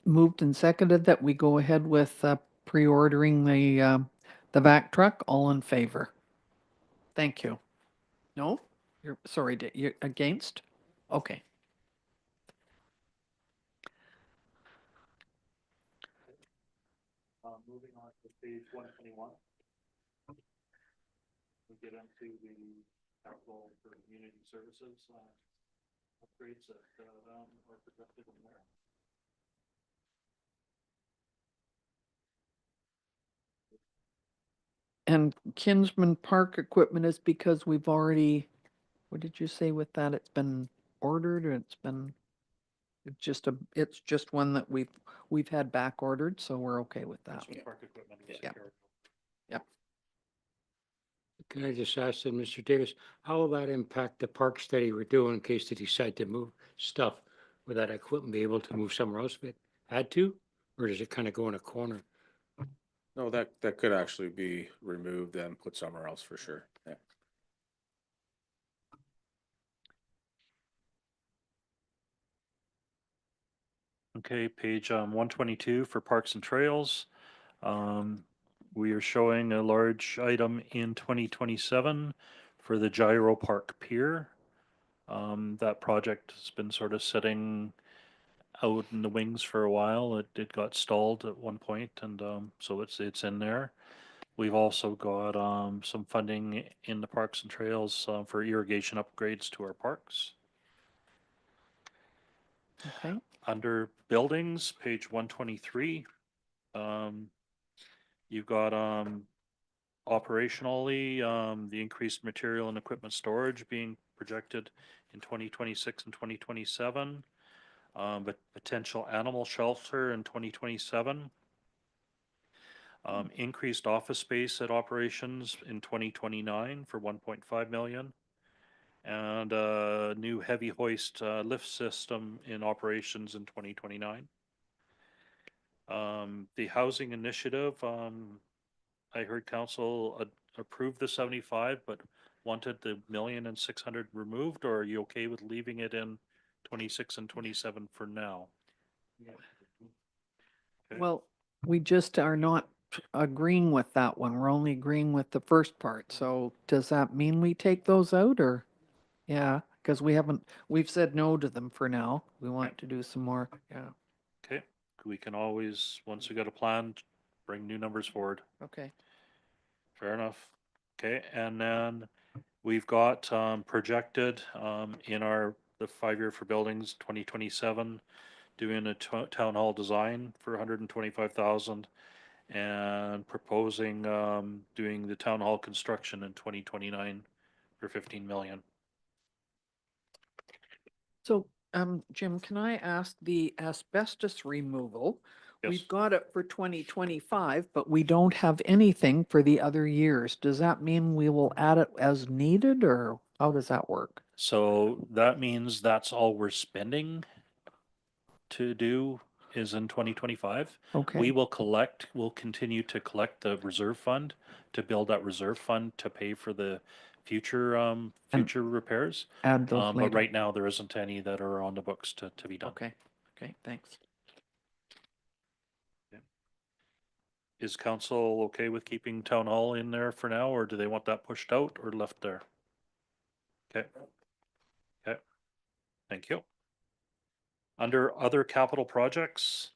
moved and seconded that we go ahead with pre-ordering the vac truck. All in favor? Thank you. No? You're sorry, you're against? Okay. moving on to page 121. We get into the capital for community services upgrades that are projected in there. And Kinsman Park equipment is because we've already, what did you say with that? It's been ordered or it's just one that we've had back ordered, so we're okay with that. Park equipment is Yeah. secured. Can I just ask then, Mr. Davis, how will that impact the park study we're doing in case they decide to move stuff? Would that equipment be able to move somewhere else if it had to? Or does it kind of go in a corner? No, that could actually be removed and put somewhere else for sure. Yeah. Okay, page 122 for Parks and Trails. We are showing a large item in 2027 for the Gyro Park Pier. That project has been sort of sitting out in the wings for a while. It got stalled at one point, and so it's in there. We've also got some funding in the Parks and Trails for irrigation upgrades to our parks. Okay. Under buildings, page 123, you've got operationally the increased material and equipment storage being projected in 2026 and 2027, but potential animal shelter in 2027. Increased office space at operations in 2029 for 1.5 million. And a new heavy hoist lift system in operations in 2029. The housing initiative, I heard council approve the 75, but wanted the 1,600,000 removed, or are you okay with leaving it in 26 and 27 for now? Well, we just are not agreeing with that one. We're only agreeing with the first part. So does that mean we take those out or? Yeah, because we've said no to them for now. We want to do some more. Yeah, Okay, we can always, once we got a plan, bring new numbers forward. okay. Fair enough. Okay, and then we've got projected in the 5-year for buildings 2027, doing a town hall design for 125,000 and proposing doing the town hall construction in 2029 for 15 million. So, Jim, can I ask the asbestos removal? Yes. We've got it for 2025, but we don't have anything for the other years. Does that mean we will add it as needed or how does that work? So that means that's all we're spending to do is in 2025. Okay. We'll continue to collect the reserve fund to build that reserve fund to pay for the future repairs. Add those But later. right now there isn't any that are on the books to be done. Okay, okay, thanks. Is council okay with keeping town hall in there for now, or do they want that pushed out or left there? Okay. Okay. Thank you. Under other capital projects,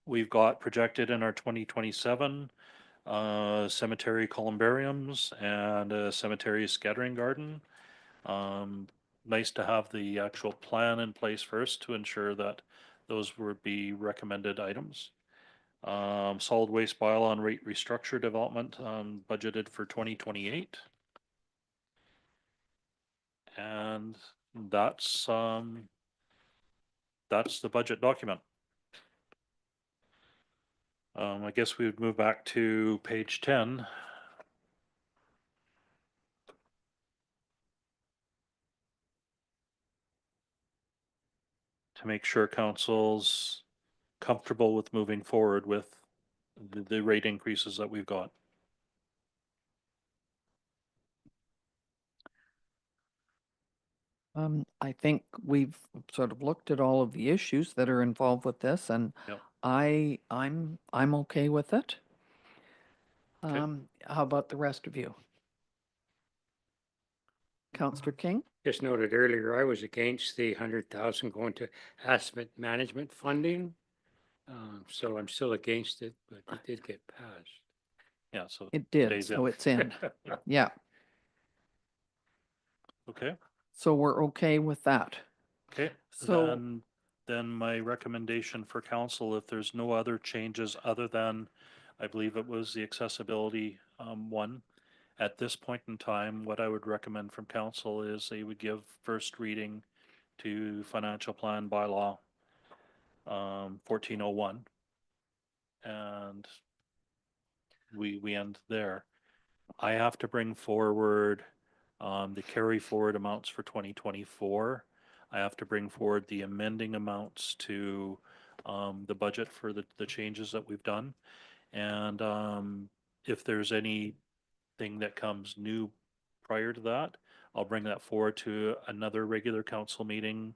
we've got projected in our 2027 cemetery columbariums and a cemetery scattering garden. Nice to have the actual plan in place first to ensure that those would be recommended items. Solid waste bylaw and rate restructure development budgeted for 2028. And that's the budget document. I guess we would move back to page 10. To make sure council's comfortable with moving forward with the rate increases that we've got. I think we've sort of looked at all of the issues that are involved with this and Yep. I'm okay with it. Okay. How about the rest of you? Counselor King? Just noted earlier, I was against the 100,000 going to asset management funding. So I'm still against it, but it did get passed. Yeah, so It did, today's so in. it's in. Yeah, Okay, so we're okay with that. okay. So- Then my recommendation for council, if there's no other changes other than, I believe it was the accessibility one. At this point in time, what I would recommend from council is they would give first reading to financial plan bylaw 1401. And we end there. I have to bring forward the carry forward amounts for 2024. I have to bring forward the amending amounts to the budget for the changes that we've done. And if there's anything that comes new prior to that, I'll bring that forward to another regular council meeting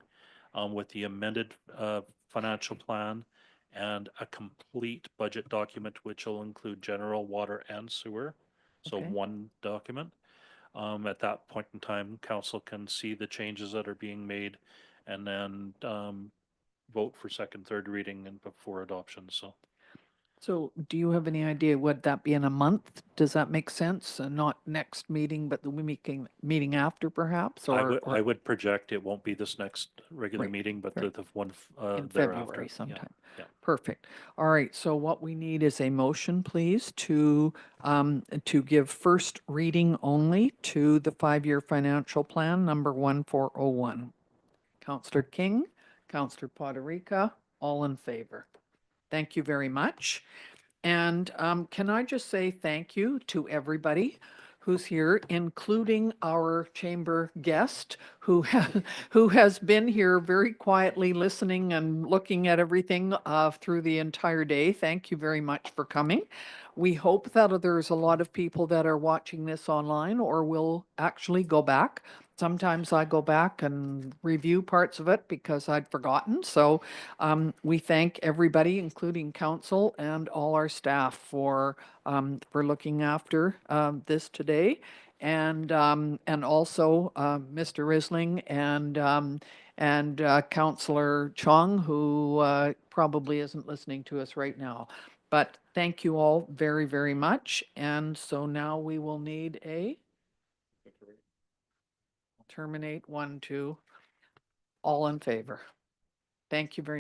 with the amended financial plan and a complete budget document, which will include general, water, and sewer. So Okay. one document. At that point in time, council can see the changes that are being made and then vote for second, third reading and before adoption. So do you have any idea, would that be in a month? Does that make sense? Not next meeting, but the meeting after perhaps, I or would project it won't be this next regular Right, meeting, but right. the one in thereafter. February Yeah, sometime? yeah. Perfect. All right, so what we need is a motion, please, to give first reading only to the 5-year financial plan number 1401. Counselor King, Counselor Poderica, all in favor. Thank you very much. And can I just say thank you to everybody who's here, including our chamber guest who has been here very quietly listening and looking at everything through the entire day. Thank you very much for coming. We hope that there's a lot of people that are watching this online or will actually go back sometimes I go back and review parts of it because I'd forgotten. So we thank everybody, including council and all our staff for looking after this today. And also Mr. Risling and Councillor Chong, who probably isn't listening to us right now. But thank you all very, very much. And so now we will need a terminate 1, 2, all in favor. Thank you very